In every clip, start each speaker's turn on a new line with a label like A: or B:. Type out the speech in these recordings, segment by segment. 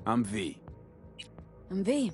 A: I'm V.
B: I'm V.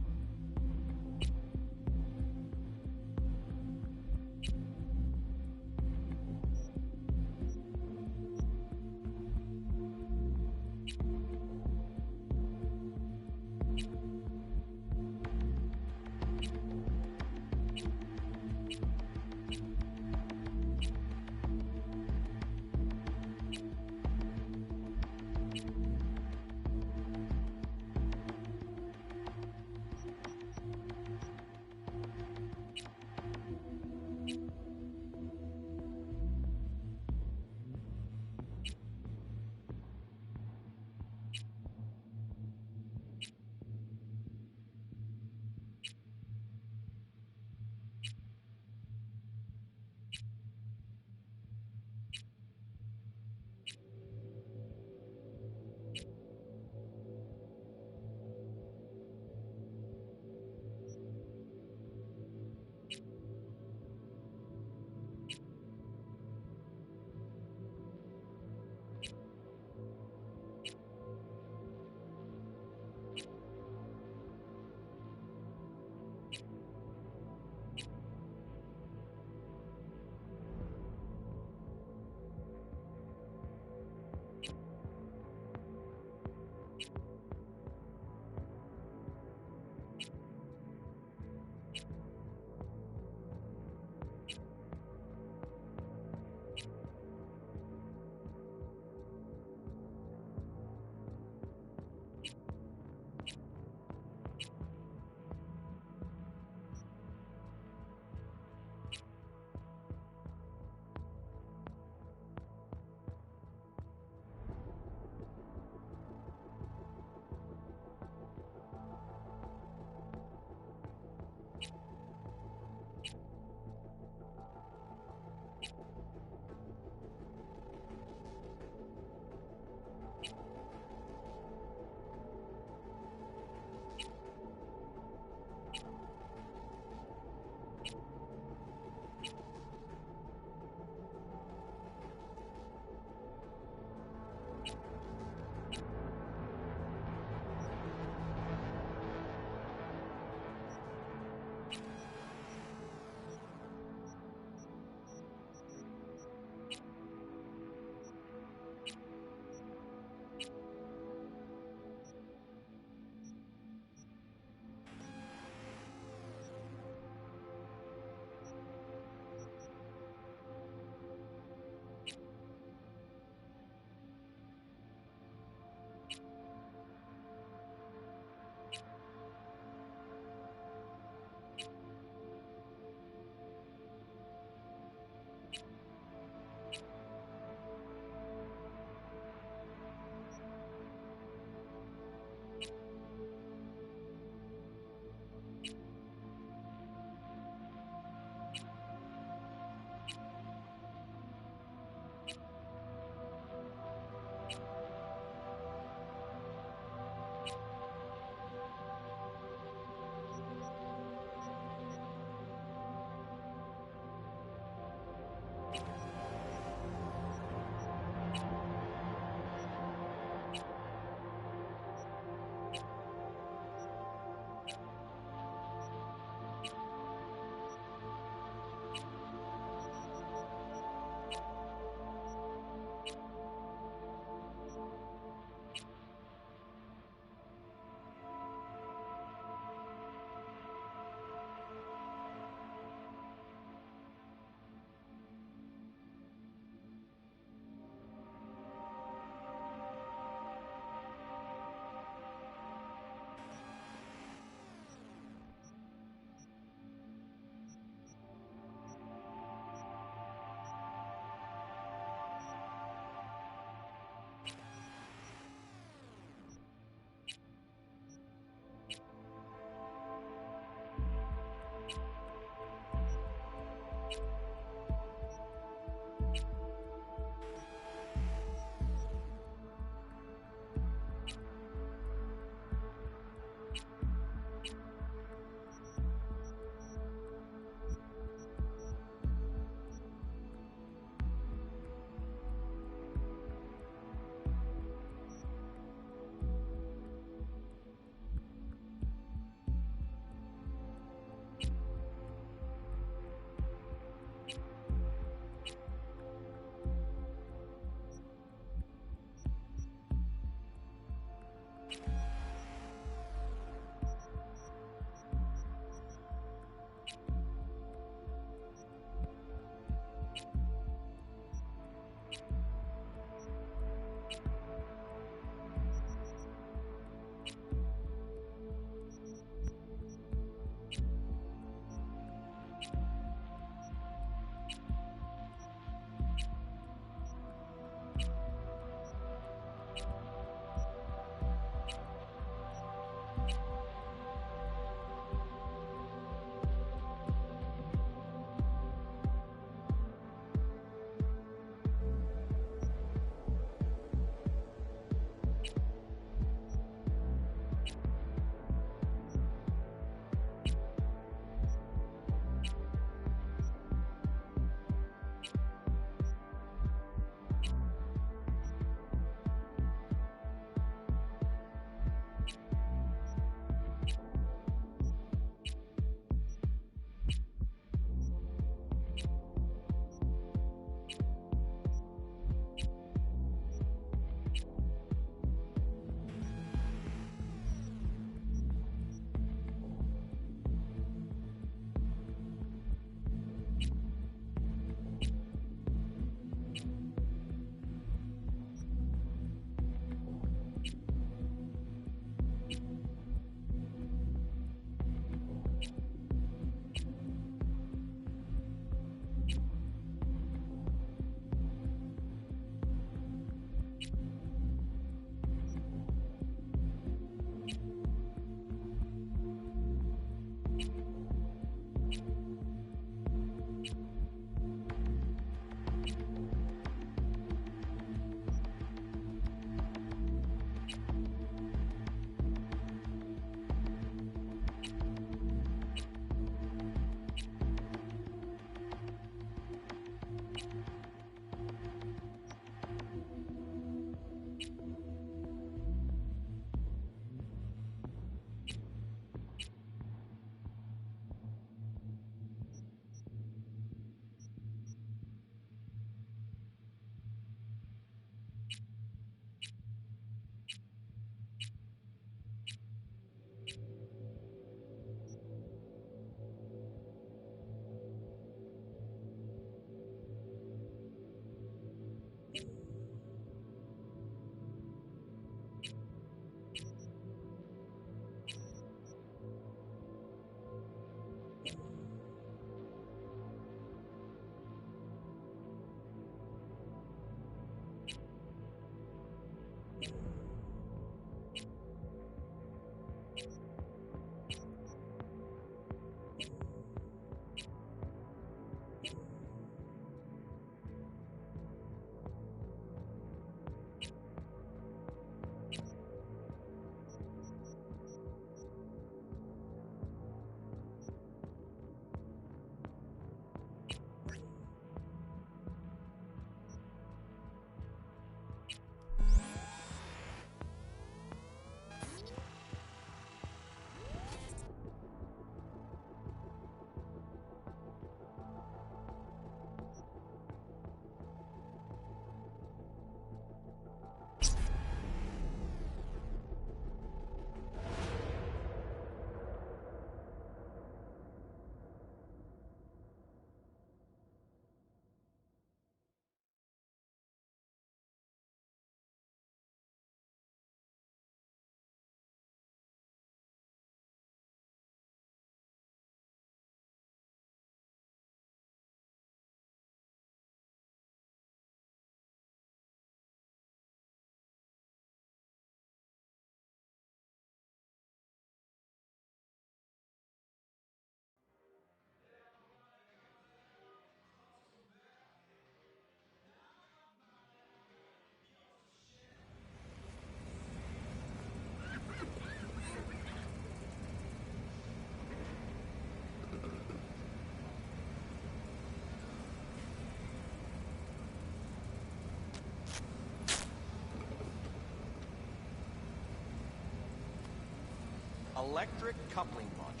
A: Electric coupling module.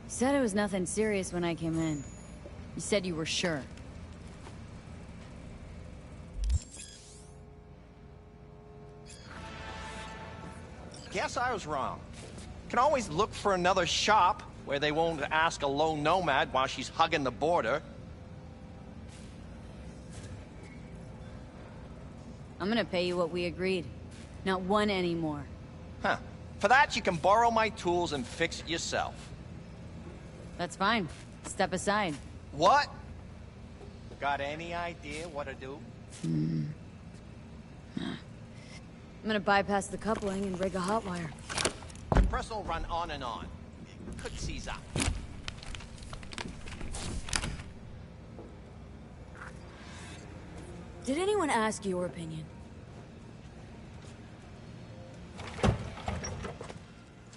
B: You said it was nothing serious when I came in. You said you were sure.
A: Guess I was wrong. Can always look for another shop where they won't ask a lone nomad while she's hugging the border.
B: I'm gonna pay you what we agreed. Not one anymore.
A: Huh. For that, you can borrow my tools and fix it yourself.
B: That's fine. Step aside.
A: What? Got any idea what to do?
B: I'm gonna bypass the coupling and rig a hot wire.
A: The press will run on and on. It could seize up.
B: Did anyone ask your opinion?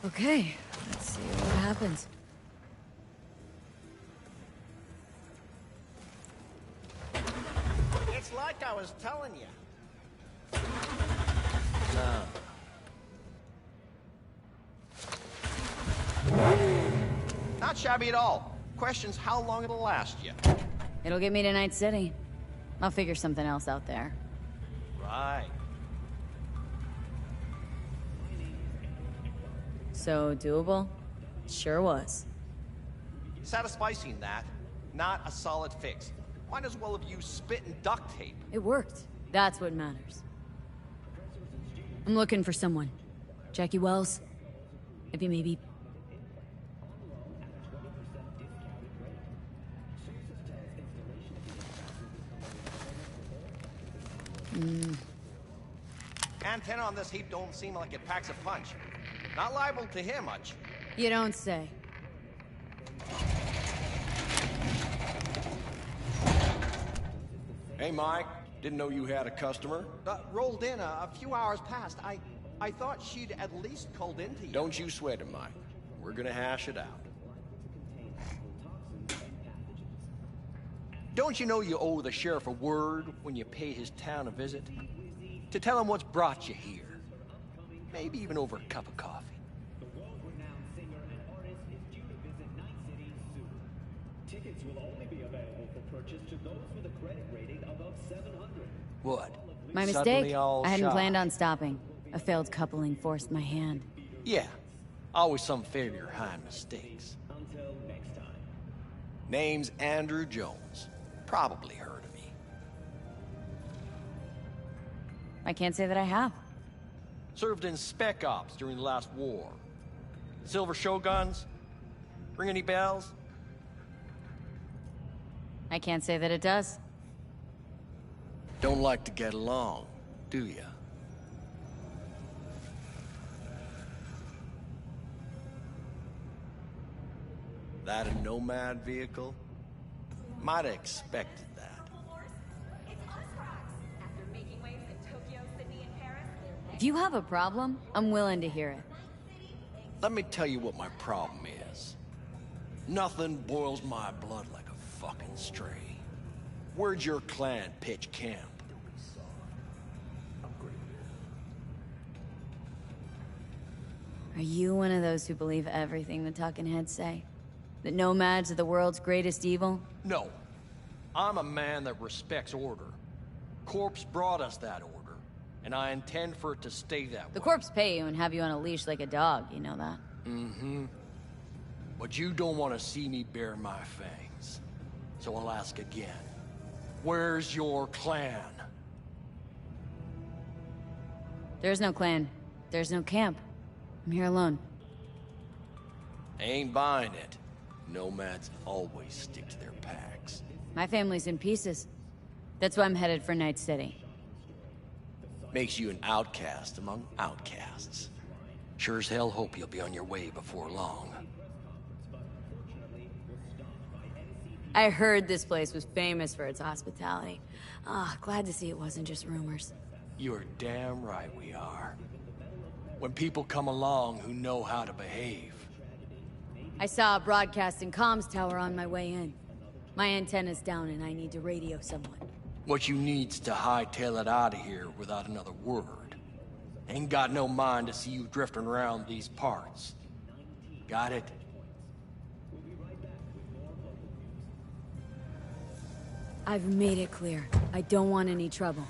B: Okay, let's see what happens.
A: It's like I was telling you. Not shabby at all. Question's how long it'll last you.
B: It'll get me to Night City. I'll figure something else out there.
A: Right.
B: So, doable? Sure was.
A: Satisficing that, not a solid fix. Might as well have used spit and duct tape.
B: It worked. That's what matters. I'm looking for someone. Jackie Wells? If you maybe...
A: Antenna on this heap don't seem like it packs a punch. Not liable to hear much.
B: You don't say.
C: Hey, Mike. Didn't know you had a customer.
A: Rolled in a few hours past. I thought she'd at least called into you.
C: Don't you sweat it, Mike. We're gonna hash it out.
A: Don't you know you owe the sheriff a word when you pay his town a visit? To tell him what's brought you here. Maybe even over a cup of coffee.
D: The world-renowned singer and artist is due to visit Night City soon. Tickets will only be available for purchase to those with a credit rating above 700.
A: What?
B: My
A: Suddenly
B: mistake.
A: all
B: I hadn't
A: shy.
B: planned on stopping. A failed coupling forced my hand.
A: Yeah. Always some failure hide mistakes.
D: Until next time.
A: Name's Andrew Jones. Probably heard of me.
B: I can't say that I have.
A: Served in Spec Ops during the last war. Silver Shoguns? Ring any bells?
B: I can't say that it does.
A: Don't like to get along, do ya? That a nomad vehicle? Might have expected that.
B: If you have a problem, I'm willing to hear it.
A: Let me tell you what my problem is. Nothing boils my blood like a fucking stray. Where'd your clan pitch camp?
B: Are you one of those who believe everything the talking heads say? That nomads are the world's greatest evil?
A: No. I'm a man that respects order. Corpse brought us that order, and I intend for it to stay that way.
B: The corps pay you and have you on a leash like a dog, you know that?
A: Mm-hmm. But you don't want to see me bare my fangs. So I'll ask again. Where's your clan?
B: There's no clan. There's no camp. I'm here alone.
A: Ain't buying it. Nomads always stick to their packs.
B: My family's in pieces. That's why I'm headed for Night City.
A: Makes you an outcast among outcasts. Sure as hell hope you'll be on your way before long.
B: I heard this place was famous for its hospitality. Glad to see it wasn't just rumors.
A: You're damn right we are. When people come along who know how to behave.
B: I saw a broadcasting comms tower on my way in. My antenna's down and I need to radio someone.
A: What you need's to hightail it out of here without another word. Ain't got no mind to see you drifting around these parts. Got it?
D: We'll be right back with more local news.
B: I've made it clear. I don't want any trouble.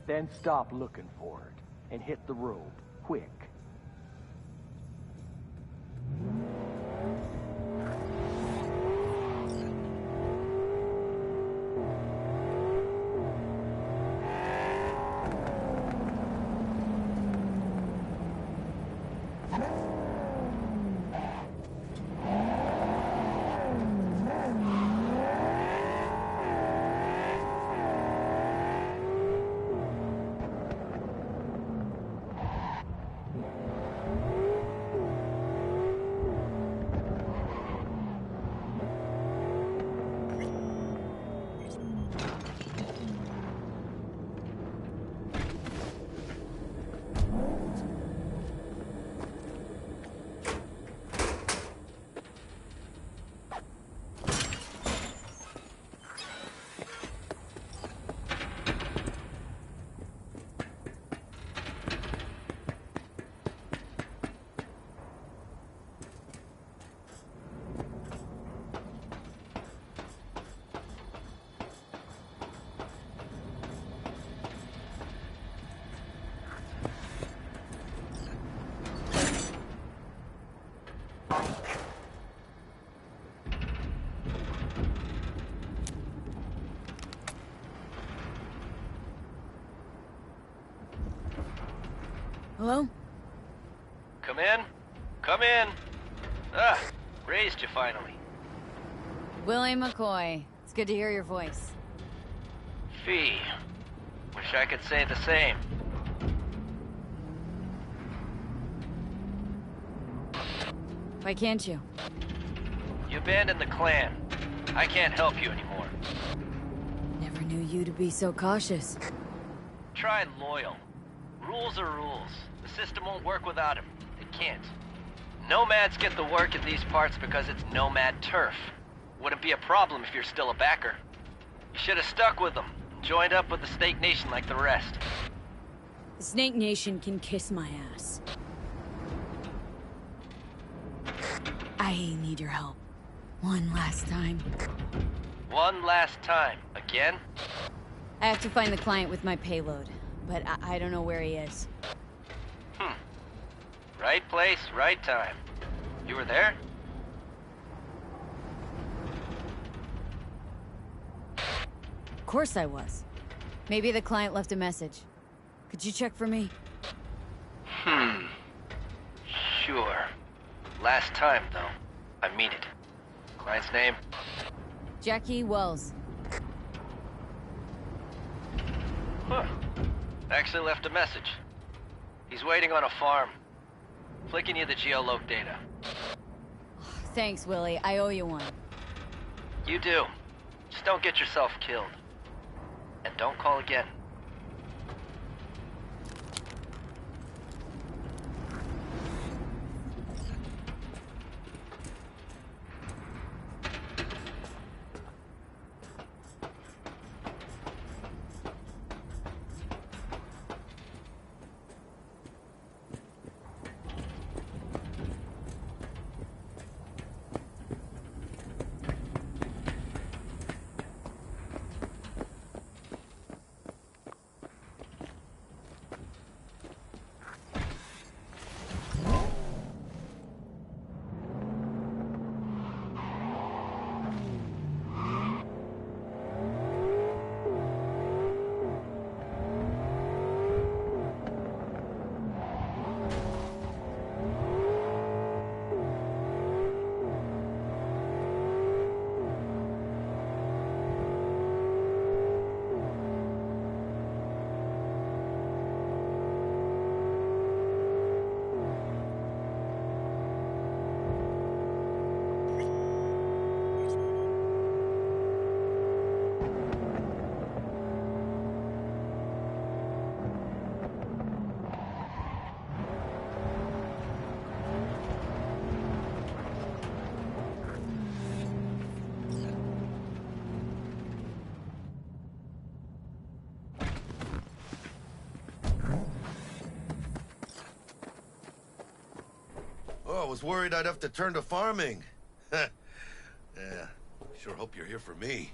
E: Then stop looking for it and hit the road, quick.
B: Hello?
F: Come in. Come in. Ah, raised you finally.
B: Willie McCoy. It's good to hear your voice.
F: Fee. Wish I could say the same.
B: Why can't you?
F: You abandoned the clan. I can't help you anymore.
B: Never knew you to be so cautious.
F: Try loyal. Rules are rules. The system won't work without him. It can't. Nomads get the work in these parts because it's nomad turf. Wouldn't be a problem if you're still a backer. You should have stuck with them. Joined up with the Snake Nation like the rest.
B: The Snake Nation can kiss my ass. I need your help. One last time.
F: One last time. Again?
B: I have to find the client with my payload, but I don't know where he is.
F: Right place, right time. You were there?
B: Of course I was. Maybe the client left a message. Could you check for me?
F: Sure. Last time, though. I mean it. Client's name?
B: Jackie Wells.
F: Huh. Actually left a message. He's waiting on a farm. Flicking you the geoloc data.
B: Thanks, Willie. I owe you one.
F: You do. Just don't get yourself killed. And don't call again.
G: Oh, I was worried I'd have to turn to farming. Yeah, sure hope you're here for me.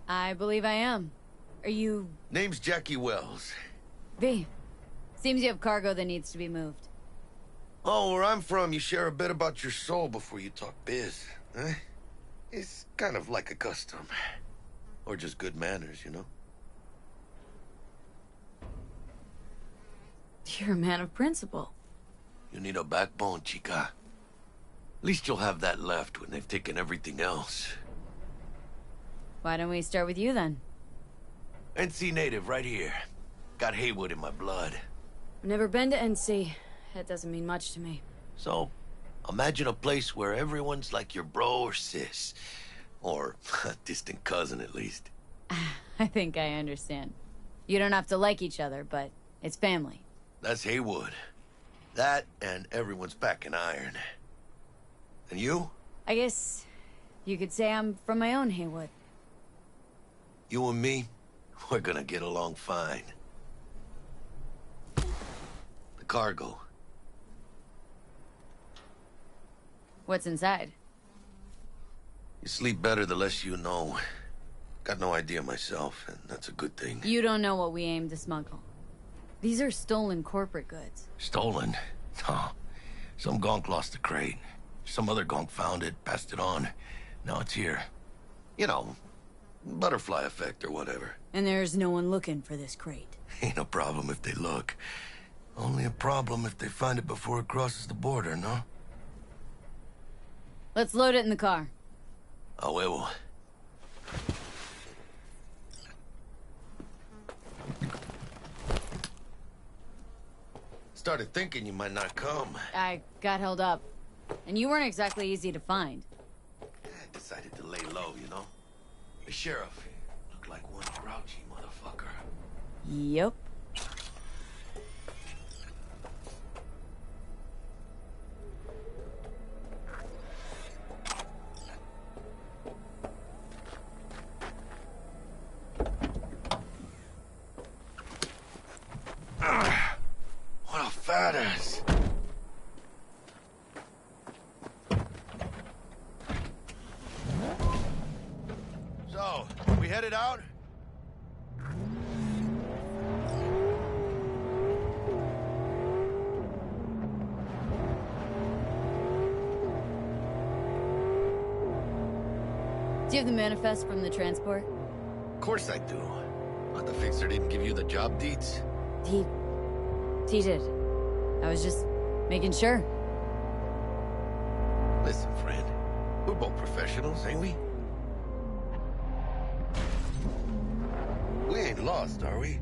B: I believe I am. Are you...
G: Name's Jackie Wells.
B: V. Seems you have cargo that needs to be moved.
G: Oh, where I'm from, you share a bit about your soul before you talk biz, huh? It's kind of like a custom. Or just good manners, you know?
B: You're a man of principle.
G: You need a backbone, chica. At least you'll have that left when they've taken everything else.
B: Why don't we start with you, then?
G: NC native, right here. Got Haywood in my blood.
B: I've never been to NC. That doesn't mean much to me.
G: So, imagine a place where everyone's like your bro or sis. Or a distant cousin, at least.
B: I think I understand. You don't have to like each other, but it's family.
G: That's Haywood. That and everyone's back in iron. And you?
B: I guess you could say I'm from my own Haywood.
G: You and me, we're gonna get along fine. The cargo.
B: What's inside?
G: You sleep better the less you know. Got no idea myself, and that's a good thing.
B: You don't know what we aim to smuggle. These are stolen corporate goods.
G: Stolen? No. Some gonk lost the crate. Some other gonk found it, passed it on. Now it's here. You know, butterfly effect or whatever.
B: And there's no one looking for this crate.
G: Ain't no problem if they look. Only a problem if they find it before it crosses the border, no?
B: Let's load it in the car.
G: A huevo. Started thinking you might not come.
B: I got held up. And you weren't exactly easy to find.
G: I decided to lay low, you know? The sheriff looked like one grouchy motherfucker.
B: Yep.
G: What a fat ass. So, we headed out?
B: Do you have the manifest from the transport?
G: Of course I do. But the fixer didn't give you the job deeds?
B: He did. I was just making sure.
G: Listen, friend. We're both professionals, ain't we? We ain't lost, are we?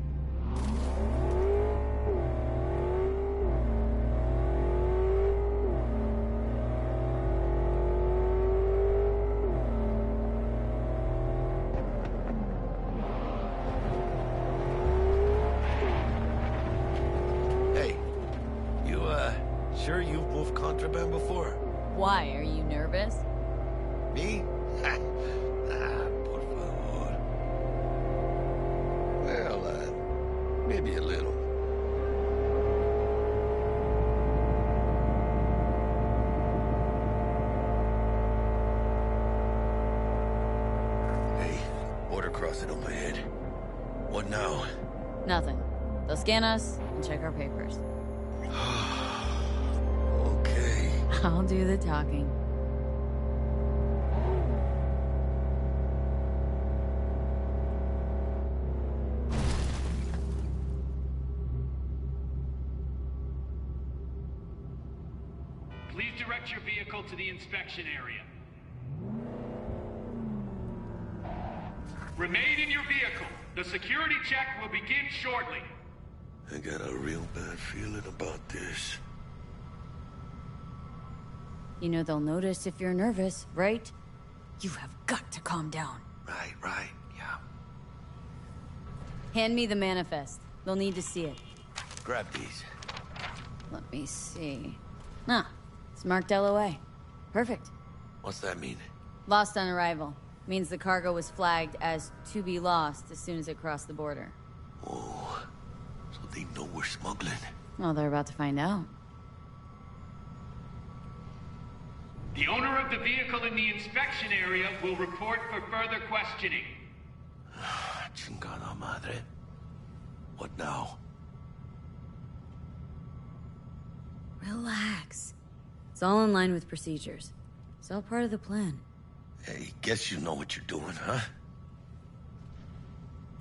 G: Hey, you, sure you've moved contraband before?
B: Why? Are you nervous?
G: Me? Por favor. Well, maybe a little. Hey, border crossing on my head. What now?
B: Nothing. They'll scan us and check our papers.
G: Okay.
B: I'll do the talking.
H: Please direct your vehicle to the inspection area. Remain in your vehicle. The security check will begin shortly.
G: I got a real bad feeling about this.
B: You know they'll notice if you're nervous, right? You have got to calm down.
G: Right, yeah.
B: Hand me the manifest. They'll need to see it.
G: Grab these.
B: Let me see. Ah, it's marked LOA. Perfect.
G: What's that mean?
B: Lost on arrival. Means the cargo was flagged as to be lost as soon as it crossed the border.
G: Oh, so they know we're smuggling.
B: Well, they're about to find out.
H: The owner of the vehicle in the inspection area will report for further questioning.
G: Chingada madre. What now?
B: Relax. It's all in line with procedures. It's all part of the plan.
G: Hey, guess you know what you're doing, huh?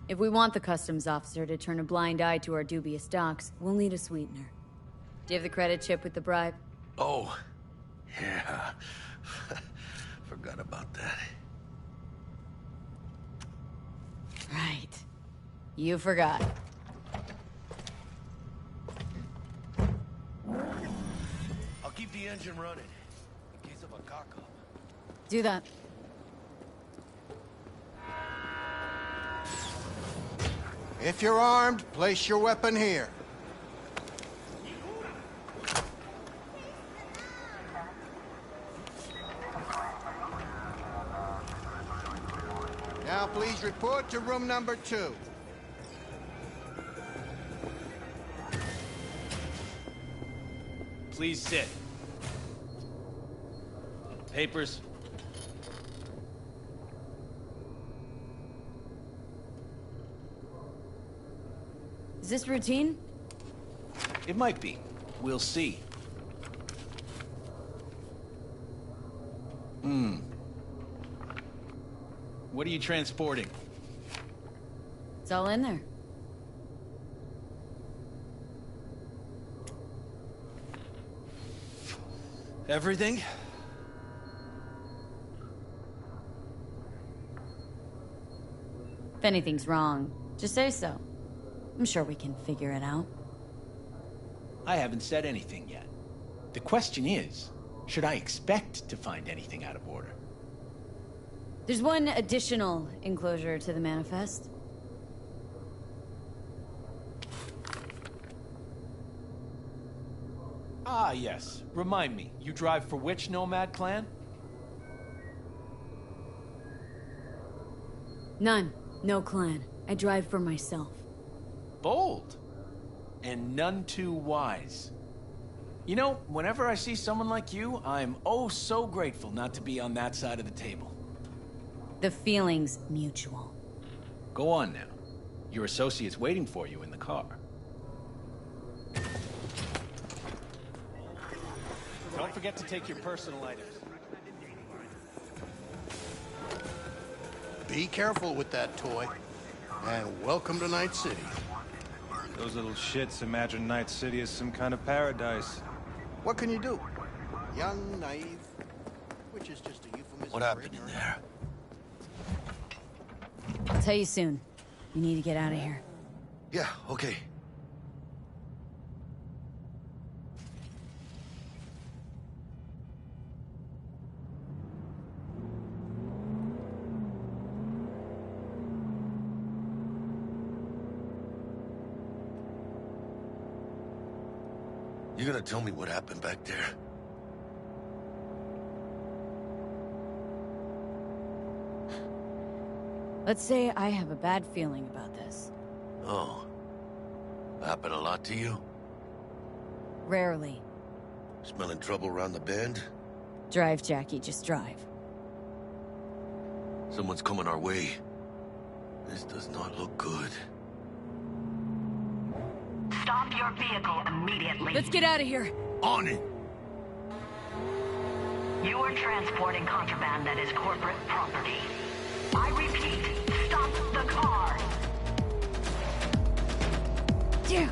B: If we want the customs officer to turn a blind eye to our dubious docs, we'll need a sweetener. Do you have the credit chip with the bribe?
G: Oh, yeah. Forgot about that.
B: Right. You forgot.
G: I'll keep the engine running in case of a cock-up.
B: Do that.
I: If you're armed, place your weapon here. Now please report to room number 2.
J: Please sit. Papers.
B: Is this routine?
J: It might be. We'll see. What are you transporting?
B: It's all in there.
J: Everything?
B: If anything's wrong, just say so. I'm sure we can figure it out.
J: I haven't said anything yet. The question is, should I expect to find anything out of order?
B: There's one additional enclosure to the manifest.
J: Ah, yes. Remind me, you drive for which nomad clan?
B: None. No clan. I drive for myself.
J: Bold. And none too wise. You know, whenever I see someone like you, I'm oh so grateful not to be on that side of the table.
B: The feeling's mutual.
J: Go on now. Your associate's waiting for you in the car. Don't forget to take your personal items.
I: Be careful with that toy. And welcome to Night City.
K: Those little shits imagine Night City is some kind of paradise.
I: What can you do? Young, naive, which is just a euphemism.
G: What happened in there?
B: I'll tell you soon. We need to get out of here.
G: Yeah, okay. You gonna tell me what happened back there?
B: Let's say I have a bad feeling about this.
G: Oh. Happened a lot to you?
B: Rarely.
G: Smelling trouble around the bend?
B: Drive, Jackie, just drive.
G: Someone's coming our way. This does not look good.
L: Stop your vehicle immediately.
B: Let's get out of here.
G: On it!
L: You are transporting contraband that is corporate property. I repeat, stop the car.
B: Yeah.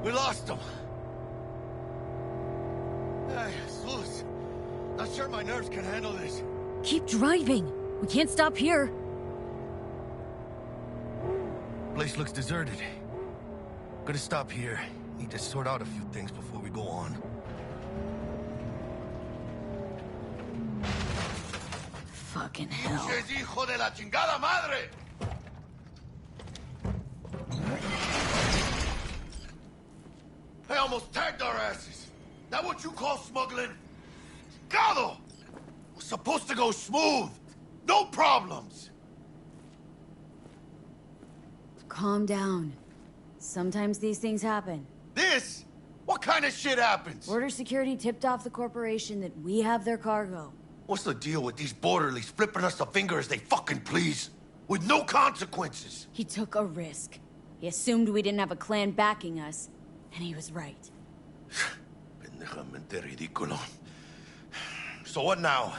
G: We lost him. Hey, Jesus. Not sure my nerves can handle this.
B: Keep driving. We can't stop here.
G: Place looks deserted. Gonna stop here. Need to sort out a few things before we go on.
B: Fucking hell.
G: ¡Pinches hijo de la chingada madre! I almost tagged our asses. That what you call smuggling? Gado! Was supposed to go smooth. No problems.
B: Calm down. Sometimes these things happen.
G: This? What kind of shit happens?
B: Border security tipped off the corporation that we have their cargo.
G: What's the deal with these borderlies flipping us the finger as they fucking please? With no consequences?
B: He took a risk. He assumed we didn't have a clan backing us, and he was right.
G: Pendejamente ridículo. So what now?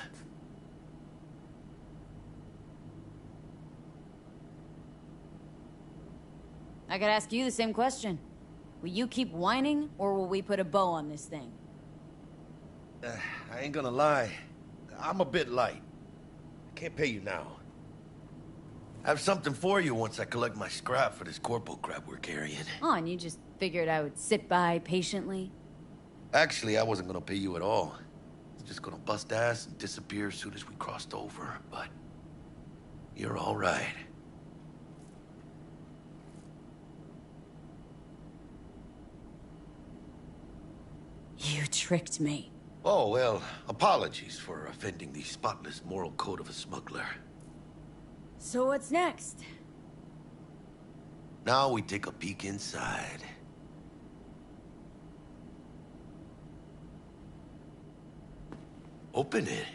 B: I could ask you the same question. Will you keep whining, or will we put a bow on this thing?
G: I ain't gonna lie. I'm a bit light. I can't pay you now. I have something for you once I collect my scrap for this corpo crap we're carrying.
B: Oh, and you just figured I would sit by patiently?
G: Actually, I wasn't gonna pay you at all. I was just gonna bust ass and disappear as soon as we crossed over, but... you're all right.
B: You tricked me.
G: Oh, well, apologies for offending the spotless moral code of a smuggler.
B: So what's next?
G: Now we take a peek inside. Open it.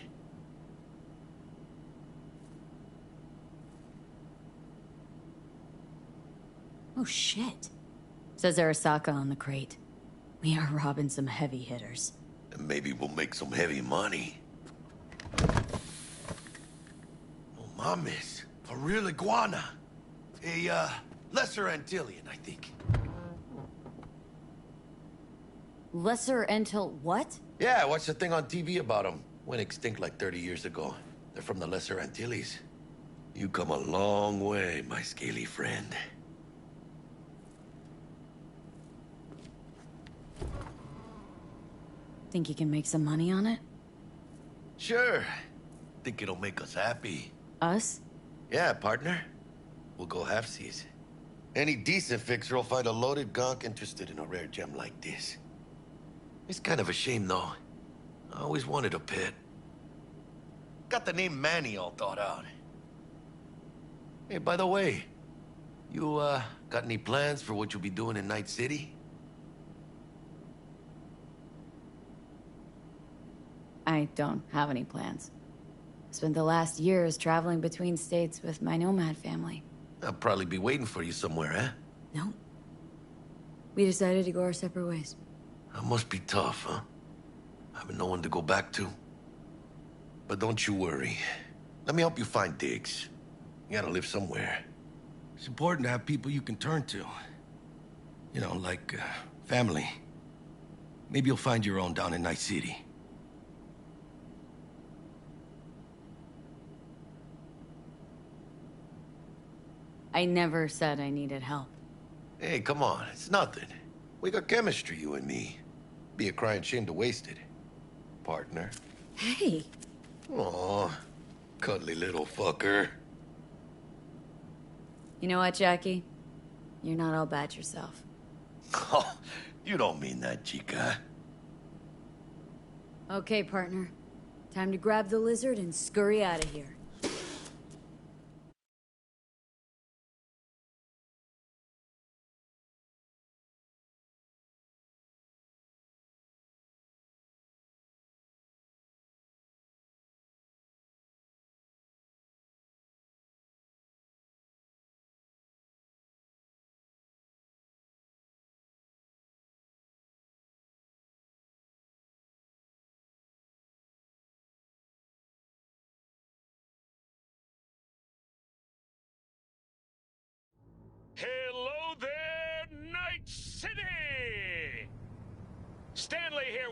B: Oh, shit. Says Arasaka on the crate. We are robbing some heavy hitters.
G: And maybe we'll make some heavy money. Oh, mames. A real iguana. A, lesser Antillean, I think.
B: Lesser Antil what?
G: Yeah, I watched a thing on TV about them. Went extinct like 30 years ago. They're from the Lesser Antilles. You come a long way, my scaly friend.
B: Think you can make some money on it?
G: Sure. Think it'll make us happy.
B: Us?
G: Yeah, partner. We'll go halfsies. Any decent fixer will find a loaded gonk interested in a rare gem like this. It's kind of a shame, though. I always wanted a pet. Got the name Manny all thought out. Hey, by the way, you, got any plans for what you'll be doing in Night City?
B: I don't have any plans. Spent the last years traveling between states with my nomad family.
G: I'll probably be waiting for you somewhere, eh?
B: No. We decided to go our separate ways.
G: That must be tough, huh? Having no one to go back to. But don't you worry. Let me help you find digs. You gotta live somewhere. It's important to have people you can turn to. You know, like, family. Maybe you'll find your own down in Night City.
B: I never said I needed help.
G: Hey, come on, it's nothing. We got chemistry, you and me. Be a crying shame to waste it. Partner.
B: Hey!
G: Aw, cuddly little fucker.
B: You know what, Jackie? You're not all bad yourself.
G: Oh, you don't mean that, chica.
B: Okay, partner. Time to grab the lizard and scurry out of here.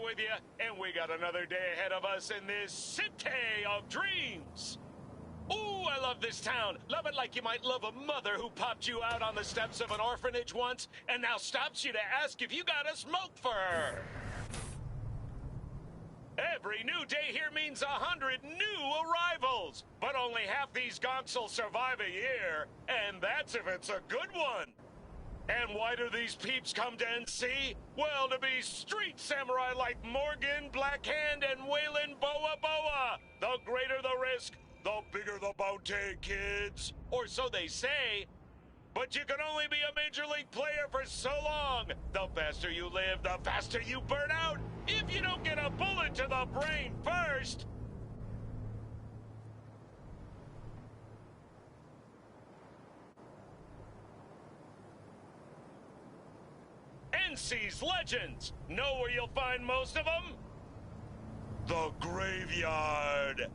M: with you, and we got another day ahead of us in this city of dreams. Ooh, I love this town. Love it like you might love a mother who popped you out on the steps of an orphanage once and now stops you to ask if you got a smoke for her. Every new day here means 100 new arrivals, but only half these gonks will survive a year, and that's if it's a good one. And why do these peeps come to NC? Well, to be street samurai like Morgan, Blackhand, and Waylon Boa Boa. The greater the risk, the bigger the bounty, kids. Or so they say. But you can only be a major league player for so long. The faster you live, the faster you burn out. If you don't get a bullet to the brain first. NC's legends. Know where you'll find most of them? The graveyard.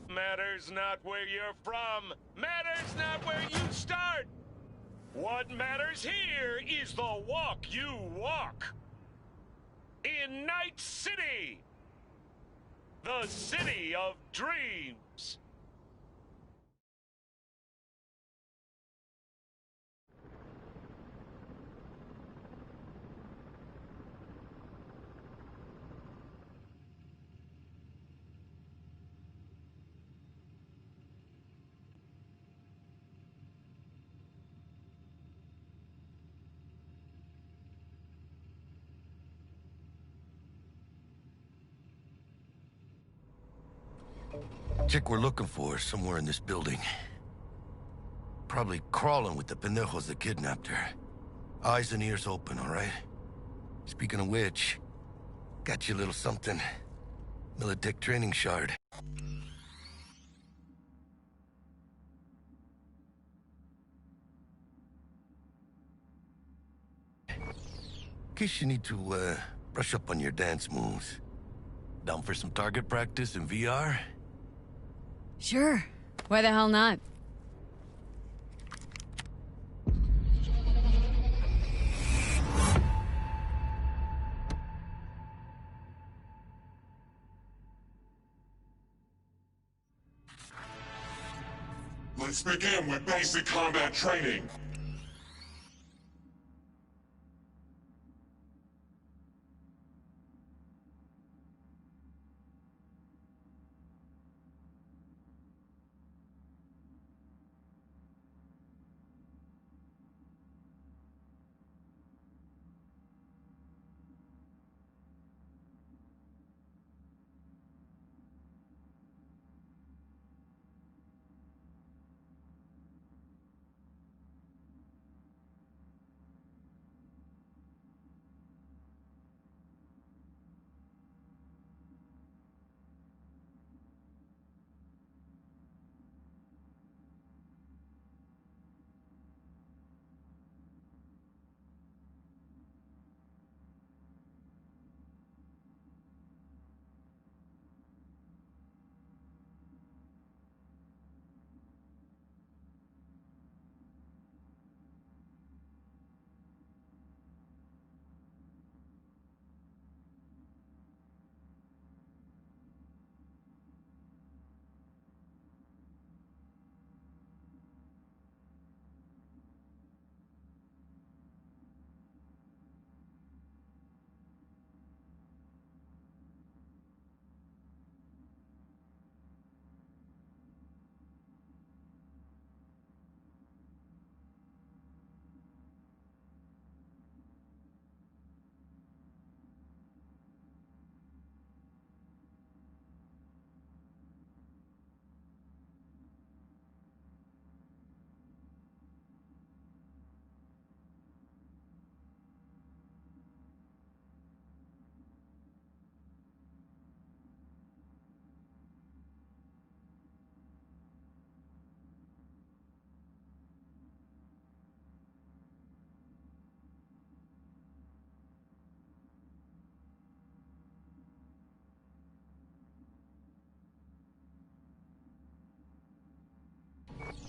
M: Matters not where you're from. Matters not where you start. What matters here is the walk you walk. In Night City. The city of dreams.
G: Chick we're looking for is somewhere in this building. Probably crawling with the pendejos that kidnapped her. Eyes and ears open, all right? Speaking of which, got you a little something. Militech training shard. In case you need to, brush up on your dance moves. Down for some target practice in VR?
B: Sure. Why the hell not?
N: Let's begin with basic combat training.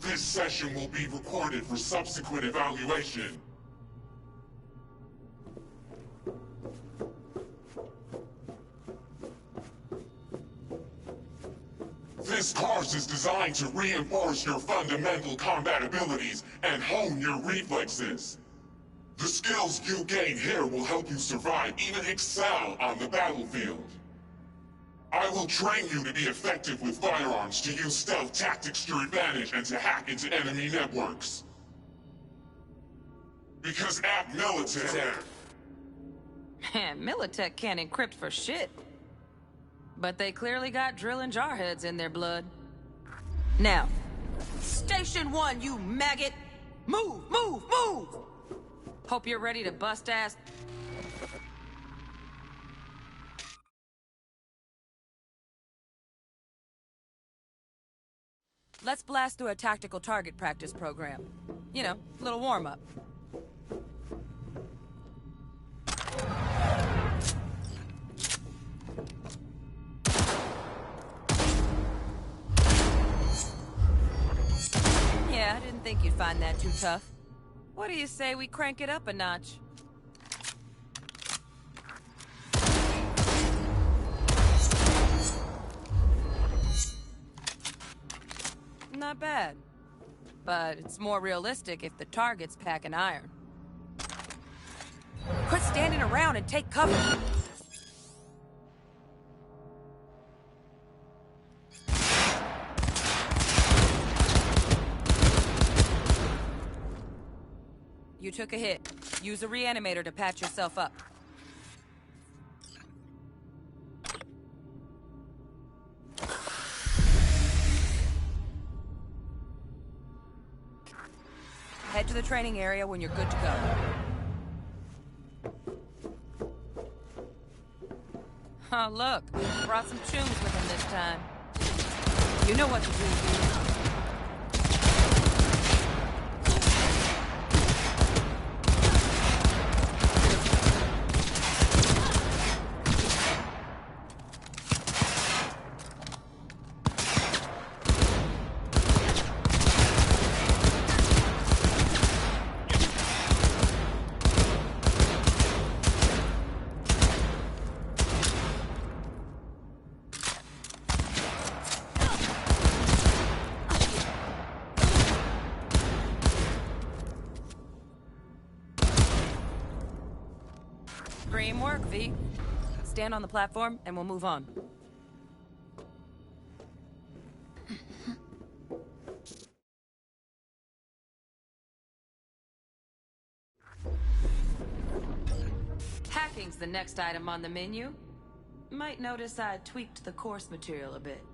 N: This session will be recorded for subsequent evaluation. This course is designed to reinforce your fundamental combat abilities and hone your reflexes. The skills you gain here will help you survive, even excel on the battlefield. I will train you to be effective with firearms, to use stealth tactics to your advantage, and to hack into enemy networks. Because at Militech...
O: Man, Militech can't encrypt for shit. But they clearly got drilling jarheads in their blood. Now, Station 1, you maggot! Move, move, move! Hope you're ready to bust ass. Let's blast through a tactical target practice program. You know, little warm-up. Yeah, I didn't think you'd find that too tough. What do you say we crank it up a notch? Not bad. But it's more realistic if the target's packing iron. Quit standing around and take cover! You took a hit. Use a reanimator to patch yourself up. Head to the training area when you're good to go. Oh, look. Brought some tunes with him this time. You know what to do, dude. Dream work, V. Stand on the platform and we'll move on. Hacking's the next item on the menu. Might notice I tweaked the course material a bit.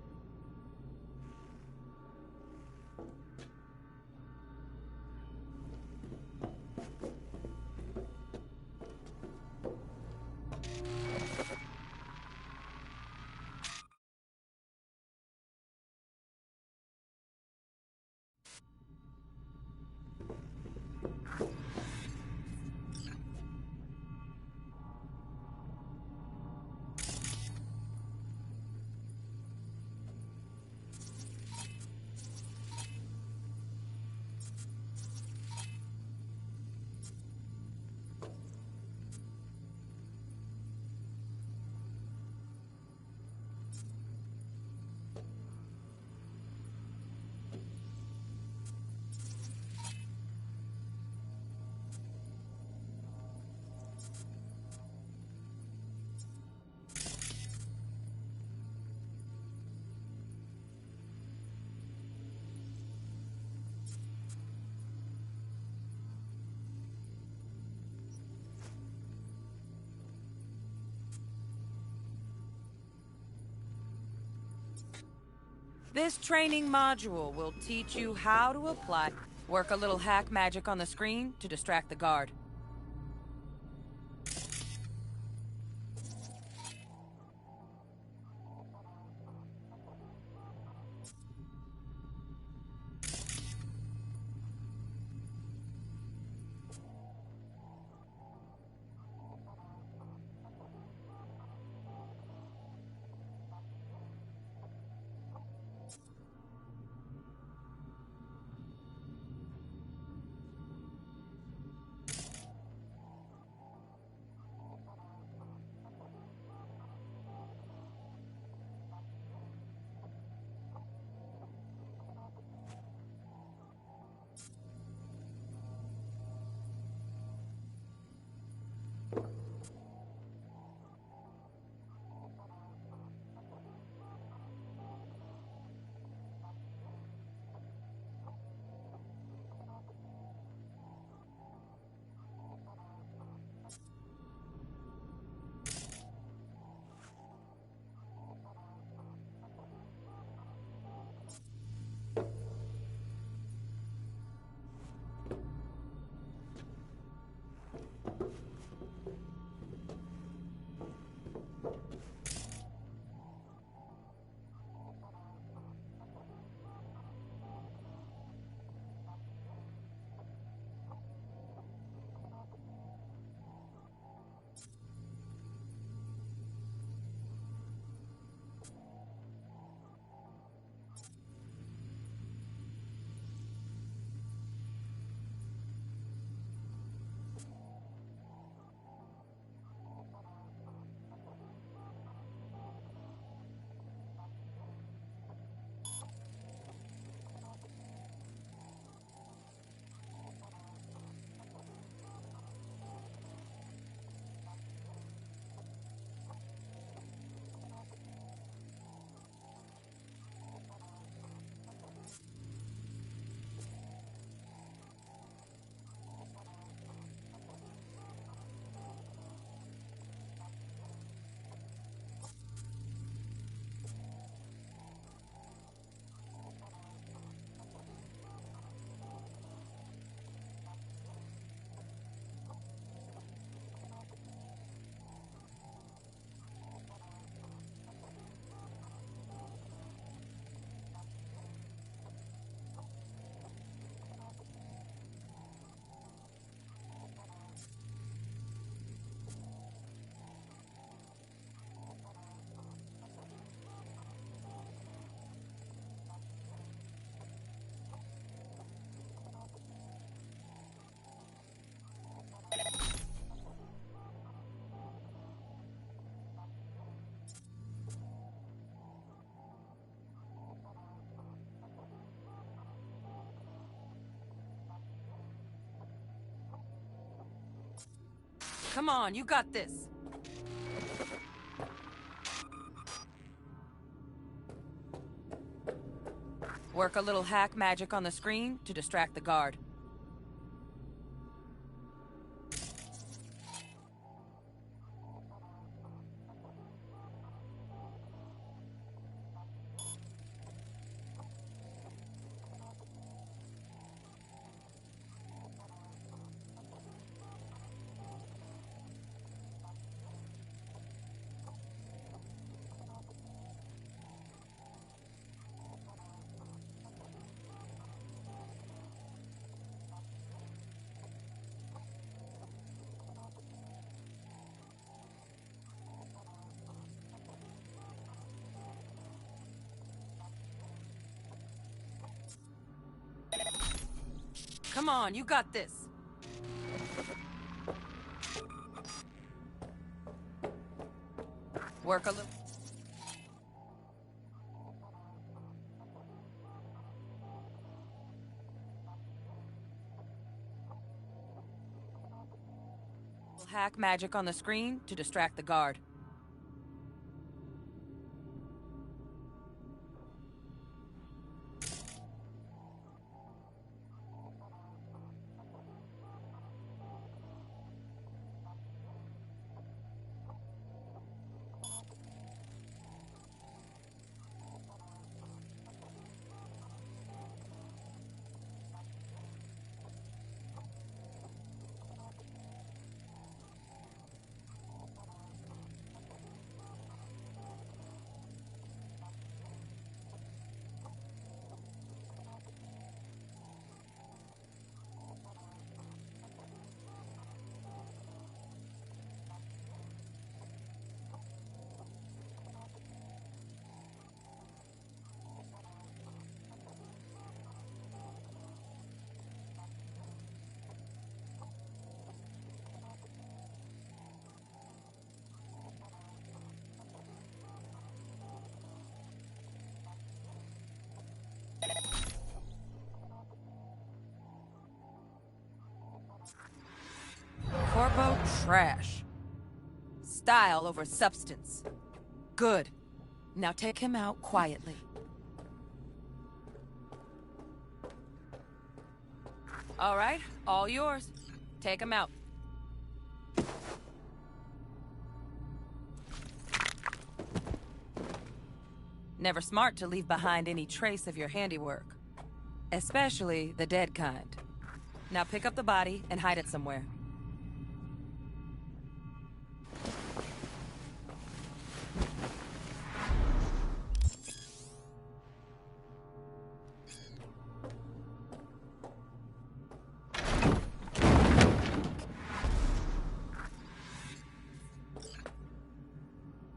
O: This training module will teach you how to apply. Work a little hack magic on the screen to distract the guard. Come on, you got this. Work a little hack magic on the screen to distract the guard. Come on, you got this. Work a little. Hack magic on the screen to distract the guard. Corpo trash. Style over substance. Good. Now take him out quietly. All right, all yours. Take him out. Never smart to leave behind any trace of your handiwork. Especially the dead kind. Now pick up the body and hide it somewhere.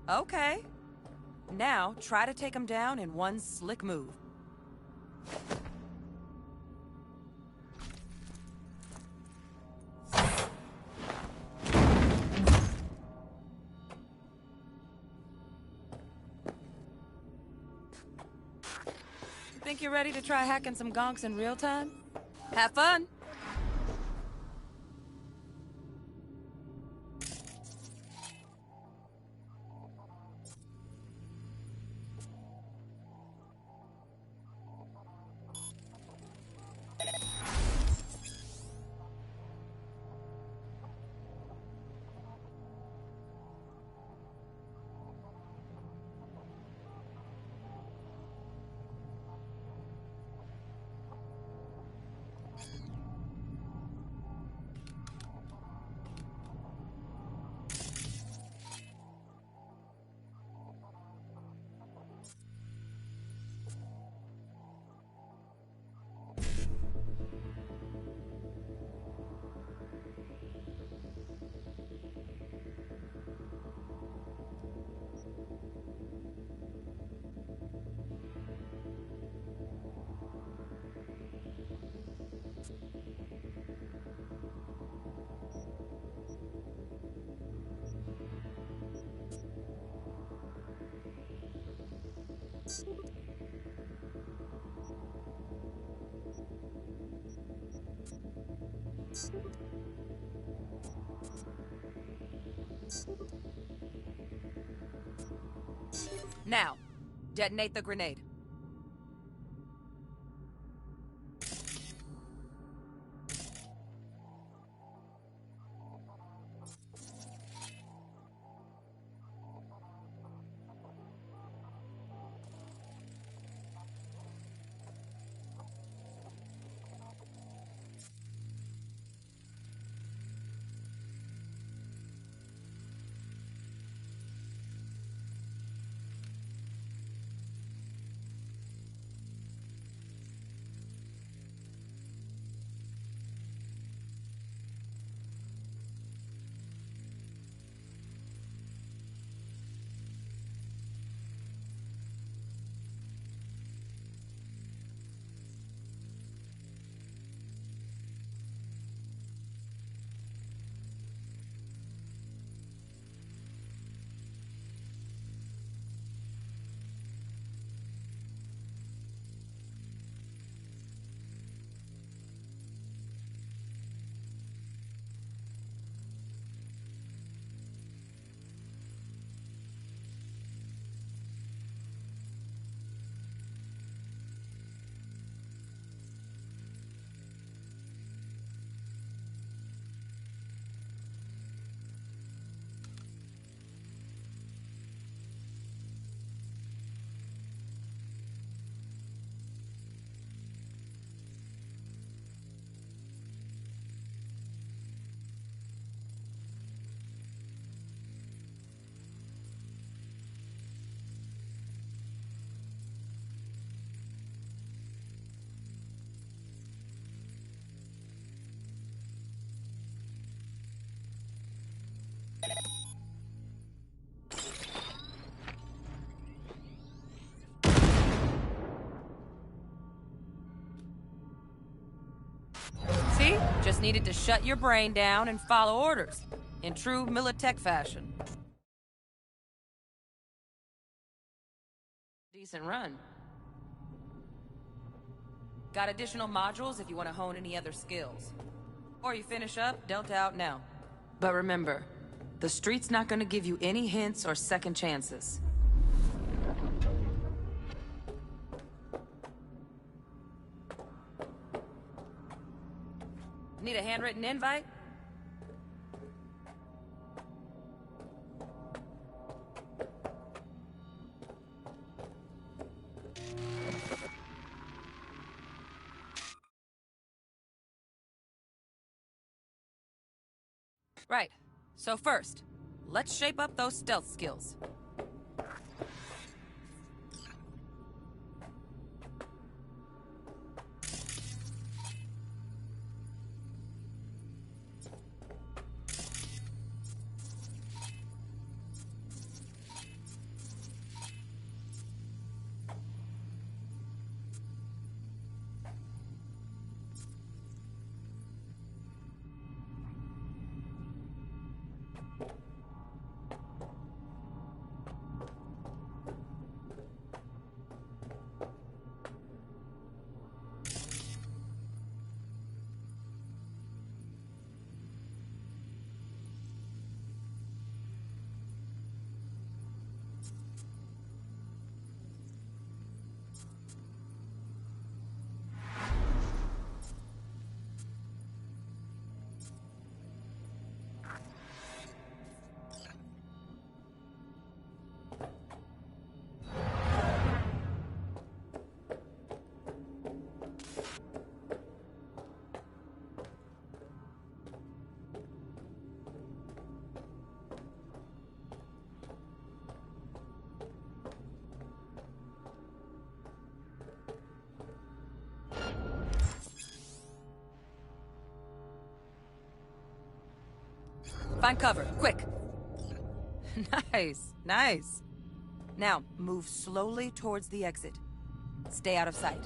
O: Okay. Now, try to take him down in one slick move. Think you're ready to try hacking some gonks in real time? Have fun! Now, detonate the grenade. See? Just needed to shut your brain down and follow orders. In true Militech fashion. Decent run. Got additional modules if you want to hone any other skills. Or you finish up, Delta out now. But remember, the street's not gonna give you any hints or second chances. Need a handwritten invite? Right. So first, let's shape up those stealth skills. Find cover, quick. Nice, nice. Now, move slowly towards the exit. Stay out of sight.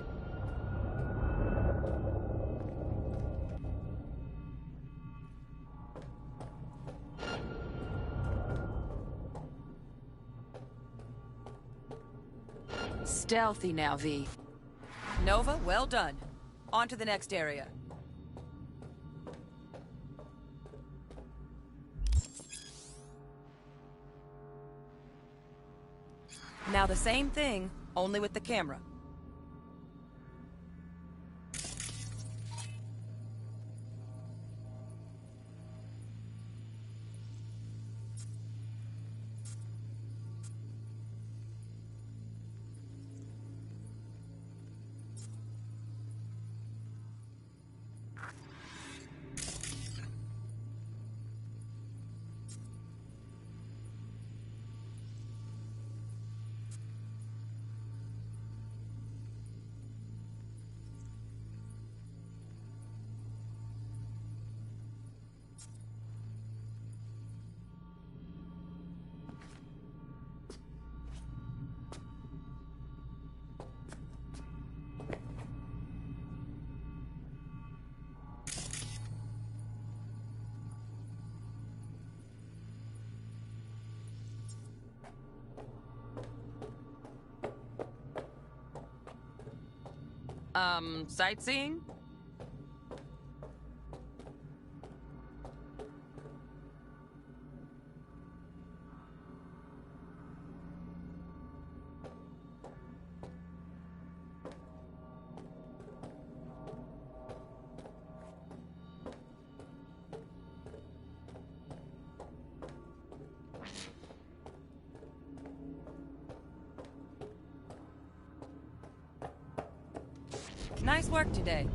O: Stealthy now, V. Nova, well done. On to the next area. Now the same thing, only with the camera. Sightseeing? Nice work today.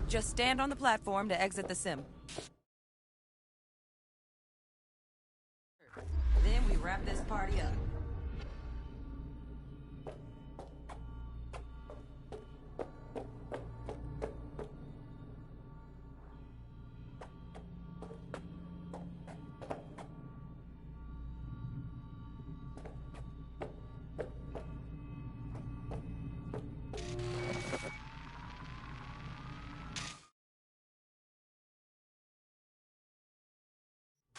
O: Just stand on the platform to exit the sim. Then we wrap this party up.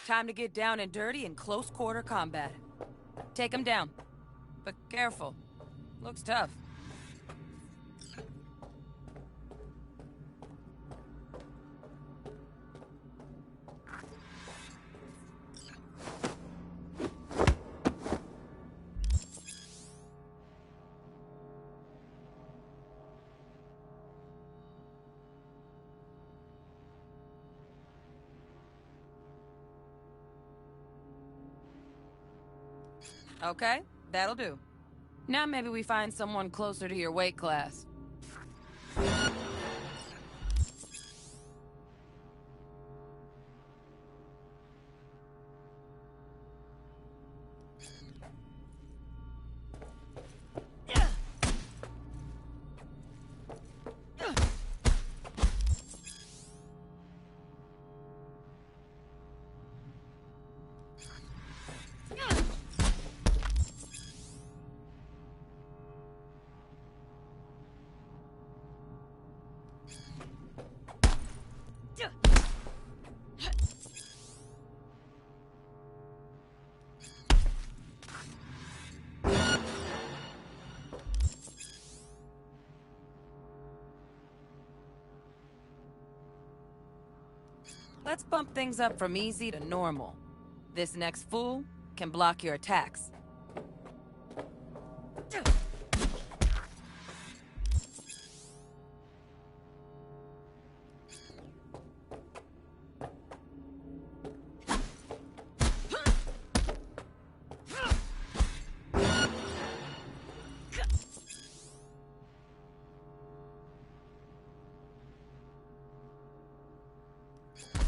O: Time to get down and dirty in close quarter combat. Take him down. But careful. Looks tough. Okay, that'll do. Now maybe we find someone closer to your weight class. Let's bump things up from easy to normal. This next fool can block your attacks.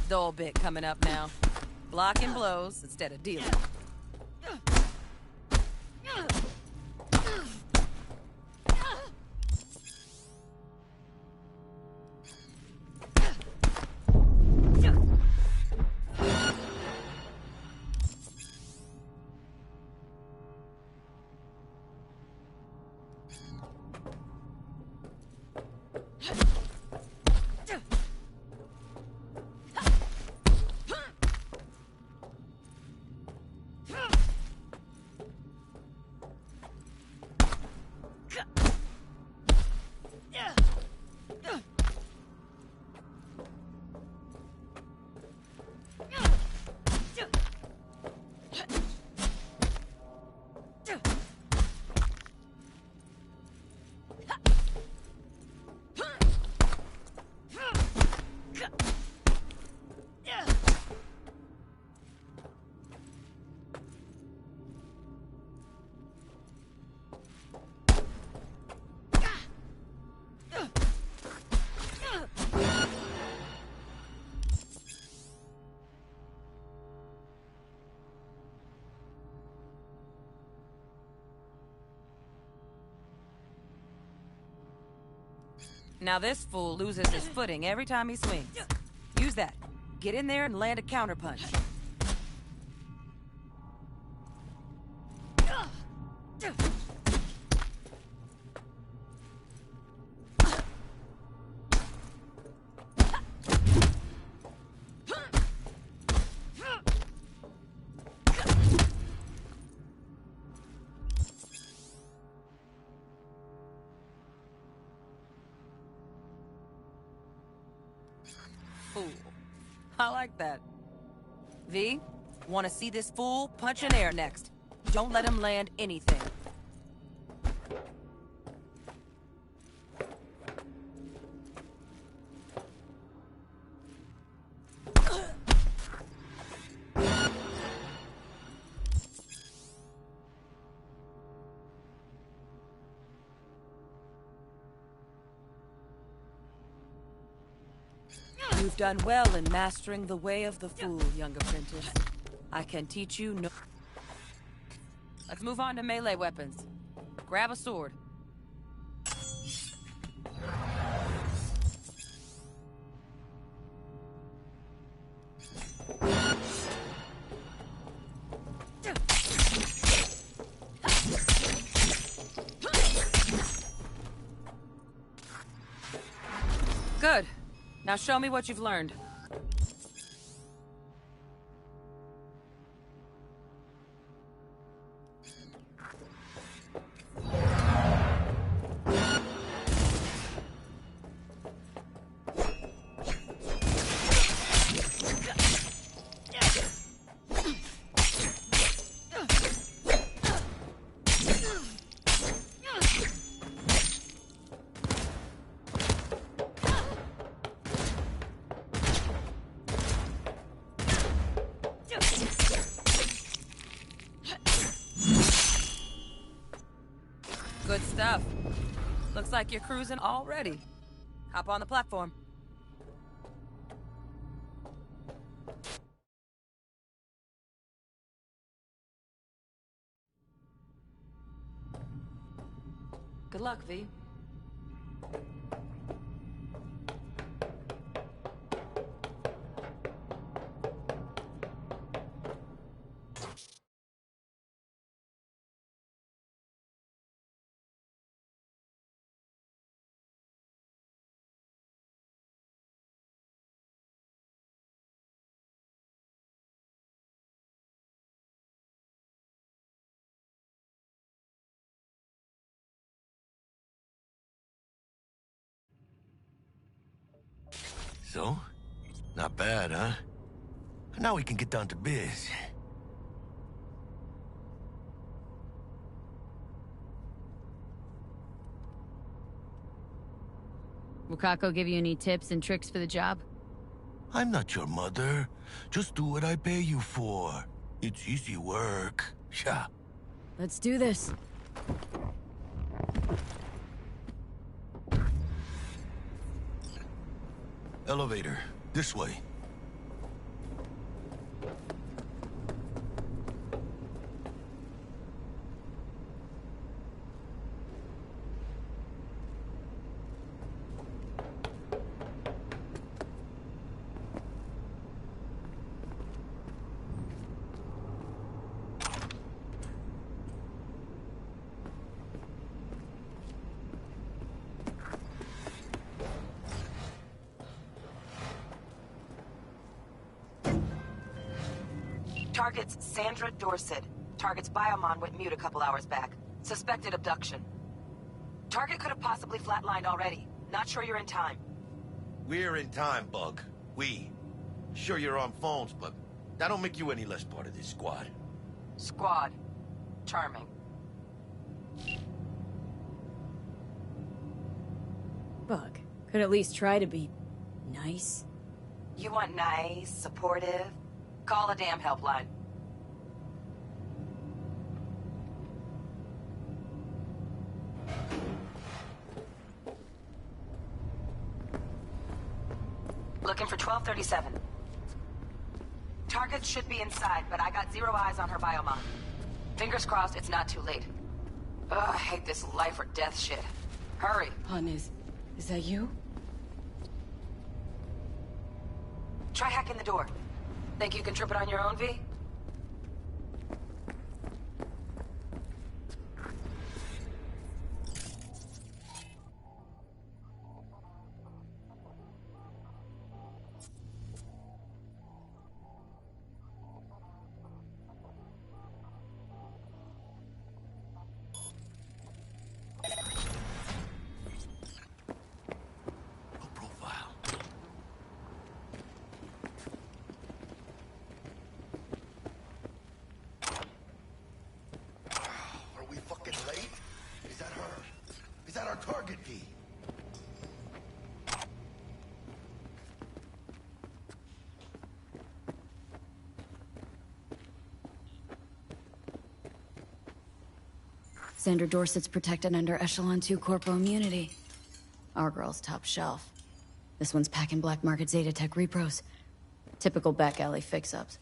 O: Dull bit coming up now. Blocking blows instead of dealing. Now this fool loses his footing every time he swings. Use that. Get in there and land a counterpunch. Fool. I like that. V, want to see this fool punch in air next. Don't let him land anything. You've done well in mastering the way of the fool, young apprentice. I can teach you no... Let's move on to melee weapons. Grab a sword. Good. Now show me what you've learned. Good stuff. Looks like you're cruising already. Hop on the platform. Good luck, V.
G: So? Not bad, huh? Now we can get down to biz.
B: Will Kako give you any tips and tricks for the job?
G: I'm not your mother. Just do what I pay you for. It's easy work. Yeah.
B: Let's do this.
G: Elevator. This way.
O: Target's Sandra Dorset. Target's biomon went mute a couple hours back. Suspected abduction. Target could have possibly flatlined already. Not sure you're in time.
G: We're in time, Bug. We. Sure you're on phones, but that don't make you any less part of this squad.
O: Squad. Charming.
B: Bug. Could at least try to be nice.
O: You want nice, supportive? Call a damn helpline. Looking for 1237. Target should be inside, but I got 0 eyes on her biomon. Fingers crossed it's not too late. Ugh, I hate this life or death shit. Hurry.
B: Hunters. Is that you?
O: Try hacking the door. Think you can trip it on your own, V?
G: Are we fucking late? Is that her? Is that our target, V?
B: Xander Dorset's protected under Echelon 2 Corpo immunity. Our girl's top shelf. This one's packing black market Zeta Tech repros. Typical back alley fix-ups.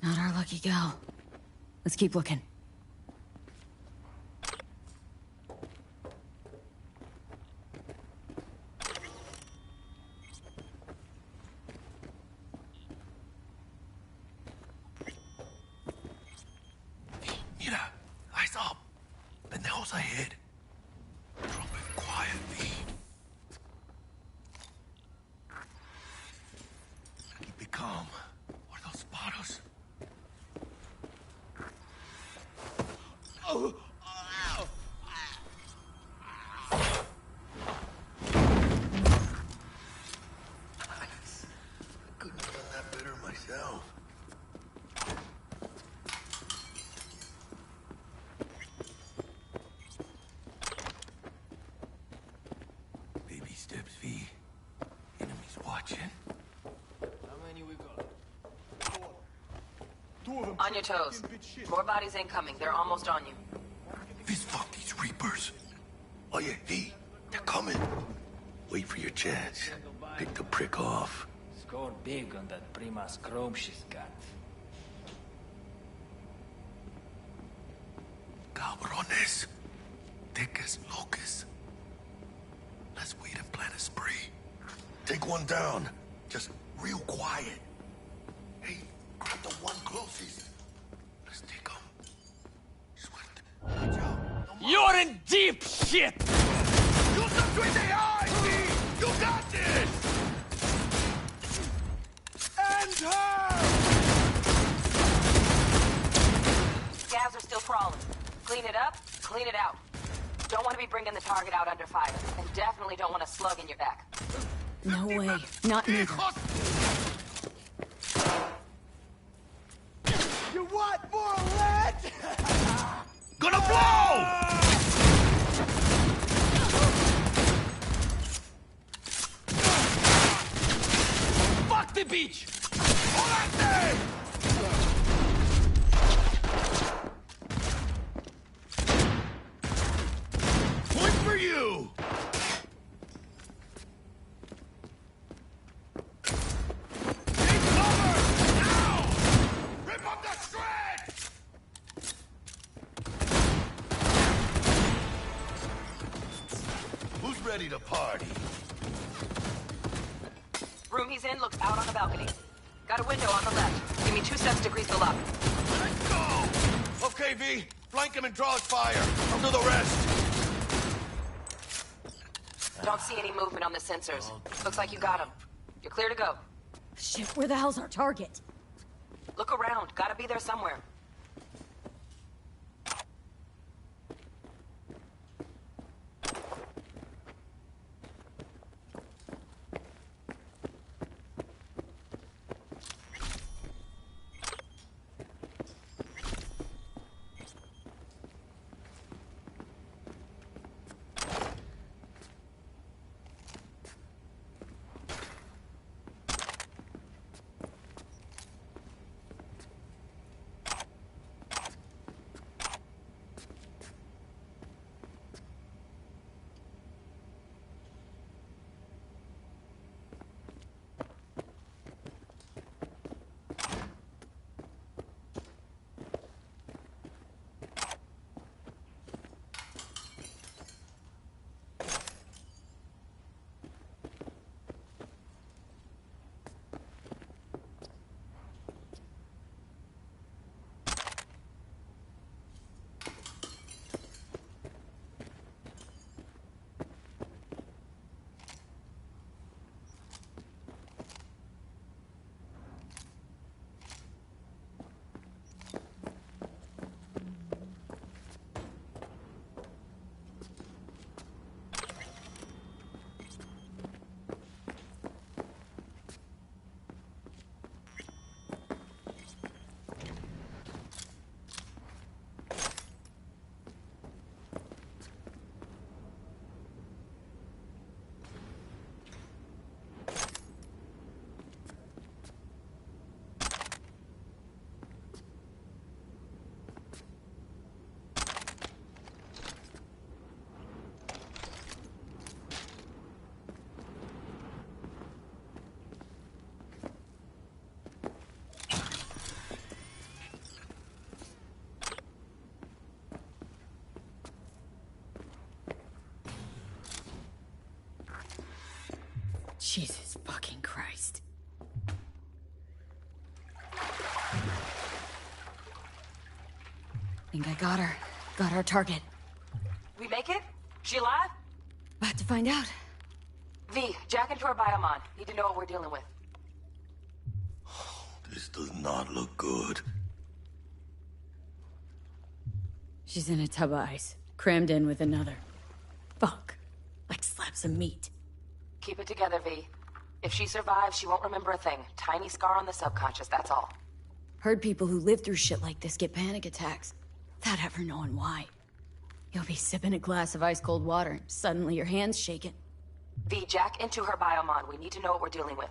B: Not our lucky gal. Let's keep looking.
G: Mira, eyes up. Pendejos ahead. Drop it quiet, V. Keep it calm. What are those spotters? Oh! Nice. Couldn't have done that better myself. Baby steps, V. Enemies watching.
I: How many we got? Four. Two of them.
O: On your toes. More bodies incoming. They're almost on you.
G: Fist fuck these Reapers. Oh yeah, V. They're coming. Wait for your chance. Pick the prick off.
P: Scored big on that Primas Chrome she's got.
G: Cabrones. Thick as locusts. Let's wait and plan a spree. Take one down. Just real quiet. Hey, grab the one closest. Let's take him. Watch out.
J: You're in deep shit!
G: Use them between the eyes, V! You got this!
I: And her!
O: Scavs are still crawling. Clean it up, clean it out. Don't want to be bringing the target out under fire. And definitely don't want a slug in your back.
B: No way. Not me.
I: You want more lead?
G: Gonna blow!
J: Fuck the beach!
G: Hold that thing! Point for you! Take cover! Now! Rip up the shred! Who's ready to party?
O: Room he's in looks out on the balcony. Got a window on the left. Give me 2 steps to grease the lock.
G: Let's go! Okay, V. Flank him and draw his fire. I'll do the rest.
O: Don't see any movement on the sensors. Looks like you got him. You're clear to go.
B: Shit, where the hell's our target?
O: Look around. Gotta be there somewhere.
B: Jesus fucking Christ. Think I got her. Got our target.
O: We make it? She alive?
B: About to find out.
O: V, jack into her biomon. Need to know what we're dealing with.
G: This does not look good.
B: She's in a tub of ice, crammed in with another. Fuck. Like slabs of meat.
O: Keep it together, V. If she survives, she won't remember a thing. Tiny scar on the subconscious, that's all.
B: Heard people who live through shit like this get panic attacks, without ever knowing why. You'll be sipping a glass of ice-cold water, and suddenly your hand's shaking.
O: V, jack into her biomon. We need to know what we're dealing with.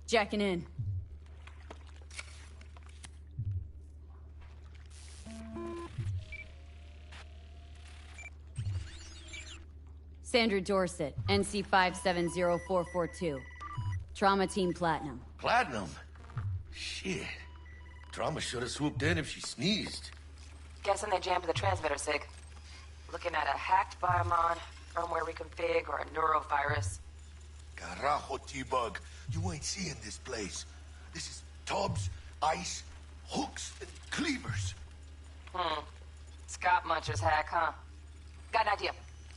B: Jacking in. Sandra Dorset, NC 570442. Trauma Team Platinum.
G: Platinum? Shit. Trauma should have swooped in if she sneezed.
O: Guessing they jammed the transmitter, Sig. Looking at a hacked biomon, firmware reconfig, or a neurovirus.
G: Carajo, T-Bug. You ain't seeing this place. This is tubs, ice, hooks, and cleavers.
O: Scott Muncher's hack, huh? Got an idea.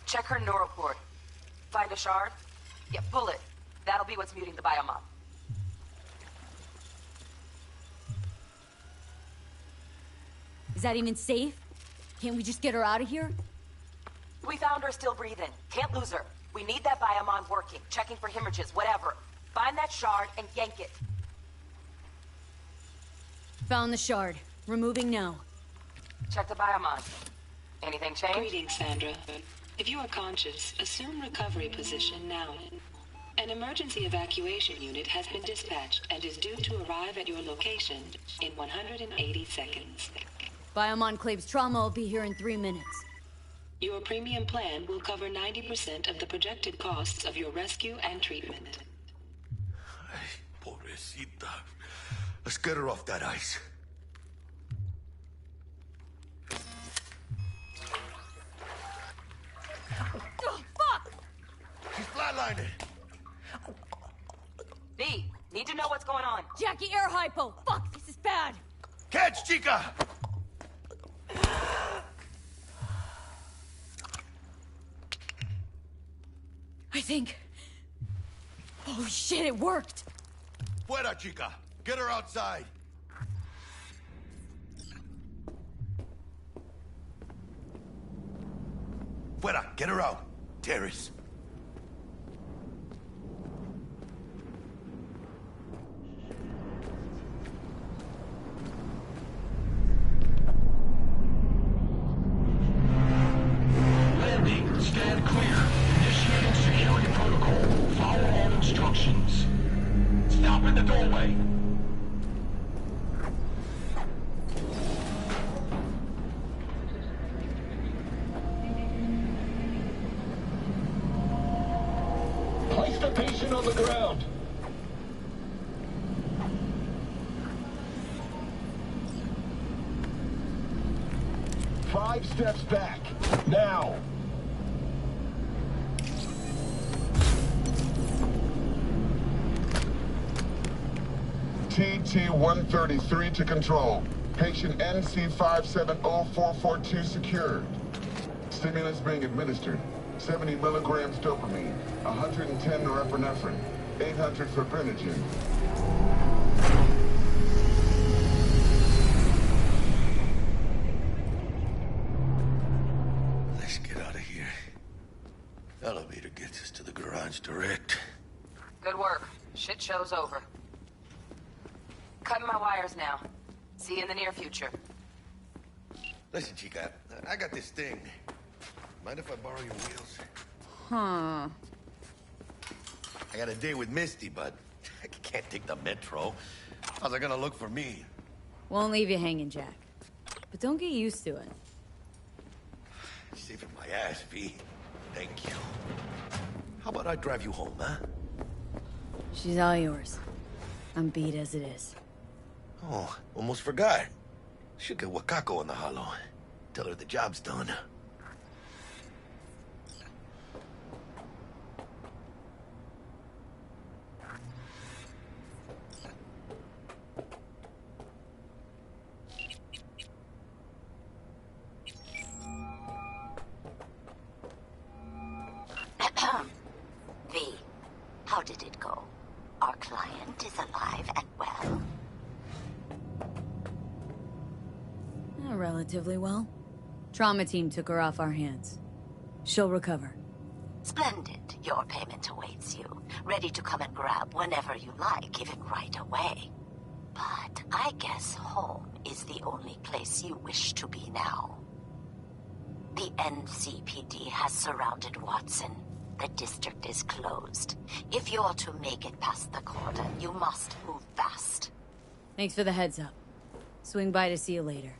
O: Check her neuroport. Find a shard? Yeah, pull it. That'll be what's muting the biomon.
B: Is that even safe? Can't we just get her out of here?
O: We found her still breathing. Can't lose her. We need that biomon working, checking for hemorrhages, whatever. Find that shard and yank it.
B: Found the shard. Removing now.
O: Check the biomon. Anything change?
Q: Greetings, Sandra. If you are conscious, assume recovery position now. An emergency evacuation unit has been dispatched and is due to arrive at your location in 180 seconds.
B: Biomon claims trauma will be here in 3 minutes.
Q: Your premium plan will cover 90% of the projected costs of your rescue and treatment.
G: Ay, pobrecita. Let's get her off that ice.
B: Oh, fuck!
G: She's flatlining.
O: V, need to know what's going on.
B: Jackie, air hypo! Fuck, this is bad!
G: Catch, chica!
B: I think... Oh shit, it worked!
G: Fuera, chica! Get her outside! Fuera, get her out! Terrace.
N: Landing, stand clear. Initiating security protocol. Follow all instructions. Stop in the doorway. Place the patient on the ground. Five steps back. Now.
R: TT-133 to control. Patient NC570442 secured. Stimulants being administered. 70 milligrams dopamine, 110 norepinephrine, 800 fibrinogen.
G: Let's get out of here. Elevator gets us to the garage direct.
O: Good work. Shit show's over. Cutting my wires now. See you in the near future.
G: Listen, chica, I got this thing. Mind if I borrow your wheels?
B: Huh.
G: I got a date with Misty, but I can't take the metro. How's it gonna look for me?
B: Won't leave you hanging, Jack. But don't get used to it.
G: Saving my ass, V. Thank you. How about I drive you home, huh?
B: She's all yours. I'm beat as it is.
G: Oh, almost forgot. Should get Wakako in the hollow. Tell her the job's done.
L: Our client is alive and well.
B: Relatively well. Trauma team took her off our hands. She'll recover.
L: Splendid. Your payment awaits you. Ready to come and grab whenever you like, even right away. But I guess home is the only place you wish to be now. The NCPD has surrounded Watson. The district is closed. If you're to make it past the cordon, you must move fast.
B: Thanks for the heads up. Swing by to see you later.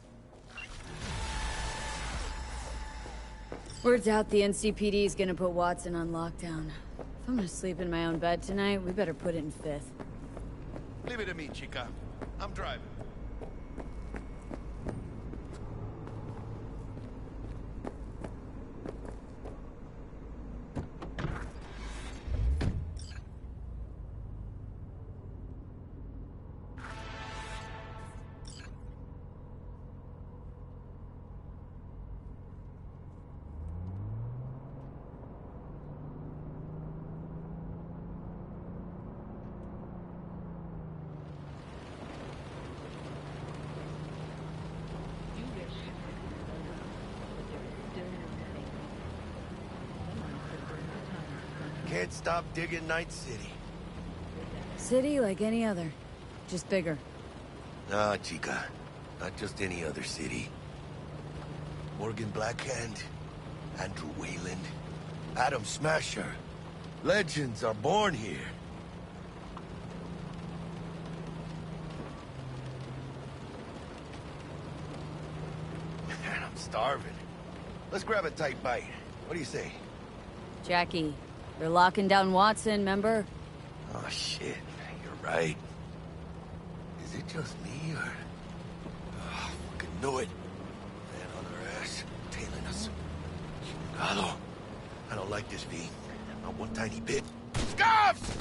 B: Word's out the NCPD is gonna put Watson on lockdown. If I'm gonna sleep in my own bed tonight, we better put it in 5th.
G: Leave it to me, chica. I'm driving. Can't stop digging Night City.
B: City like any other. Just bigger.
G: Nah, chica. Not just any other city. Morgan Blackhand, Andrew Wayland, Adam Smasher. Legends are born here. Man, I'm starving. Let's grab a tight bite. What do you say?
B: Jackie, they're locking down Watson, remember?
G: Oh, shit. You're right. Is it just me, or... Oh, fucking knew it. Man on our ass, tailing us. Chingado. I don't like this, V. Not one tiny bit. Scuffs!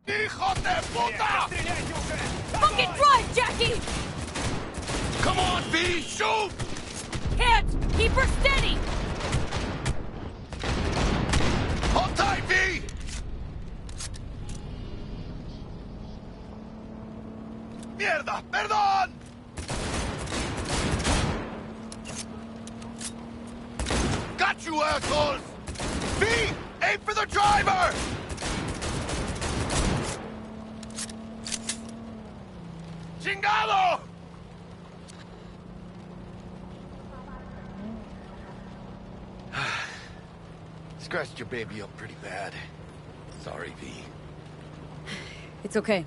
G: ¡Hijo de puta!
B: Fucking drive, Jackie!
G: Come on, V! Shoot!
B: Can't! Keep her steady!
G: Hold tight, V! ¡Mierda! ¡Perdón! Got you, assholes! V! Aim for the driver! ¡Chingado! Scratched your baby up pretty bad. Sorry, V.
B: It's okay.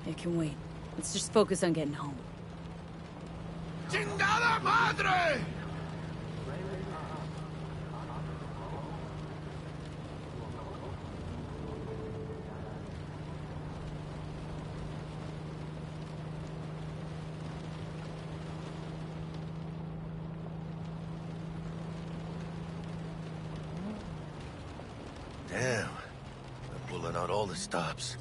B: It can wait. Let's just focus on getting home.
G: ¡Chingada madre! Damn. They're pulling out all the stops.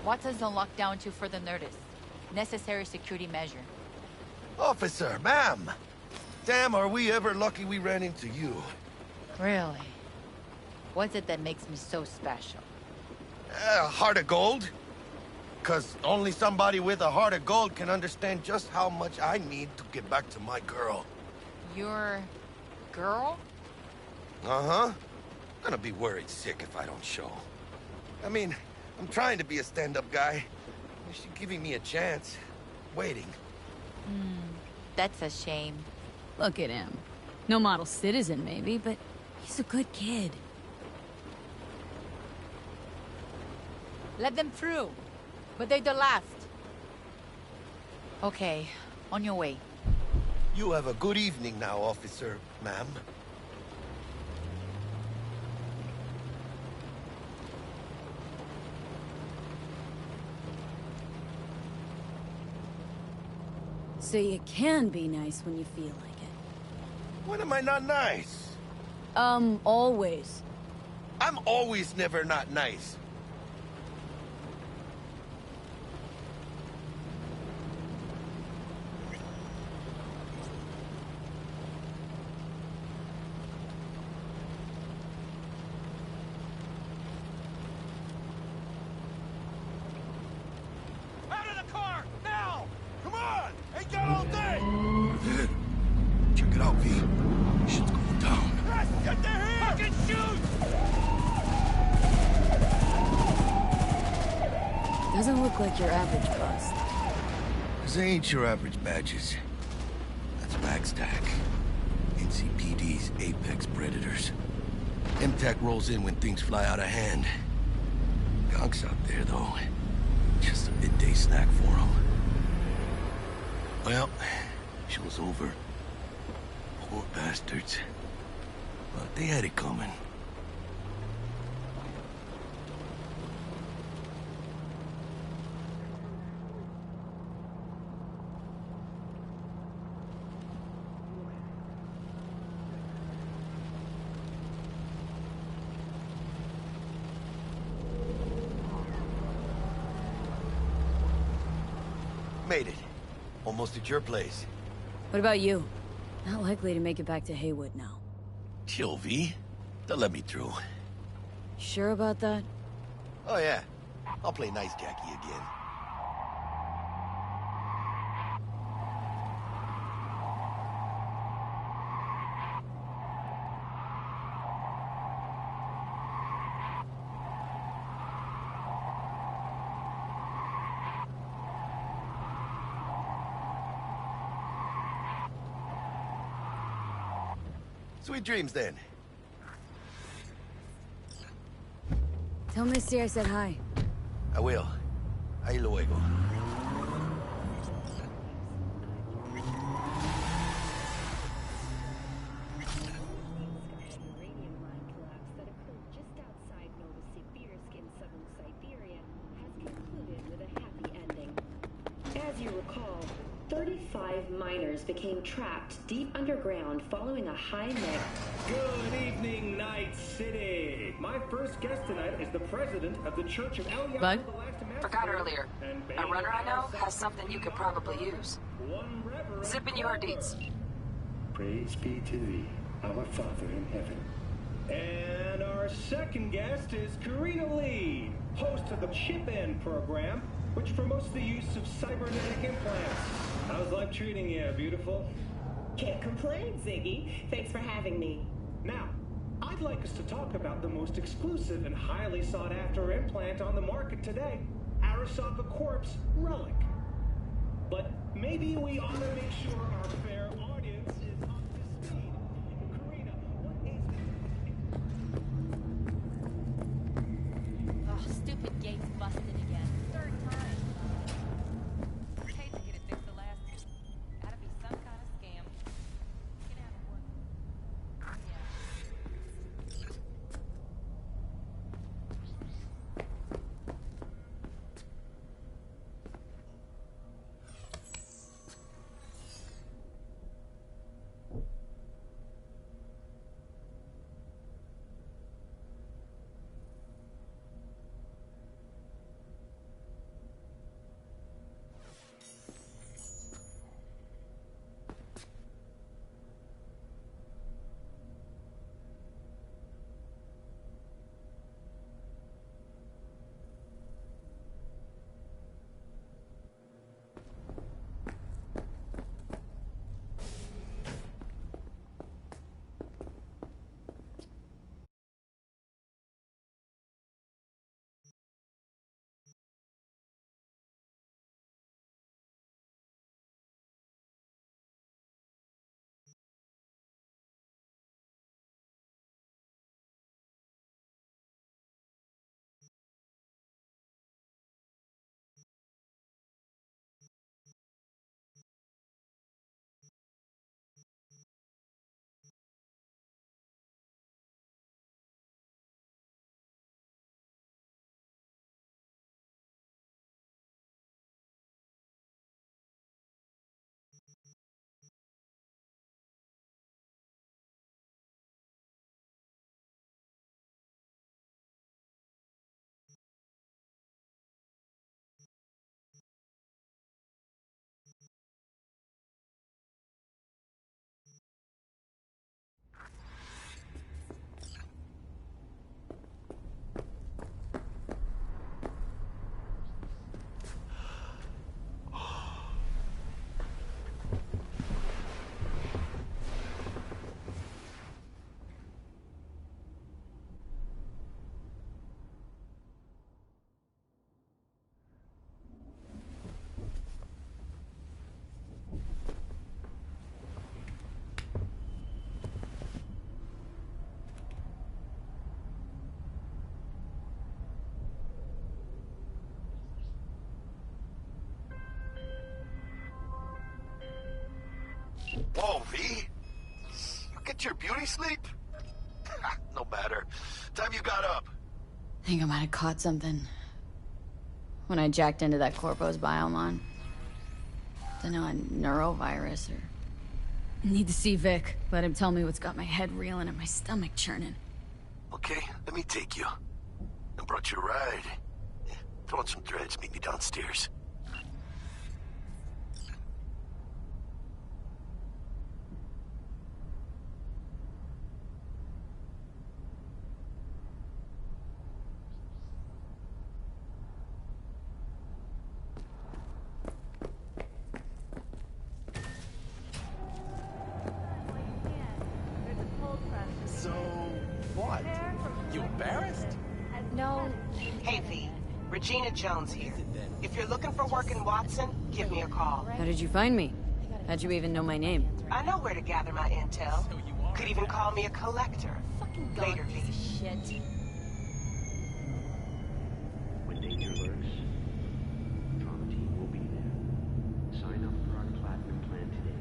S: Watson's on lockdown to further notice. Necessary security measure.
G: Officer, ma'am! Damn, are we ever lucky we ran into you.
S: Really? What's it that makes me so special?
G: Heart of gold? 'Cause only somebody with a heart of gold can understand just how much I need to get back to my girl.
S: Your... girl?
G: Uh-huh. Gonna be worried sick if I don't show. I mean, I'm trying to be a stand-up guy. She's giving me a chance. Waiting.
S: That's a shame.
B: Look at him. No model citizen, maybe, but he's a good kid.
S: Let them through. But they're the last. Okay, on your way.
G: You have a good evening now, officer, ma'am.
B: So you can be nice when you feel like it.
G: When am I not nice?
B: Always.
G: I'm always never not nice.
A: Out of the car! Now! Come on! Ain't got all day!
G: Check it out, V. Shit's going down.
A: Yes, get there here! Fucking shoot!
B: Doesn't look like your average bust.
G: This ain't your average badges. That's Magstack. NCPD's apex predators. MTAC rolls in when things fly out of hand. Gonk's out there, though. Just a midday snack for him. Well, show's over. Poor bastards. But they had it coming. Made it. Almost at your place.
B: What about you? Not likely to make it back to Haywood now.
G: Chill, V. They'll let me through.
B: Sure about that?
G: Oh, yeah. I'll play nice Jackie again. Sweet dreams, then.
B: Tell Misty I said hi.
G: I will. Ahí luego.
Q: As you recall, 35 miners became trapped deep underground following a high-neck.
D: Good evening, Night City. My first guest tonight is the president of the Church of El
O: Bug?
L: Forgot earlier. A runner I know has something you could probably use. Zip in your deeds.
D: Praise be to thee, our Father in heaven. And our second guest is Karina Lee, host of the Chip In program, which promotes the use of cybernetic implants. How's life treating you, beautiful?
T: Can't complain, Ziggy. Thanks for having me.
D: Now, I'd like us to talk about the most exclusive and highly sought-after implant on the market today, Arasaka Corp's Relic. But maybe we ought to make sure our fair audience is up to speed. Karina, what is
S: Oh, stupid gate's busted again. Third time. Hate to get it fixed the last time. Gotta be some kind of scam. Get out of work.
G: Whoa, V? You get your beauty sleep? No matter. Time you got up.
B: I think I might have caught something when I jacked into that Corpo's biomon. Dunno, a neurovirus or... Need to see Vic. Let him tell me what's got my head reeling and my stomach churning.
G: Okay, let me take you. I brought you a ride. Throw on some threads, meet me downstairs.
J: So, what? You embarrassed?
U: No.
V: Hey, V. Regina Jones here. If you're looking for work in Watson, give me a call.
B: How did you find me? How'd you even know my name?
V: I know where to gather my intel. Could even call me a collector. Later, V.
U: Shit.
W: When danger lurks, Trauma Team will be there. Sign up for our Platinum plan today,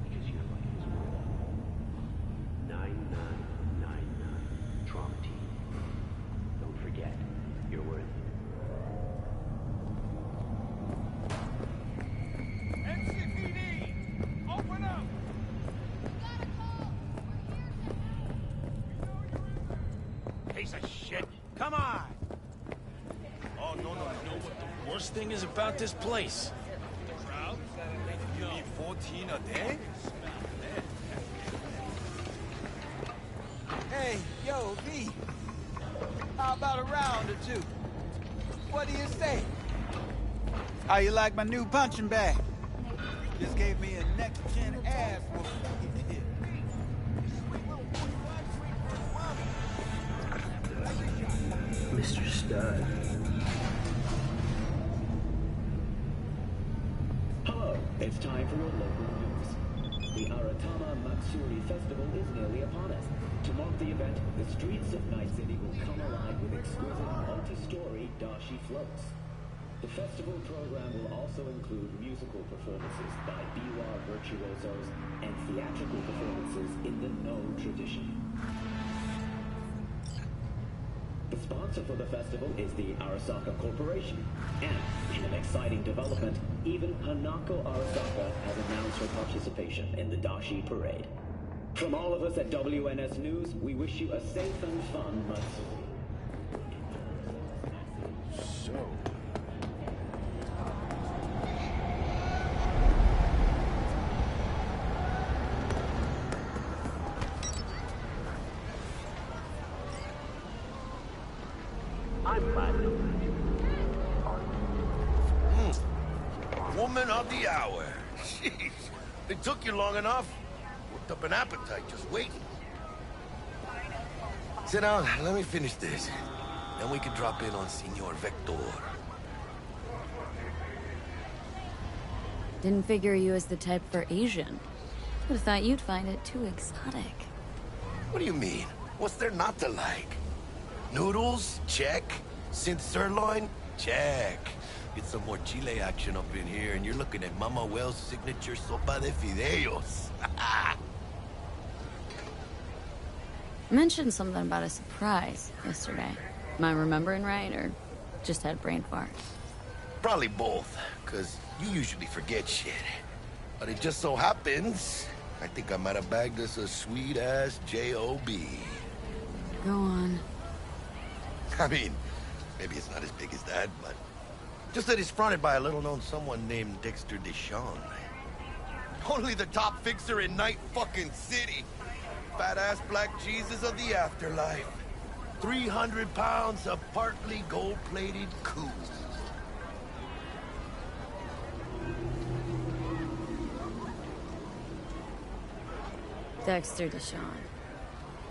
W: because your life is worth it. 9999 Trauma Team. Don't forget, you're worth it.
M: NCPD! Open up!
J: Piece of shit. Come on! Oh, no. You know what the worst thing is about this place? The crowd? You need 14 a day?
X: Hey, yo, V. How about a round or two? What do you say? How you like my new punching bag? Just gave me a next-gen ass whooping.
W: Mr. Stud.
D: Hello, it's time for your local news. The Aratama Matsuri Festival is nearly upon us. To mark the event, the streets of Night City will come alive with exquisite multi-story dashi floats. The festival program will also include musical performances by biwa virtuosos and theatrical performances in the No tradition. The sponsor for the festival is the Arasaka Corporation. And, in an exciting development, even Hanako Arasaka has announced her participation in the Dashi Parade. From all of us at WNS News, we wish you a safe and fun Matsuri.
J: So...
W: I'm Platinum.
G: Woman of the hour. Jeez. It took you long enough. Worked up an appetite just waiting. Sit down. Let me finish this. Then we can drop in on Senor Vector.
B: Didn't figure you as the type for Asian. Would've thought you'd find it too exotic.
G: What do you mean? What's there not to like? Noodles? Check. Synth sirloin? Check. Get some more chile action up in here, and you're looking at Mama Wells' signature sopa de fideos.
B: Mentioned something about a surprise yesterday. Am I remembering right, or just had a brain fart?
G: Probably both, because you usually forget shit. But it just so happens, I think I might have bagged us a sweet-ass J.O.B.
B: Go on.
G: I mean, maybe it's not as big as that, but... just that it's fronted by a little-known someone named Dexter Deshawn. Only the top fixer in Night fucking City. Fat-ass black Jesus of the afterlife. 300 pounds of partly gold-plated cool.
B: Dexter Deshawn.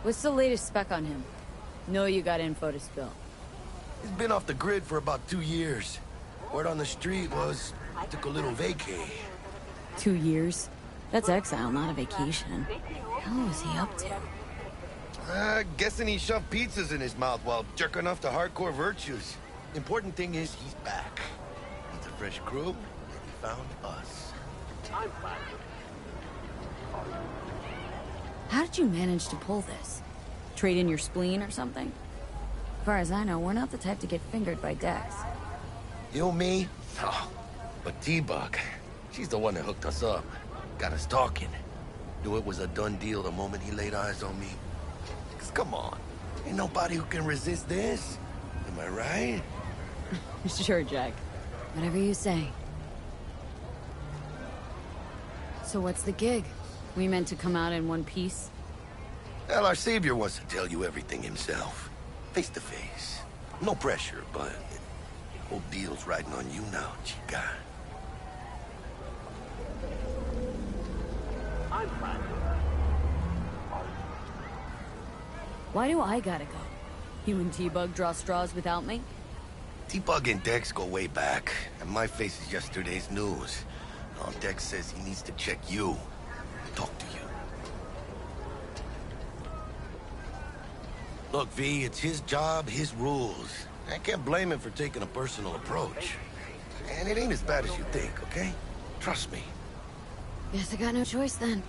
B: What's the latest spec on him? Know you got info to spill.
G: He's been off the grid for about 2 years. Word on the street was he took a little vacay.
B: 2 years? That's exile, not a vacation. How was he up to?
G: Guessing he shoved pizzas in his mouth while jerking off to hardcore virtues. Important thing is he's back. He's a fresh crew, and he found us.
W: I'm Platinum.
B: How did you manage to pull this? Trade in your spleen or something? As far as I know, we're not the type to get fingered by Dex.
G: You, me? Oh, but T-Bug, she's the one that hooked us up. Got us talking. Knew it was a done deal the moment he laid eyes on me. 'Cause come on, ain't nobody who can resist this. Am I right?
B: Sure, Jack. Whatever you say. So what's the gig? We meant to come out in one piece?
G: Well, our savior wants to tell you everything himself. Face to face. No pressure, but the whole deal's riding on you now, chica.
B: Why do I gotta go? You and T-Bug draw straws without me?
G: T-Bug and Dex go way back, and my face is yesterday's news. Now Dex says he needs to check you, talk to you. Look, V, it's his job, his rules. I can't blame him for taking a personal approach. And it ain't as bad as you think, okay? Trust me.
B: Guess I got no choice then.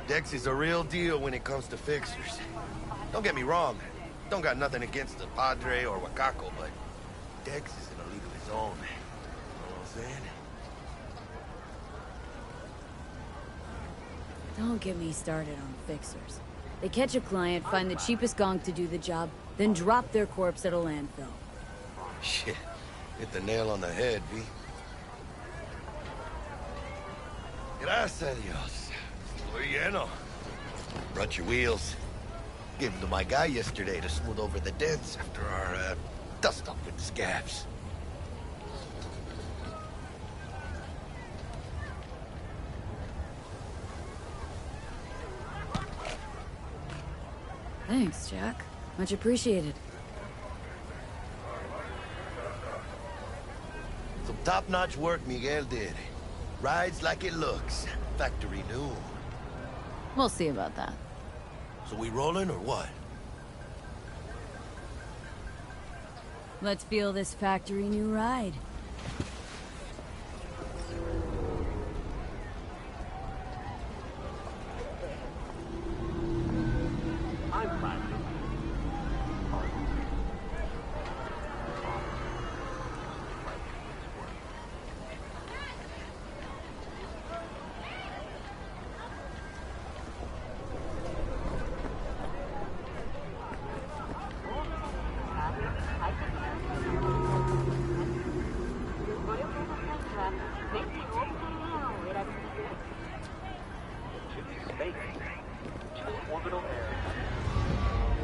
G: Dex is a real deal when it comes to fixers. Don't get me wrong. Don't got nothing against the Padre or Wakako, but Dex is in a league of his own. You know what I'm saying?
B: Don't get me started on fixers. They catch a client, find the cheapest gonk to do the job, then drop their corpse at a landfill.
G: Shit. Hit the nail on the head, V. Gracias a Dios. Estoy lleno. Brought your wheels. Gave them to my guy yesterday to smooth over the dents after our, dust-up with the scabs.
B: Thanks, Jack. Much appreciated.
G: Some top-notch work Miguel did. Rides like it looks. Factory new.
B: We'll see about that.
G: So we rolling or what?
B: Let's feel this factory new ride.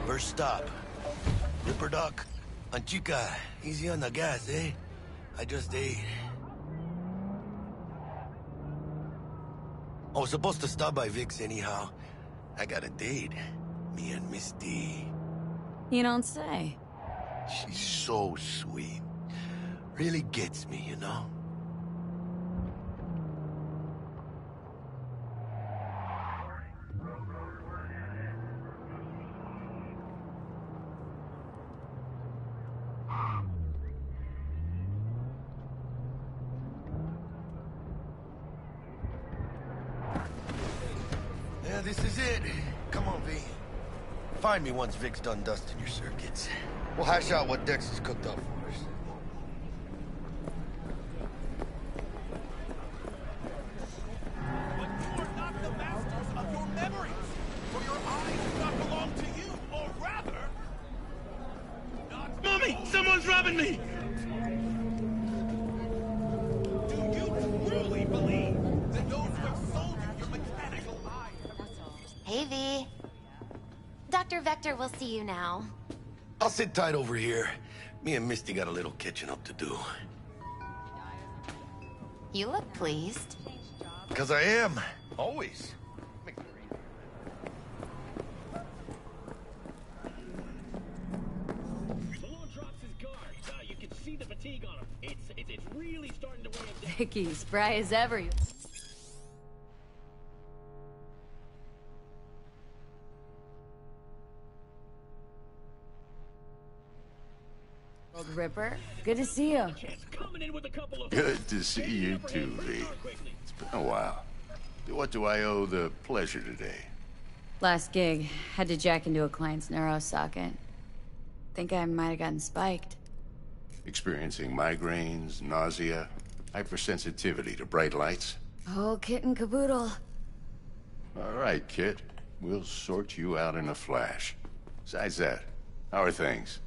G: First stop. Ripper Dock. Anchica, easy on the gas, eh? I just ate. I was supposed to stop by Vic's anyhow. I got a date. Me and Misty.
B: You don't say.
G: She's so sweet. Really gets me, you know? Yeah, this is it. Come on, V. Find me once Vic's done dusting your circuits. We'll hash out what Dex has cooked up for us.
C: But you are not the masters of your memories, for your eyes do not belong to you, or rather... Not... Mommy! Someone's robbing me! Do you truly believe that those who have sold you your mechanical eyes...
E: Hey, V. Dr. Vector will see you now.
G: I'll sit tight over here. Me and Misty got a little catching up to do.
E: You look pleased.
G: Because I am. Always.
D: Malone drops his guard. You can see the fatigue on him. It's really starting to weigh him down.
B: Vicky, spry as ever. old Ripper. Good to see you.
F: Good to see you too, V. It's been a while. What do I owe the pleasure today?
B: Last gig. Had to jack into a client's neuro socket. Think I might have gotten spiked.
F: Experiencing migraines, nausea, hypersensitivity to bright lights?
B: Oh, kit and caboodle.
F: All right, kid. We'll sort you out in a flash. Besides that, how are things?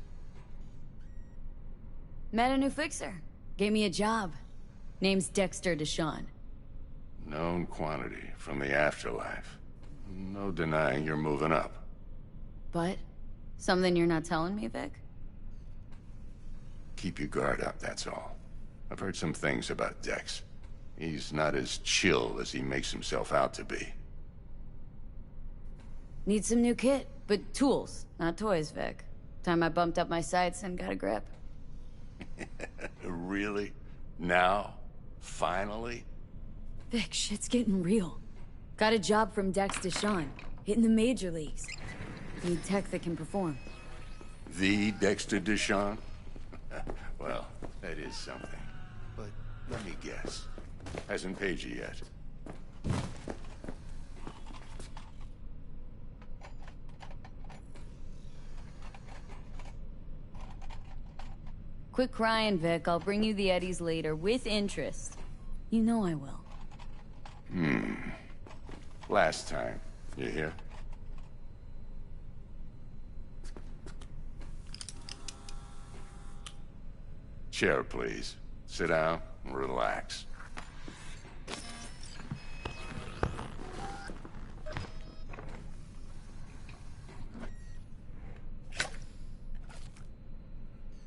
B: Met a new fixer. Gave me a job. Name's Dexter Deshawn.
F: Known quantity from the afterlife. No denying you're moving up.
B: But? Something you're not telling me, Vic?
F: Keep your guard up, that's all. I've heard some things about Dex. He's not as chill as he makes himself out to be.
B: Need some new kit, but tools, not toys, Vic. Time I bumped up my sights and got a grip.
F: Really? Now? Finally?
B: Vic, shit's getting real. Got a job from Dex Deshawn, hitting the major leagues. Need tech that can perform.
F: The Dexter Deshawn? Well, that is something. But let me guess. Hasn't paid you yet.
B: Quit crying, Vic. I'll bring you the Eddies later, with interest. You know I will.
F: Last time. You hear? Chair, please. Sit down and relax.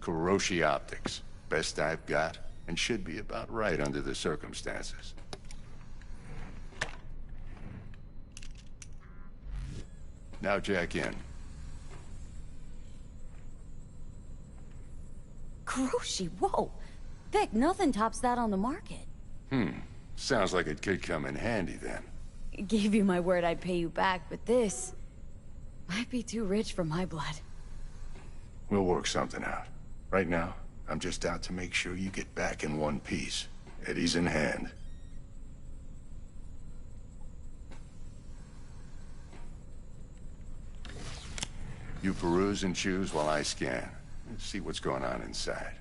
F: Kuroshi Optics. Best I've got, and should be about right under the circumstances. Now jack in.
B: Kuroshi, whoa! Vic, nothing tops that on the market.
F: Sounds like it could come in handy then.
B: Gave you my word I'd pay you back, but this might be too rich for my blood.
F: We'll work something out. Right now, I'm just out to make sure you get back in one piece. Eddie's in hand. You peruse and choose while I scan. Let's see what's going on inside.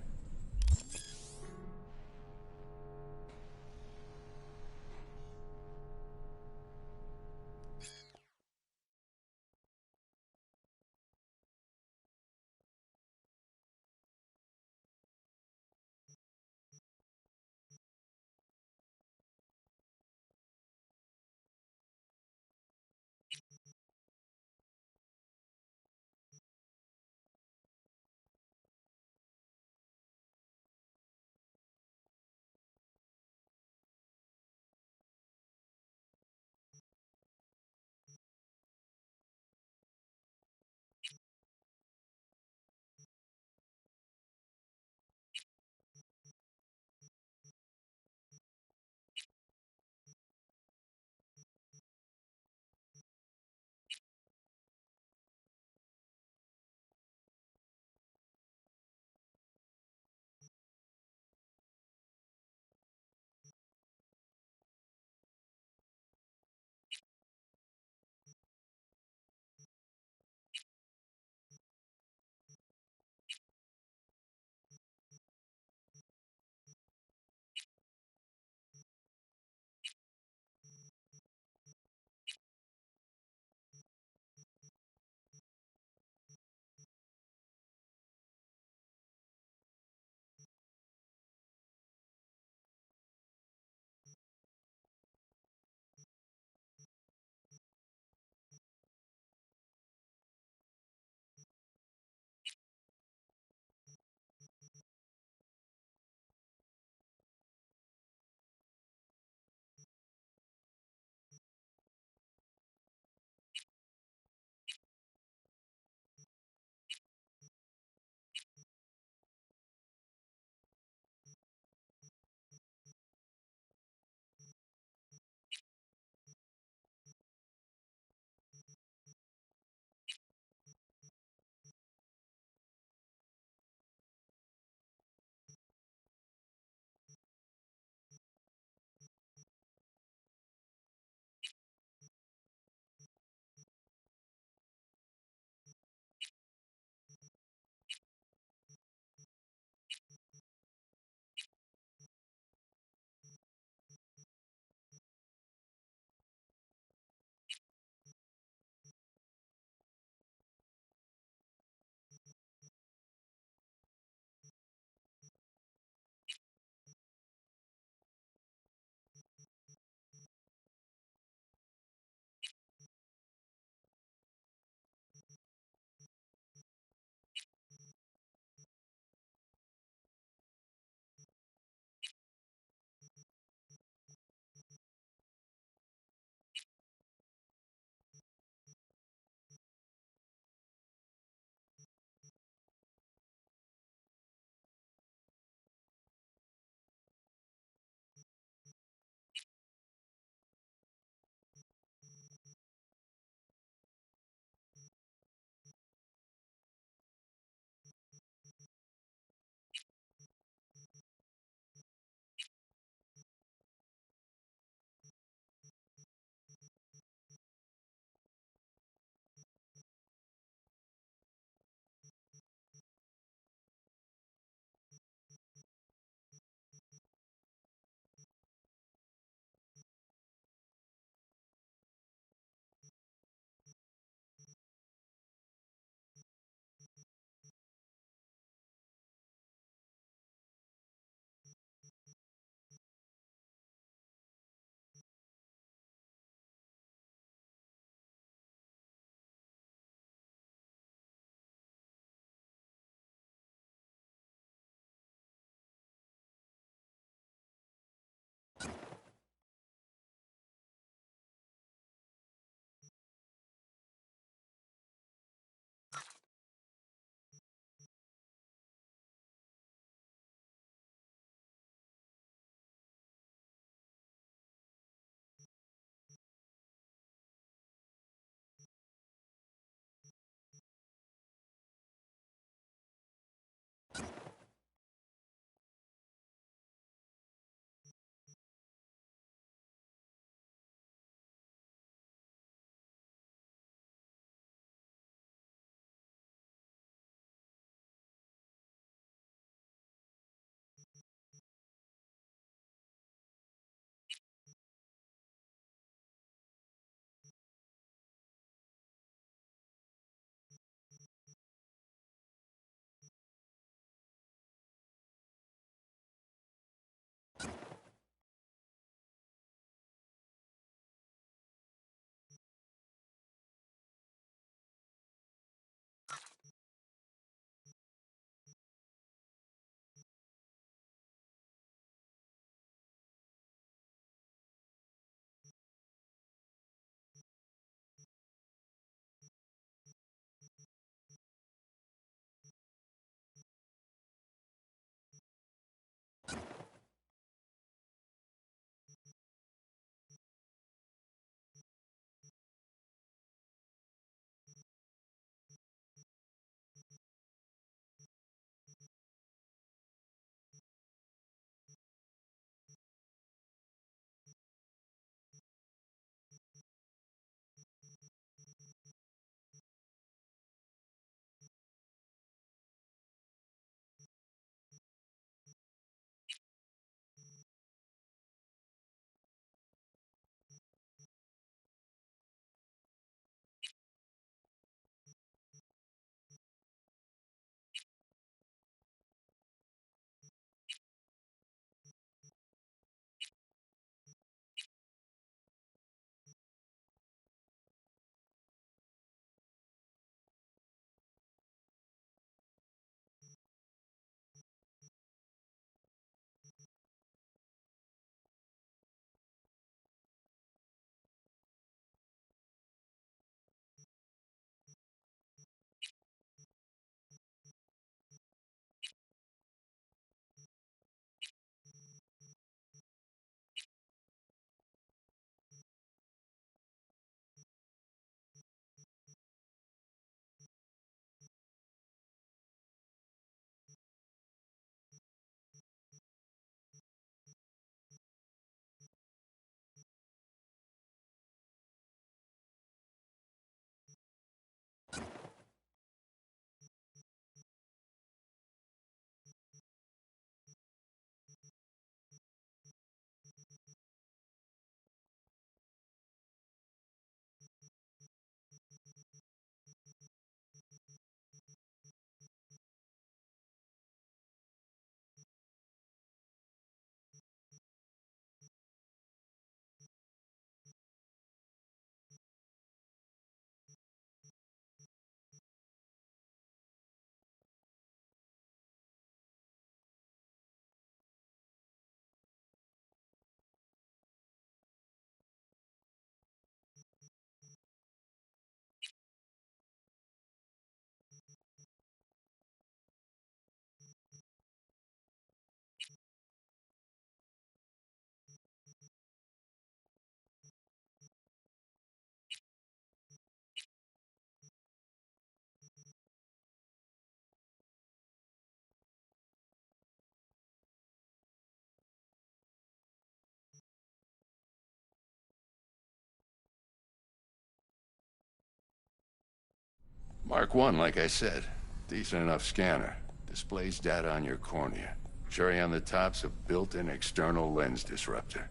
F: Mark 1, like I said. Decent enough scanner. Displays data on your cornea. Cherry on the top's a built-in external lens disruptor.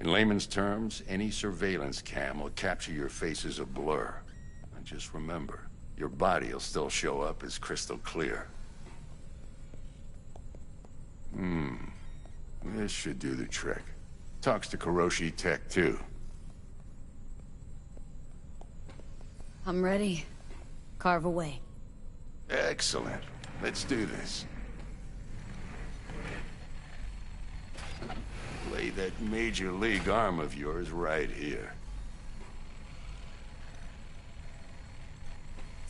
F: In layman's terms, any surveillance cam will capture your face as a blur. And just remember, your body will still show up as crystal clear. This should do the trick. Talks to Kuroshi Tech, too.
B: I'm ready. Carve away.
F: Excellent. Let's do this. Lay that major league arm of yours right here.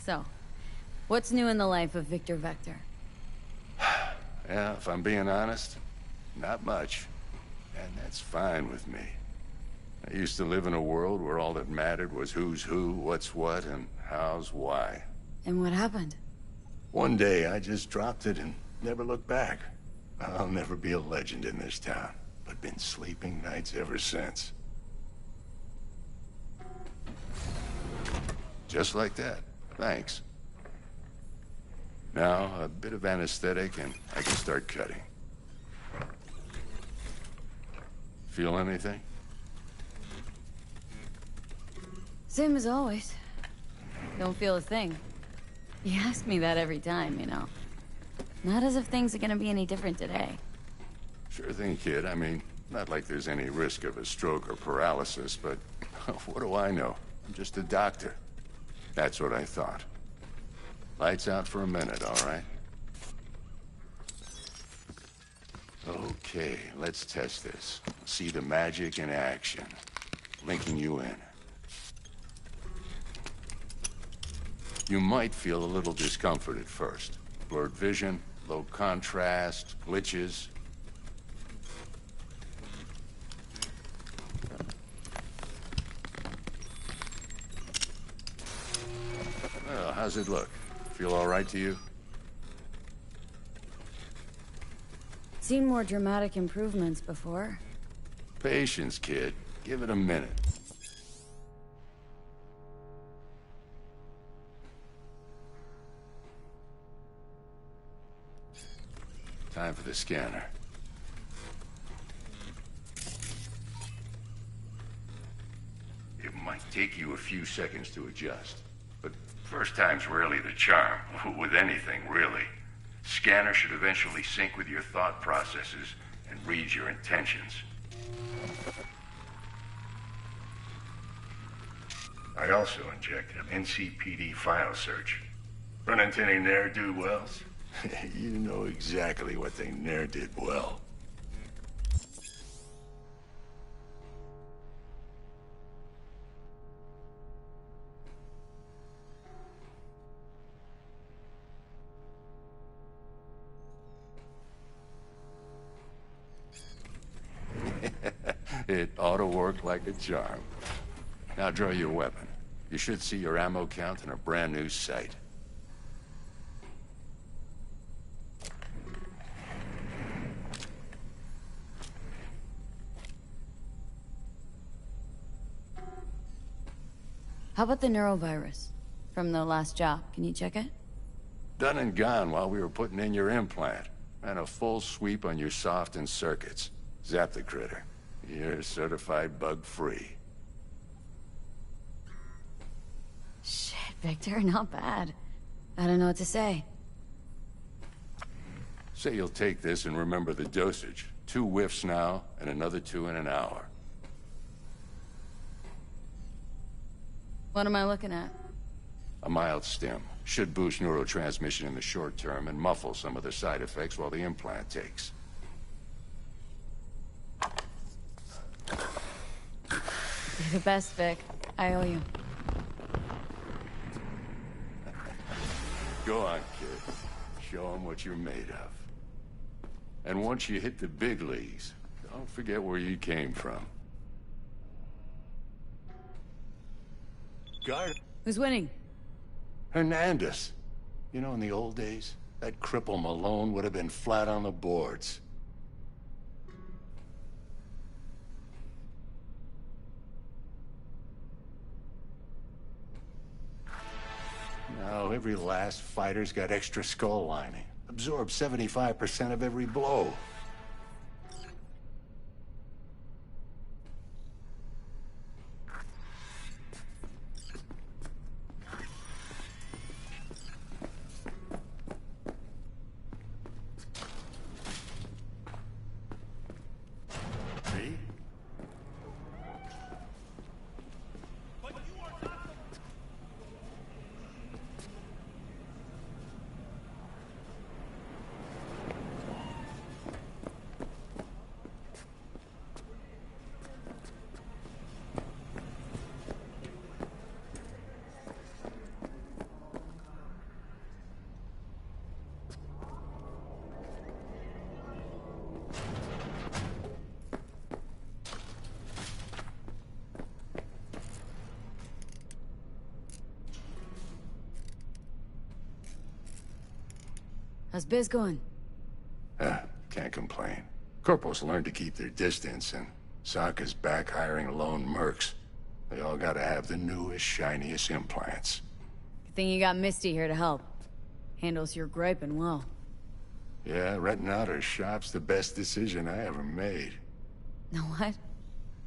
B: So, what's new in the life of Victor Vector?
F: Yeah, if I'm being honest, not much. And that's fine with me. I used to live in a world where all that mattered was who's who, what's what, and how's why.
B: And what happened?
F: One day, I just dropped it and never looked back. I'll never be a legend in this town, but been sleeping nights ever since. Just like that. Thanks. Now, a bit of anesthetic and I can start cutting. Feel anything?
B: Same as always. Don't feel a thing. You ask me that every time, you know. Not as if things are gonna be any different today.
F: Sure thing, kid. I mean, not like there's any risk of a stroke or paralysis, but what do I know? I'm just a doctor. That's what I thought. Lights out for a minute, all right? Okay, let's test this. See the magic in action. Linking you in. You might feel a little discomfort at first. Blurred vision, low contrast, glitches. Well, how's it look? Feel all right to you?
B: Seen more dramatic improvements before.
F: Patience, kid. Give it a minute. Time for the scanner. It might take you a few seconds to adjust, but first time's rarely the charm, with anything, really. Scanner should eventually sync with your thought processes and read your intentions. I also injected an NCPD file search. Run into any ne'er-do-wells? You know exactly what they ne'er did well. It ought to work like a charm. Now draw your weapon. You should see your ammo count in a brand new sight.
B: How about the neurovirus? From the last job, can you check it?
F: Done and gone while we were putting in your implant. And a full sweep on your soft and circuits. Zap the critter. You're certified bug-free.
B: Shit, Victor, not bad. I don't know what to say.
F: Say you'll take this and remember the dosage. 2 whiffs now, and another 2 in an hour.
B: What am I looking at?
F: A mild stim. Should boost neurotransmission in the short term and muffle some of the side effects while the implant takes.
B: You're the best, Vic. I owe you.
F: Go on, kid. Show them what you're made of. And once you hit the big leagues, don't forget where you came from. Guard.
B: Who's winning?
F: Hernandez. You know, in the old days, that cripple Malone would have been flat on the boards. Now, every last fighter's got extra skull lining. Absorbs 75% of every blow. See?
B: How's biz going?
F: Can't complain. Corporals learn to keep their distance, and Sokka's back hiring lone mercs. They all gotta have the newest, shiniest implants.
B: Good thing you got Misty here to help. Handles your griping well.
F: Yeah, renting out her shop's the best decision I ever made.
B: Know what?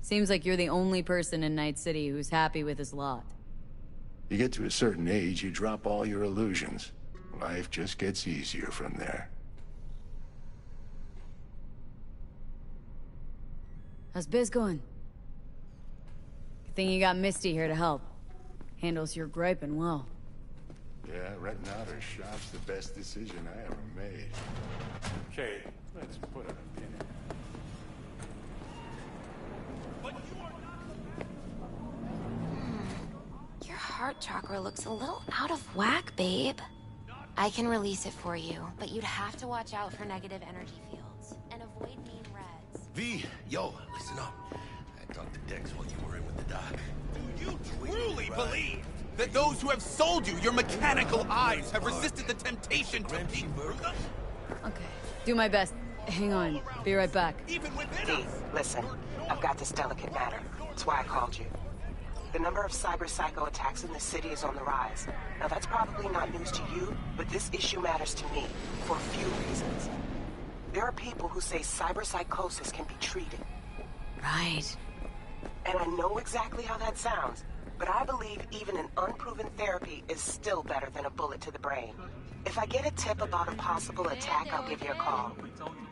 B: Seems like you're the only person in Night City who's happy with his lot.
F: You get to a certain age, you drop all your illusions. Life just gets easier from there.
B: How's biz going? Good thing you got Misty here to help. Handles your griping well.
F: Yeah, renting out her shop's the best decision I ever made. Okay, let's put a pin in it.
E: Your heart chakra looks a little out of whack, babe. I can release it for you, but you'd have to watch out for negative energy fields and avoid mean reds.
G: V, yo, listen up. I talked to Dex while you were in with the doc.
C: Do you truly believe that those who have sold you your mechanical eyes have resisted the temptation to peek through them?
B: Okay, do my best. Hang on, be right back.
C: Even within
V: V,
C: us.
V: listen. I've got this delicate matter. That's why I called you. The number of cyber psycho attacks in the city is on the rise. Now that's probably not news to you, but this issue matters to me for a few reasons. There are people who say cyber psychosis can be treated.
B: Right.
V: And I know exactly how that sounds, but I believe even an unproven therapy is still better than a bullet to the brain. If I get a tip about a possible attack, I'll give you a call.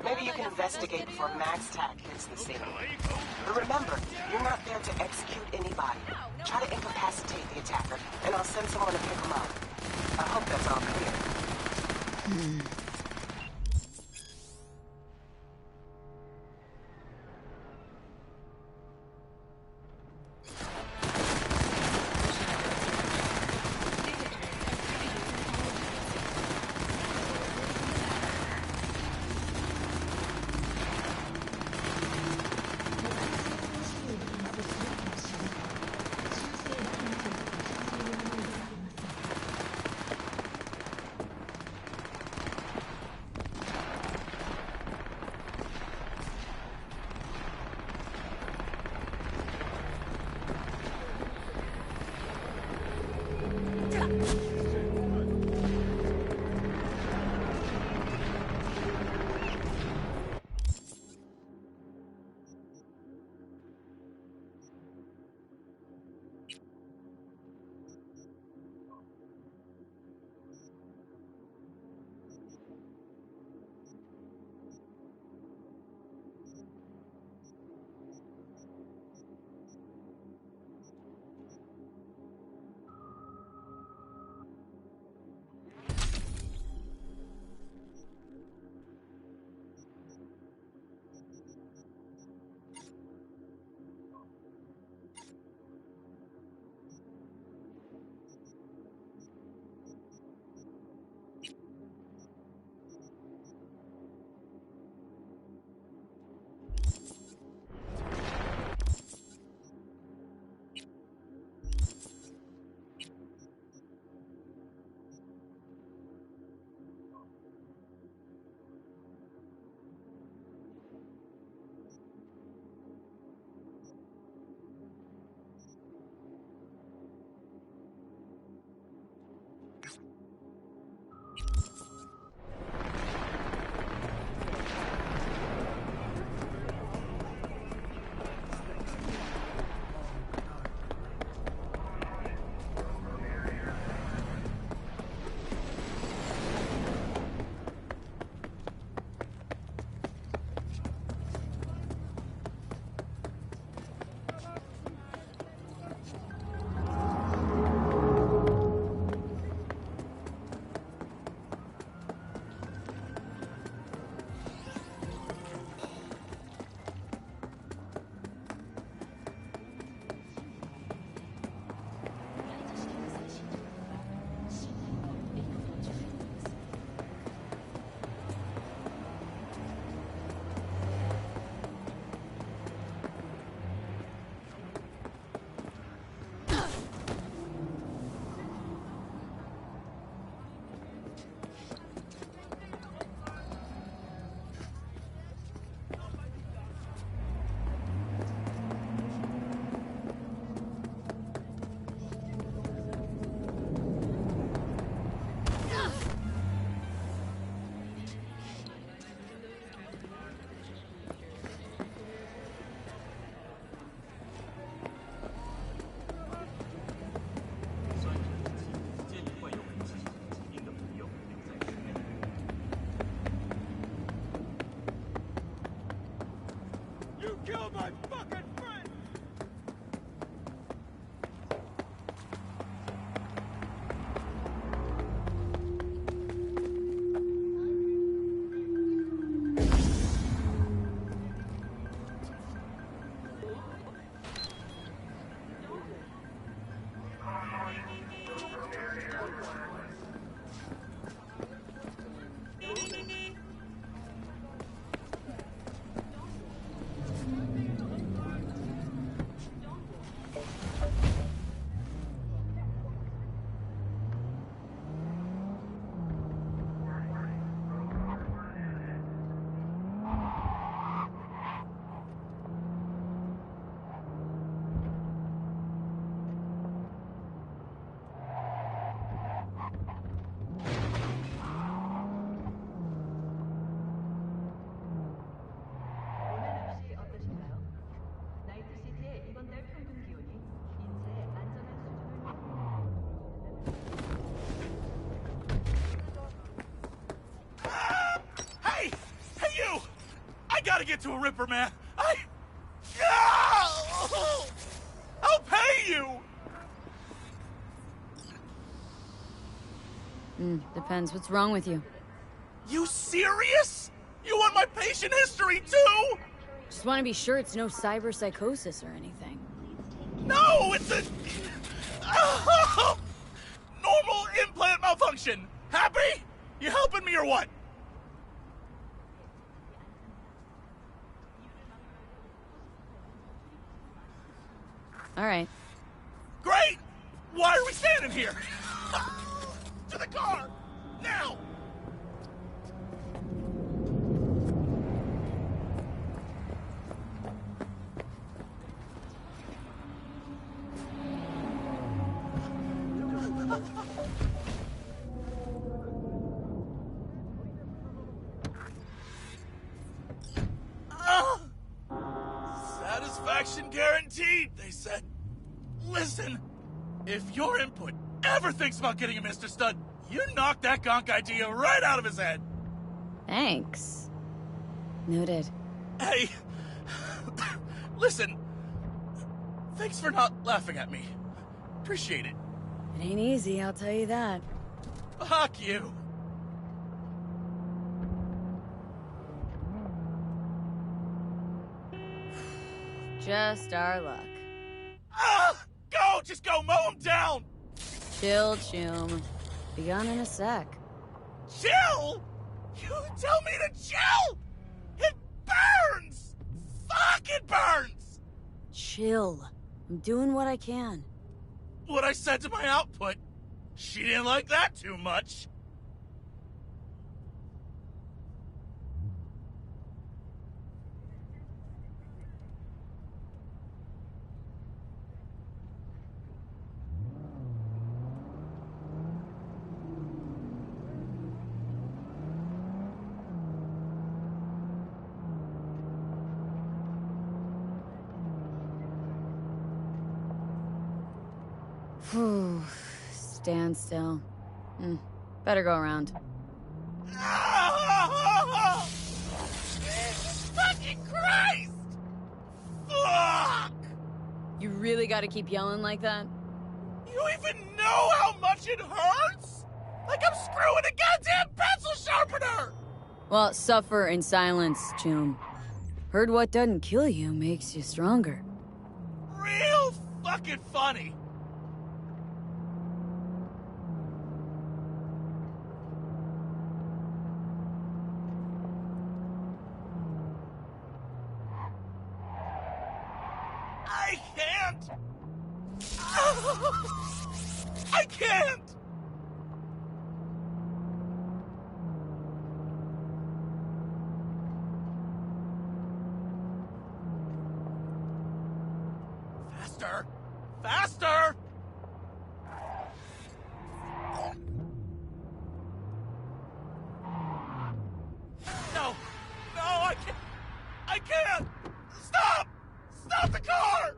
V: Maybe you can investigate before Max Tack hits the scene. But remember, you're not there to execute anybody. Try to incapacitate the attacker, and I'll send someone to pick him up. I hope that's all clear.
C: gotta get to a Ripper, man. I'll pay you!
B: Depends what's wrong with you.
C: You serious? You want my patient history, too?
B: Just want to be sure it's no cyber psychosis or anything.
C: No, it's a... normal implant malfunction. Happy? You helping me or what?
B: All right.
C: Great! Why are we standing here? To the car! Now! Satisfaction guaranteed, they said. Listen, if your input ever thinks about getting a Mr. Stud, you knock that gonk idea right out of his head.
B: Thanks. Noted.
C: Hey, listen, thanks for not laughing at me. Appreciate it.
B: It ain't easy, I'll tell you that.
C: Fuck you.
B: Just our luck.
C: Go! Just go! Mow him down!
B: Chill, Chum. Be gone in a sec.
C: Chill? You tell me to chill? It burns! Fuck, it burns!
B: Chill. I'm doing what I can.
C: What I said to my output, she didn't like that too much.
B: Whew. Stand still. Better go around.
C: Jesus fucking Christ! Fuck!
B: You really gotta keep yelling like that?
C: You even know how much it hurts? Like I'm screwing a goddamn pencil sharpener!
B: Well, suffer in silence, Chum. Heard what doesn't kill you makes you stronger.
C: Real fucking funny. I can't! I can't! Faster! Faster! No! No, I can't! I can't! Stop! Stop the car!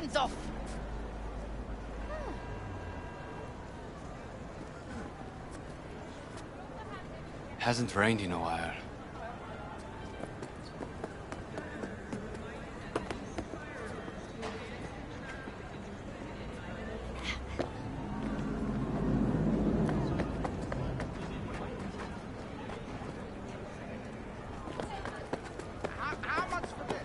S: Hands off!
H: Hasn't rained in a while.
S: How much for this?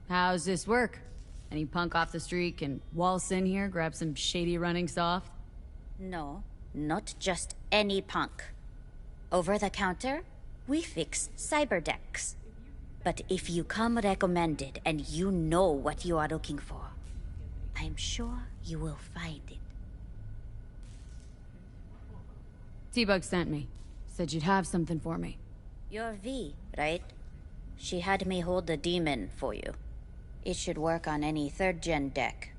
B: How's this work? Any punk off the street can waltz in here, grab some shady running soft?
K: No, not just any punk. Over the counter, we fix cyberdecks. But if you come recommended and you know what you are looking for, I'm sure you will find it.
B: T-Bug sent me. Said you'd have something for me.
K: You're V, right? She had me hold the demon for you. It should work on any 3rd-gen deck.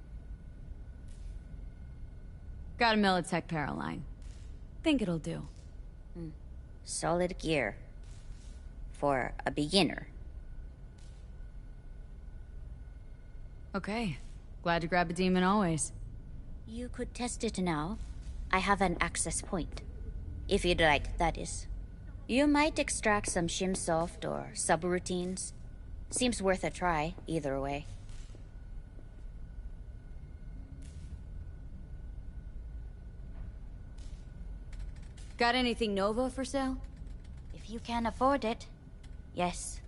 B: Got a Militech Paraline. Think it'll do.
K: Solid gear. For a beginner.
B: Okay. Glad to grab a demon always.
K: You could test it now. I have an access point. If you'd like, that is. You might extract some shimsoft or subroutines. Seems worth a try, either way.
B: Got anything Nova for sale?
K: If you can afford it, yes.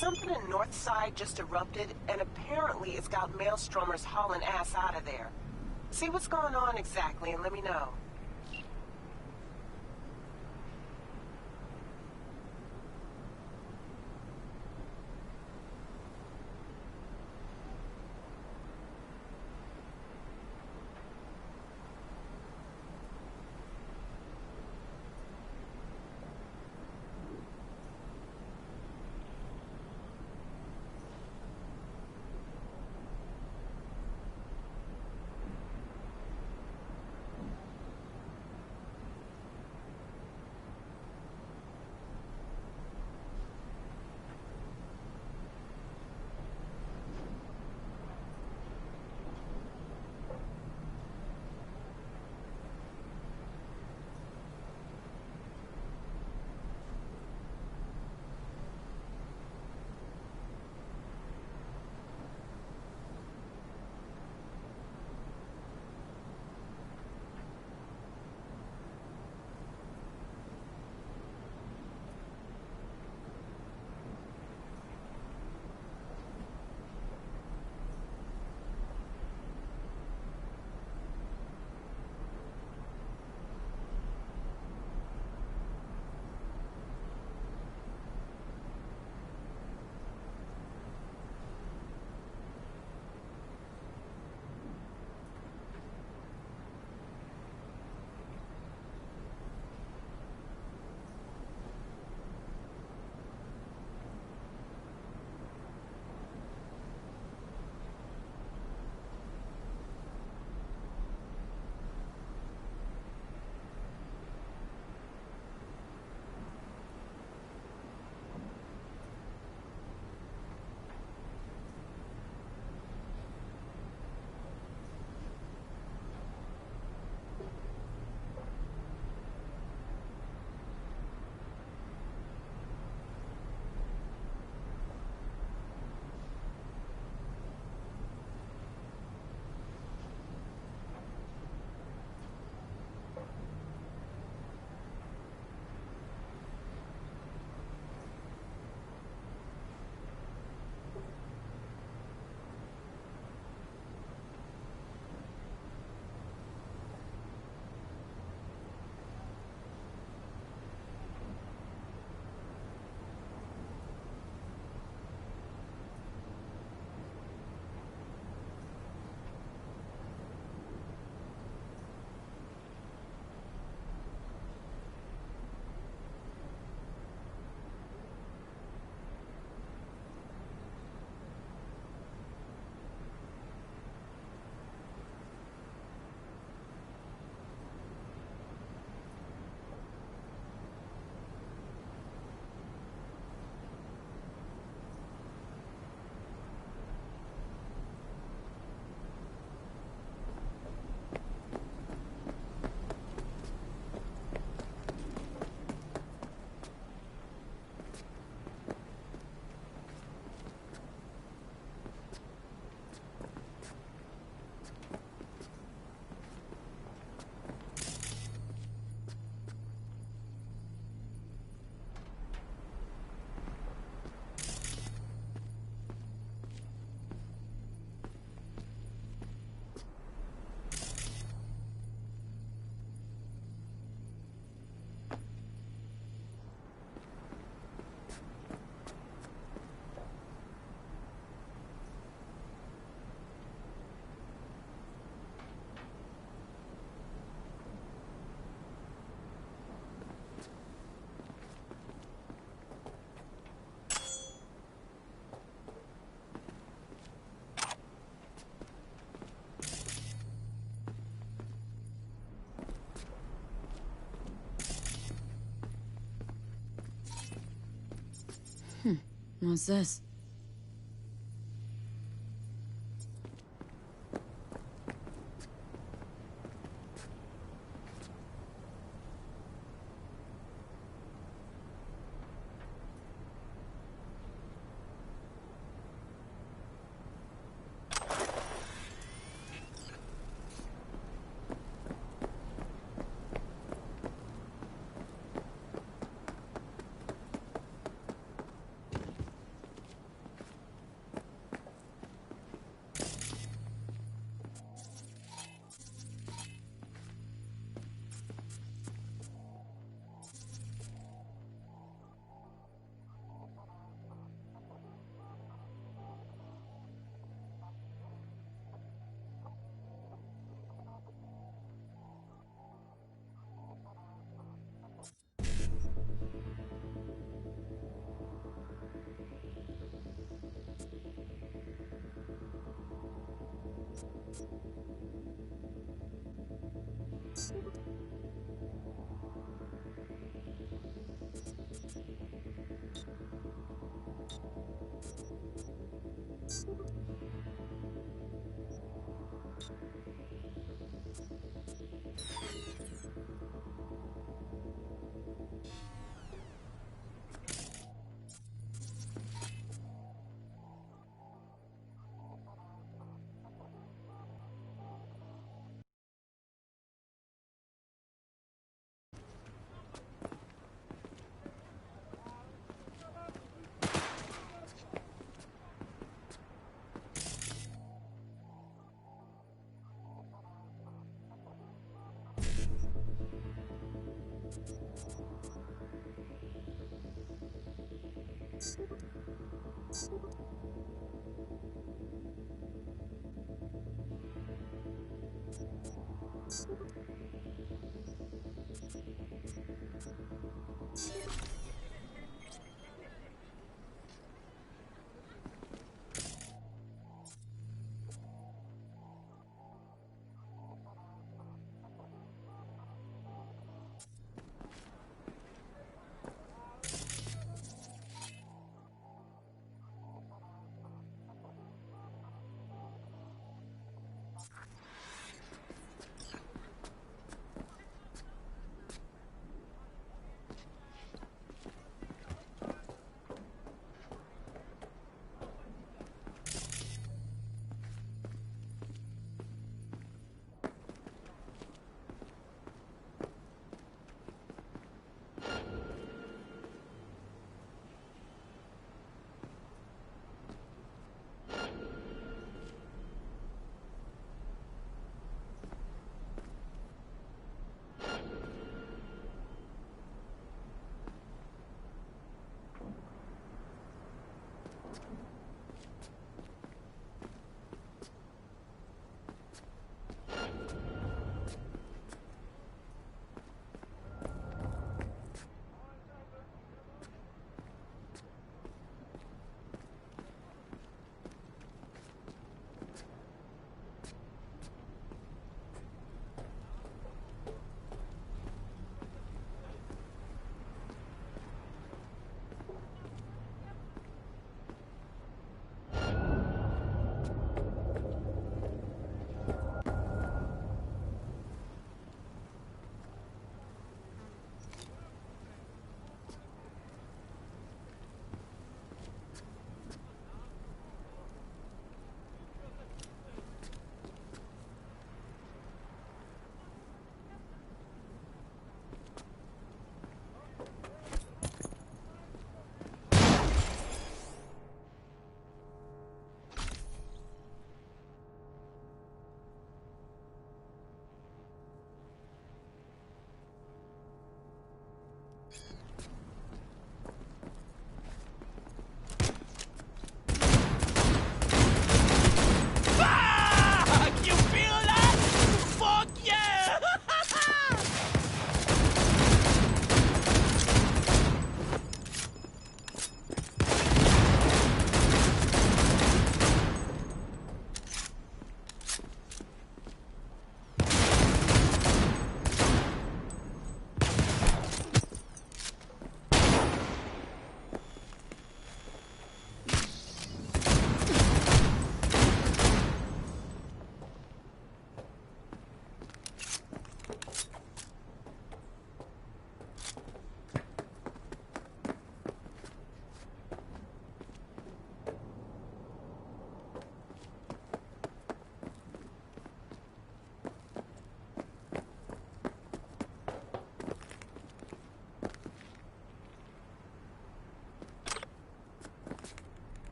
V: Something in Northside just erupted, and apparently it's got maelstromers hauling ass out of there. See what's going on exactly and let me know.
B: What's this?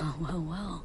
B: Oh, well, well.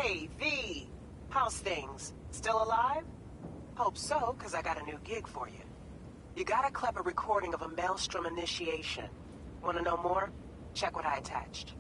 V: Hey, V. How's things? Still alive? Hope so, because I got a new gig for you. You got a clever recording of a Maelstrom initiation. Want to know more? Check what I attached.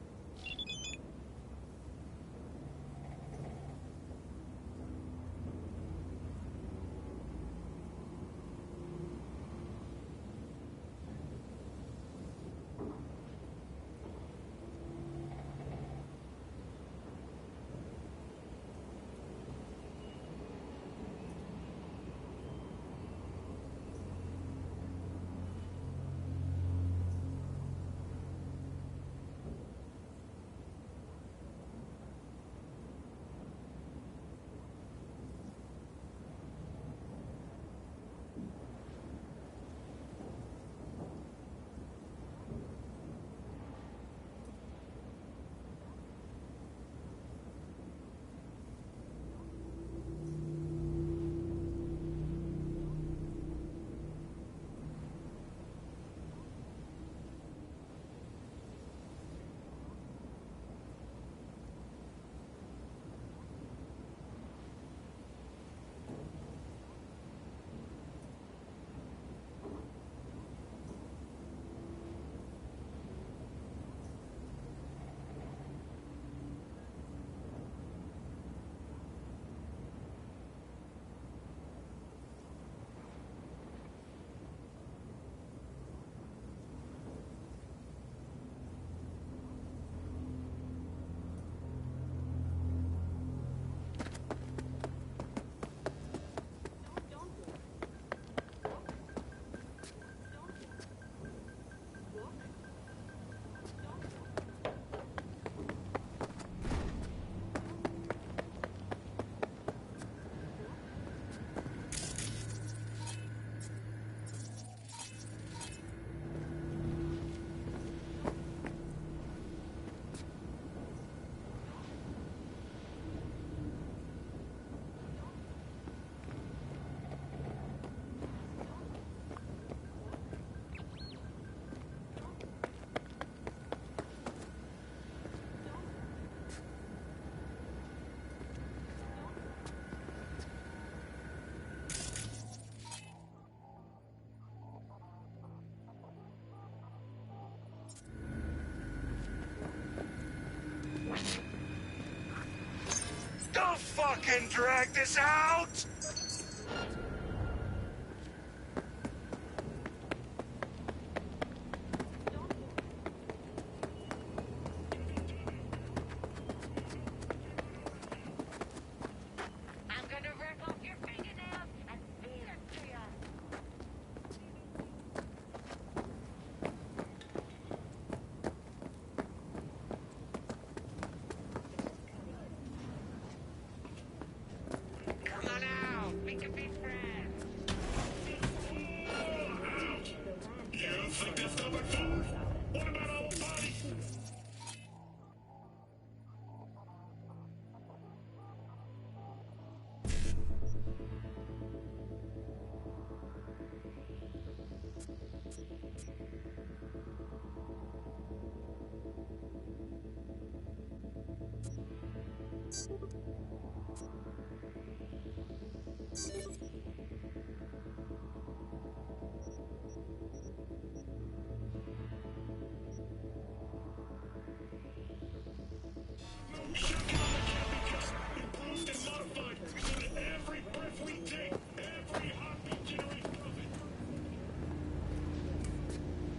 M: fucking drag this out?
L: I'm gonna rip off your fingernails and feed it to you. Come on out, we can be friends.
M: You don't think that's number food? What about all the bodies?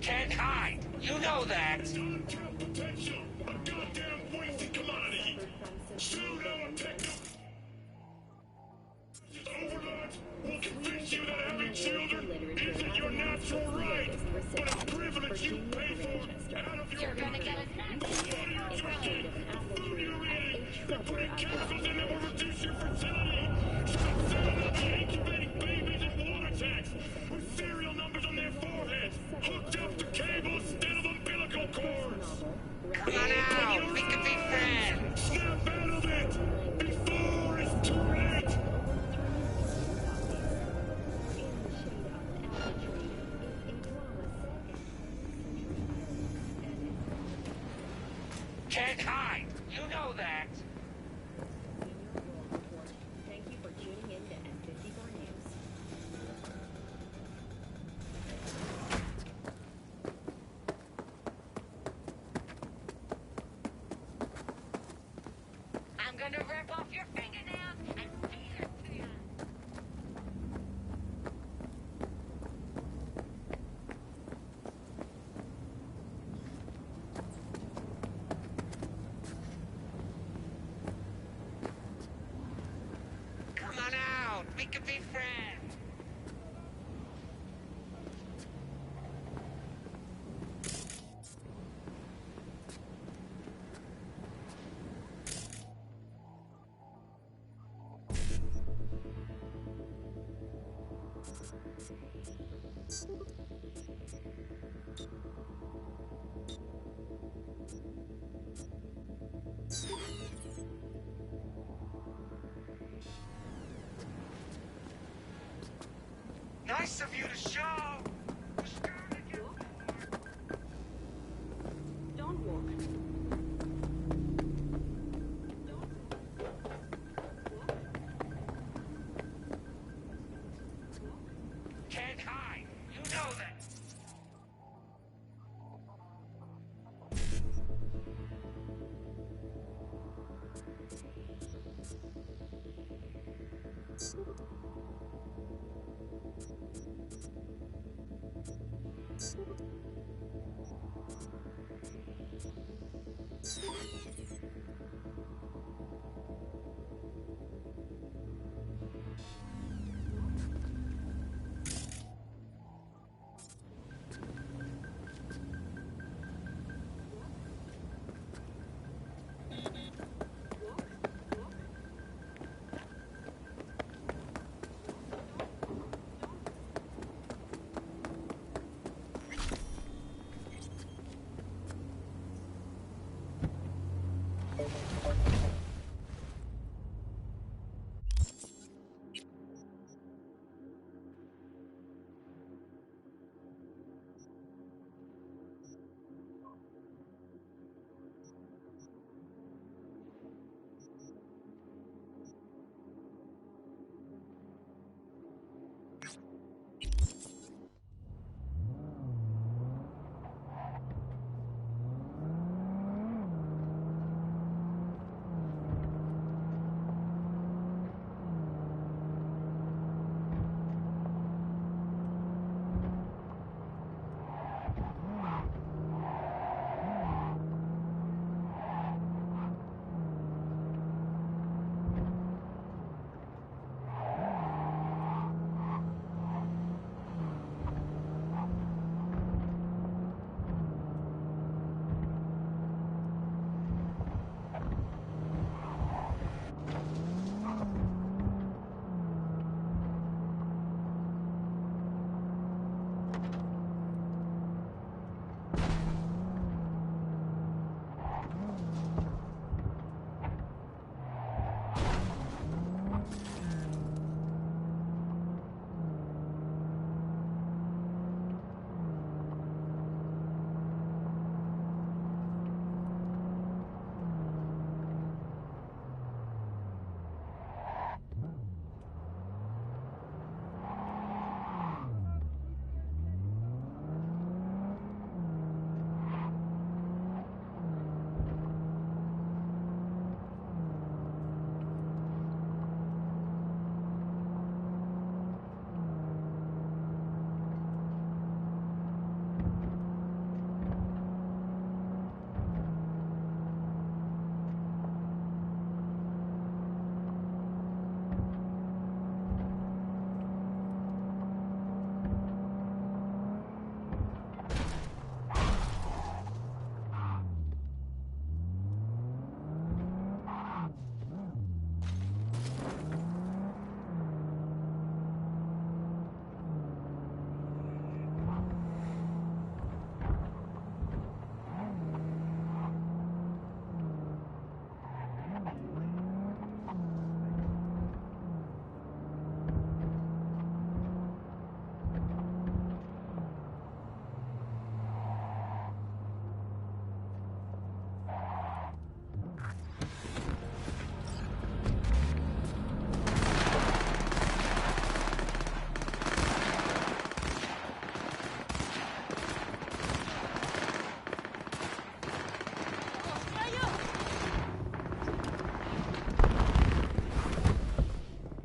L: Can't hide. You know that.
M: Potential, a goddamn wasted commodity. Slow down, take overlords will convince you that having children isn't your natural right, but a privilege you pay for out of your
L: You're gonna get a
M: They're putting chemicals in that will reduce your fertility. Stop sending out the incubating babies in water tanks with serial numbers on their foreheads, hooked up to cables instead of umbilical cords.
L: Come on out. We can be friends.
M: Snap out of it before it's too late.
L: Can't hide. You know that.
T: Thank you for tuning in to N54 News.
L: I'm gonna rip off your fingernails and feed it to you. Come on out. We can be friends. Nice of you to show.
T: Don't walk.
L: Can't hide. You know that.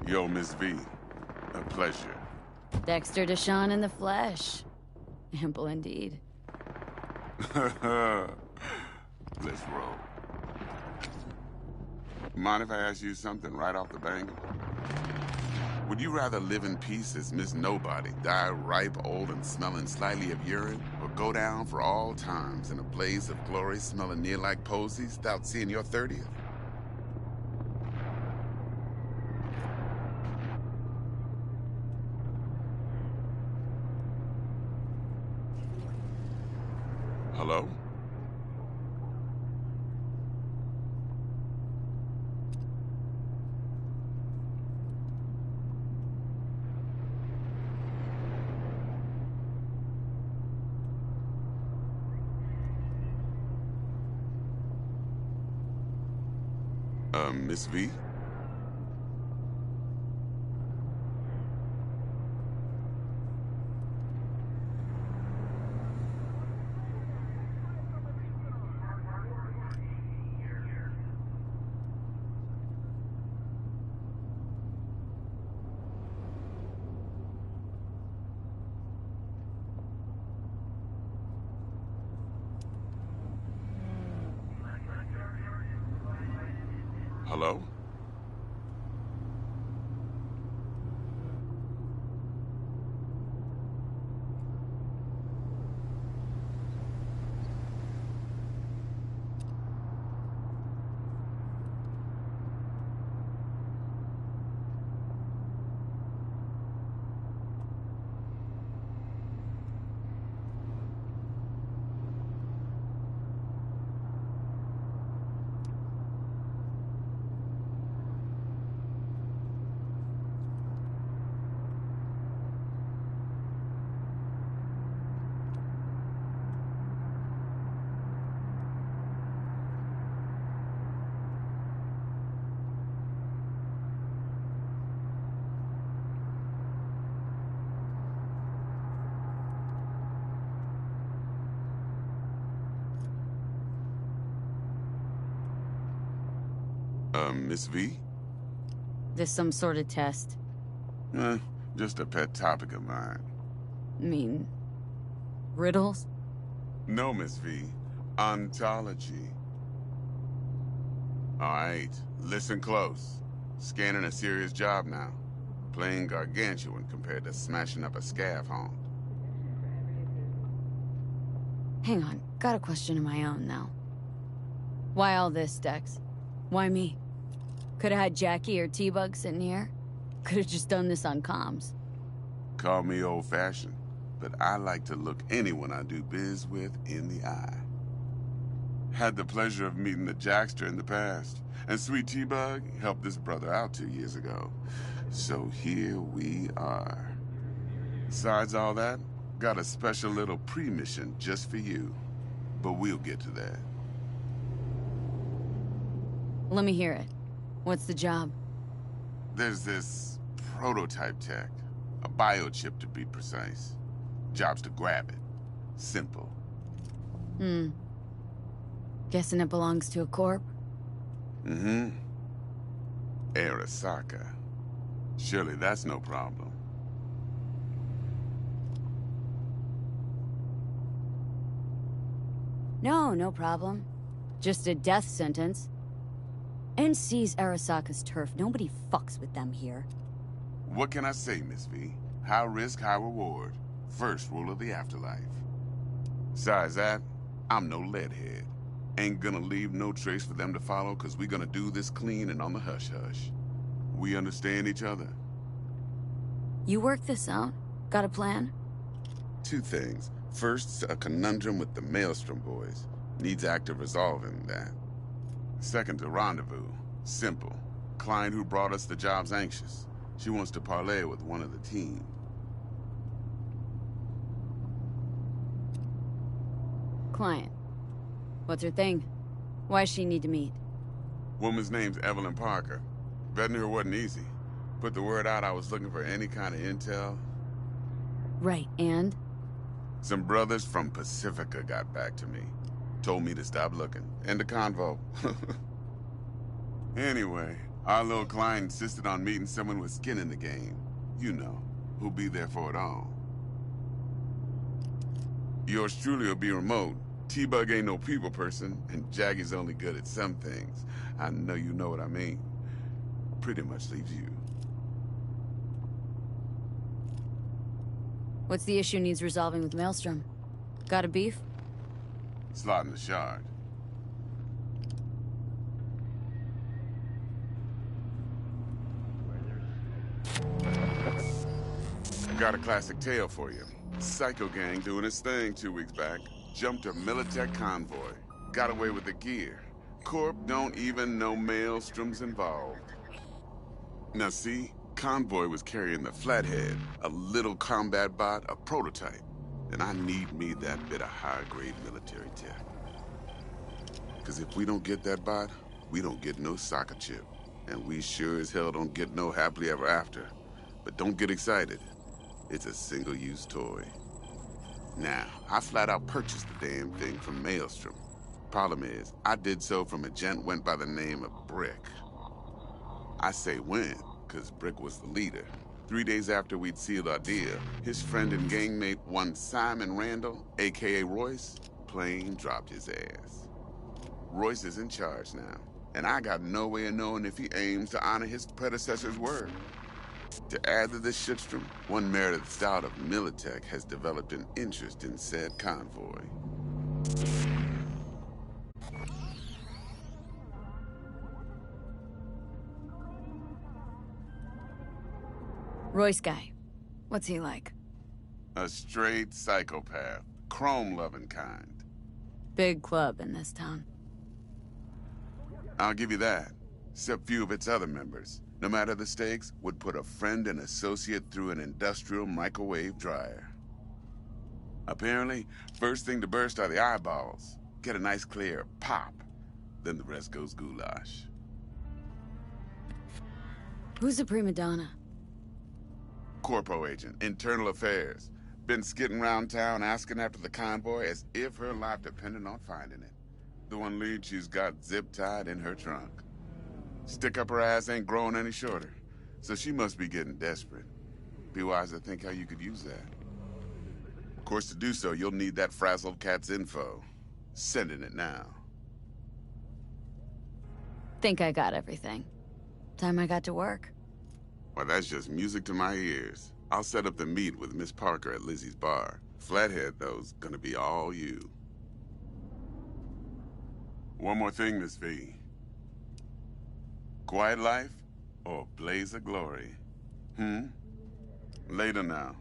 I: Yo, Miss V. A pleasure.
B: Dexter Deshawn in the flesh. Ample indeed.
I: Let's roll. Mind if I ask you something right off the bank? Would you rather live in peace as Miss Nobody, die ripe, old, and smelling slightly of urine, or go down for all times in a blaze of glory smelling near like posies without seeing your 30th? Hello? Miss V? Hello? Miss V?
B: This some sort of test?
I: Just a pet topic of mine.
B: Mean... riddles?
I: No, Miss V. Ontology. Alright, listen close. Scanning a serious job now. Playing gargantuan compared to smashing up a scav haunt.
B: Hang on, got a question of my own now. Why all this, Dex? Why me? Could've had Jackie or T-Bug sitting here. Could've just done this on comms.
I: Call me old-fashioned, but I like to look anyone I do biz with in the eye. Had the pleasure of meeting the Jackster in the past, and Sweet T-Bug helped this brother out 2 years ago. So here we are. Besides all that, got a special little pre-mission just for you. But we'll get to that.
B: Let me hear it. What's the job?
I: There's this prototype tech. A biochip, to be precise. Job's to grab it. Simple.
B: Guessing it belongs to a corp?
I: Mm-hmm. Arasaka. Surely that's no problem.
B: No problem. Just a death sentence. NC's Arasaka's turf. Nobody fucks with them here.
I: What can I say, Miss V? High risk, high reward. First rule of the afterlife. Besides that, I'm no leadhead. Ain't gonna leave no trace for them to follow, cause we gonna do this clean and on the hush-hush. We understand each other?
B: You work this out? Got a plan?
I: Two things. First, a conundrum with the Maelstrom boys. Needs active resolving that. Second, a rendezvous. Simple. Client who brought us the job's anxious. She wants to parlay with one of the team.
B: Client. What's her thing? Why's she need to meet?
I: Woman's name's Evelyn Parker. Vetting her wasn't easy. Put the word out I was looking for any kind of intel.
B: Right, and?
I: Some brothers from Pacifica got back to me. Told me to stop looking. End of convo. Anyway, Our little client insisted on meeting someone with skin in the game. You know, who'll be there for it all. Yours truly will be remote. T-Bug ain't no people person, and Jaggy's only good at some things. I know you know what I mean. Pretty much leaves you.
B: What's the issue needs resolving with Maelstrom? Got a beef?
I: Slotting the shard. Got a classic tale for you. Psycho gang doing its thing 2 weeks back. Jumped a Militech convoy. Got away with the gear. Corp don't even know Maelstrom's involved. Now see, convoy was carrying the Flathead, a little combat bot, a prototype. And I need me that bit of high-grade military tech. Because if we don't get that bot, we don't get no soccer chip. And we sure as hell don't get no happily ever after. But don't get excited. It's a single-use toy. Now, I flat out purchased the damn thing from Maelstrom. Problem is, I did so from a gent went by the name of Brick. I say when, because Brick was the leader. 3 days after we'd sealed our deal, his friend and gangmate, one Simon Randall, a.k.a. Royce, plain dropped his ass. Royce is in charge now, and I got no way of knowing if he aims to honor his predecessor's word. To add to this shitstorm, one Meredith Stout of Militech has developed an interest in said convoy.
B: Royce guy. What's he like?
I: A straight psychopath. Chrome-loving kind.
B: Big club in this town.
I: I'll give you that. Except few of its other members, no matter the stakes, would put a friend and associate through an industrial microwave dryer. Apparently, first thing to burst are the eyeballs. Get a nice clear pop. Then the rest goes goulash.
B: Who's the prima donna?
I: Corpo agent, internal affairs. Been skidding around town asking after the convoy as if her life depended on finding it. The one lead she's got zip-tied in her trunk. Stick up her ass ain't growing any shorter, so she must be getting desperate. Be wise to think how you could use that. Of course, to do so, you'll need that frazzled cat's info. Sending it now.
B: Think I got everything. Time I got to work.
I: Well, that's just music to my ears. I'll set up the meet with Miss Parker at Lizzie's bar. Flathead, though's gonna be all you. One more thing, Miss V. Quiet life or blaze of glory? Later now.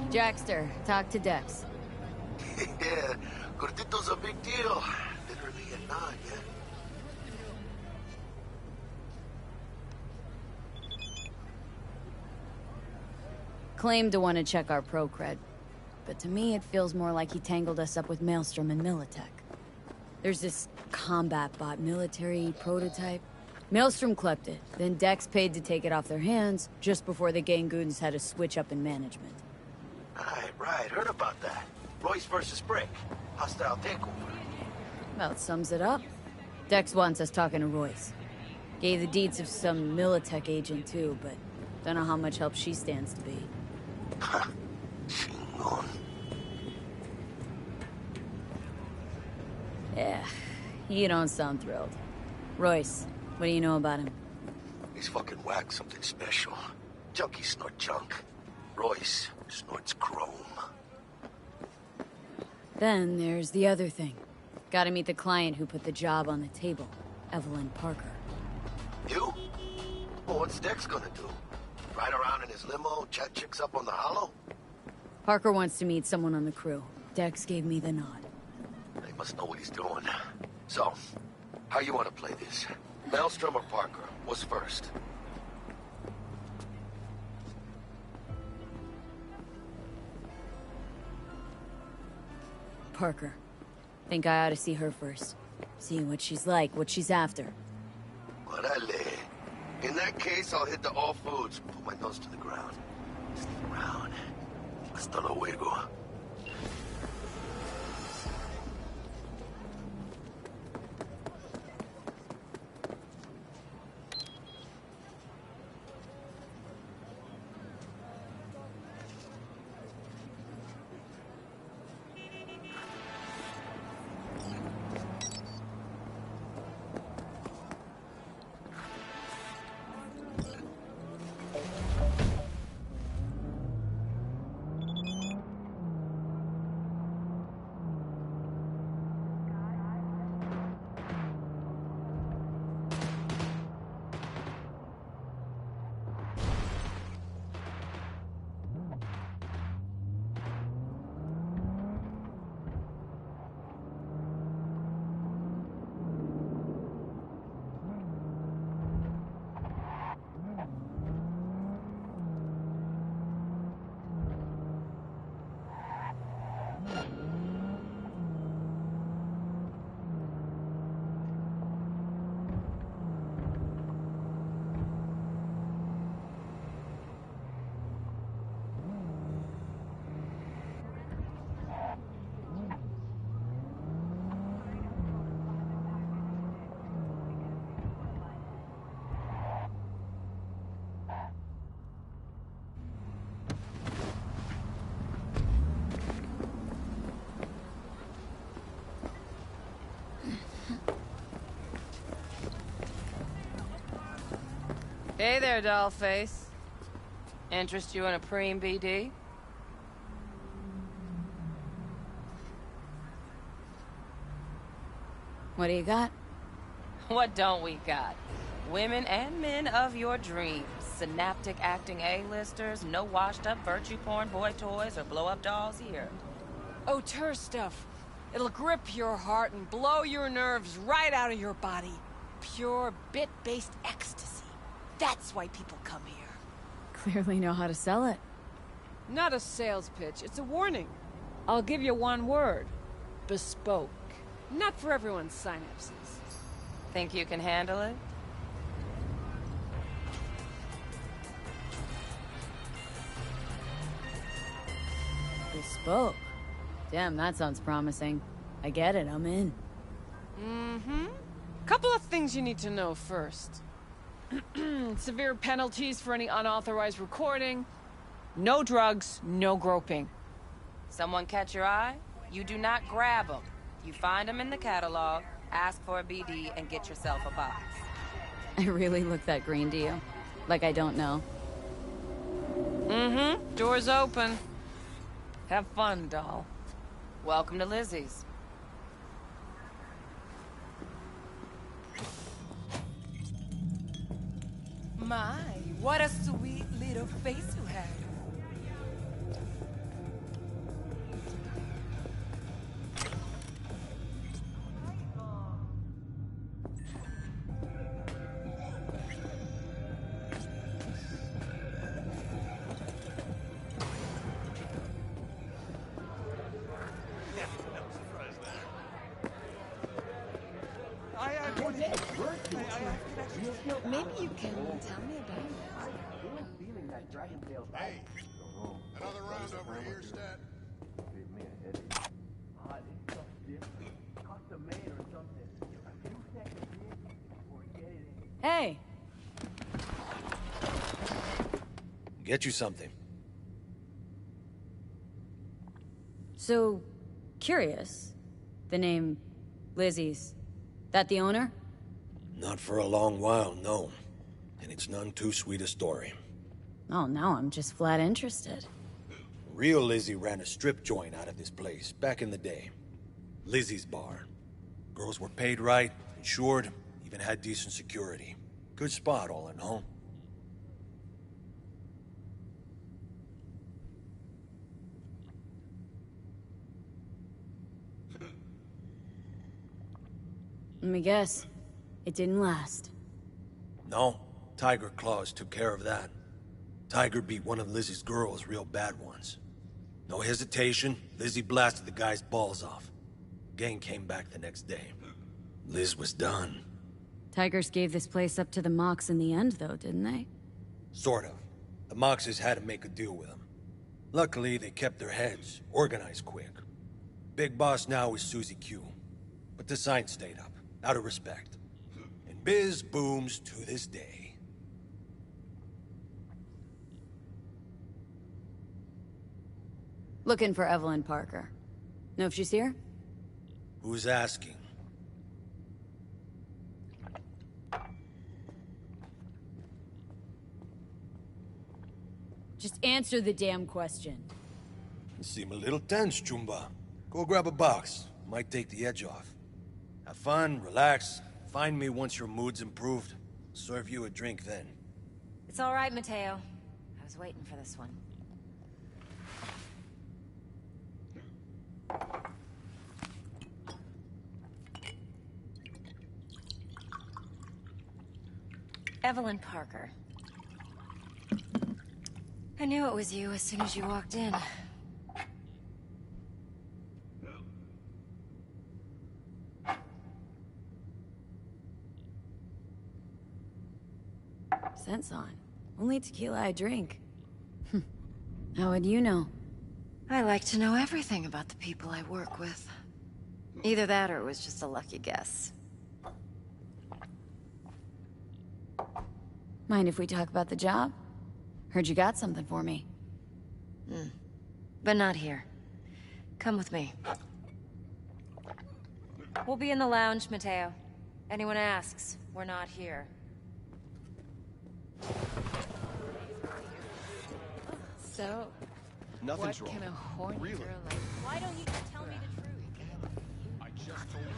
B: Jackster, talk to Dex.
G: Yeah, Gordito's a big deal. Literally a nod, yeah.
B: Claimed to want to check our pro cred, but to me it feels more like he tangled us up with Maelstrom and Militech. There's this combat bot military prototype. Maelstrom clept it, then Dex paid to take it off their hands just before the Gangoons had a switch up in management.
G: Right, heard about that. Royce versus Brick. Hostile takeover.
B: About sums it up. Dex wants us talking to Royce. Gave the deeds of some Militech agent too, but don't know how much help she stands to be. Yeah, you don't sound thrilled. Royce, what do you know about him?
G: He's fucking whack, something special. Junkies snort junk. Royce snorts chrome.
B: Then there's the other thing. Gotta meet the client who put the job on the table, Evelyn Parker.
G: You? Well, what's Dex gonna do? Ride around in his limo, chat chicks up on the hollow?
B: Parker wants to meet someone on the crew. Dex gave me the nod.
G: He must know what he's doing. So, how you want to play this? Maelstrom or Parker? What's first?
B: Parker. Think I ought to see her first. See what she's like, what she's after.
G: Orale. In that case, I'll hit the all foods. Put my nose to the ground. Stick around. Hasta luego.
O: Hey there, dollface. Interest you in a preem BD?
B: What do you got?
O: What don't we got? Women and men of your dreams. Synaptic acting A-listers, no washed-up virtue porn boy toys or blow-up dolls here.
N: Auteur stuff. It'll grip your heart and blow your nerves right out of your body. Pure bit-based ecstasy. That's why people come here.
B: Clearly know how to sell it.
N: Not a sales pitch, it's a warning. I'll give you one word. Bespoke. Not for everyone's synapses.
O: Think you can handle it?
B: Bespoke. Damn, that sounds promising. I get it, I'm in.
N: Mm-hmm. Couple of things you need to know first. Severe penalties for any unauthorized recording. No drugs, no groping.
O: Someone catch your eye? You do not grab them. You find them in the catalog, ask for a BD, and get yourself a box.
B: I really look that green to you? Like I don't know?
N: Mm-hmm. Door's open. Have fun, doll.
O: Welcome to Lizzie's.
N: My, what a sweet little face you have. Maybe you can tell me about it.
A: Hey, another round over here, Stat.
B: Hey!
P: Get you something.
B: So, curious. The name Lizzie's. That the owner?
P: Not for a long while, no. And it's none too sweet a story.
B: Oh, now I'm just flat interested.
P: Real Lizzie ran a strip joint out of this place back in the day. Lizzie's Bar. Girls were paid right, insured, even had decent security. Good spot, all in all.
B: Let me guess. It didn't last.
P: No, Tiger Claws took care of that. Tiger beat one of Lizzie's girls real bad once. No hesitation, Lizzie blasted the guy's balls off. Gang came back the next day. Liz was done.
B: Tigers gave this place up to the Mox in the end, though, didn't they?
P: Sort of. The Moxes had to make a deal with them. Luckily, they kept their heads, organized quick. Big boss now is Susie Q. But the sign stayed up, out of respect. And biz booms to this day.
B: Looking for Evelyn Parker. Know if she's here?
P: Who's asking?
B: Just answer the damn question.
P: You seem a little tense, Chumba. Go grab a box. Might take the edge off. Have fun, relax. Find me once your mood's improved. Serve you a drink then.
E: It's all right, Mateo. I was waiting for this one. Evelyn Parker. I knew it was you as soon as you walked in.
B: Scent's on. Only tequila I drink. How would you know?
E: I like to know everything about the people I work with. Either that or it was just a lucky guess.
B: Mind if we talk about the job? Heard you got something for me.
E: But not here. Come with me. We'll be in the lounge, Mateo. Anyone asks, we're not here.
N: So,
R: Nothing's
N: what
R: wrong.
N: can a horny
R: Really?
N: girl like? Why don't you just tell me the truth?
R: I just told you.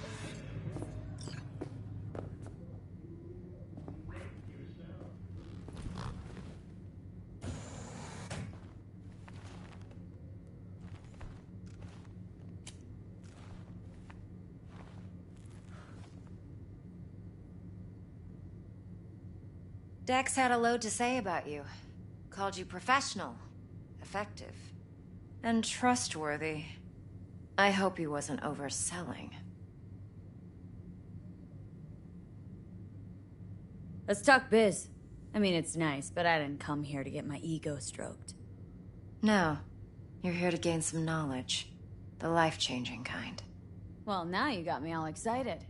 E: Dex had a load to say about you. Called you professional, effective, and trustworthy. I hope he wasn't overselling.
B: Let's talk biz. I mean, it's nice, but I didn't come here to get my ego stroked.
E: No, you're here to gain some knowledge. The life-changing kind.
B: Well, now you got me all excited.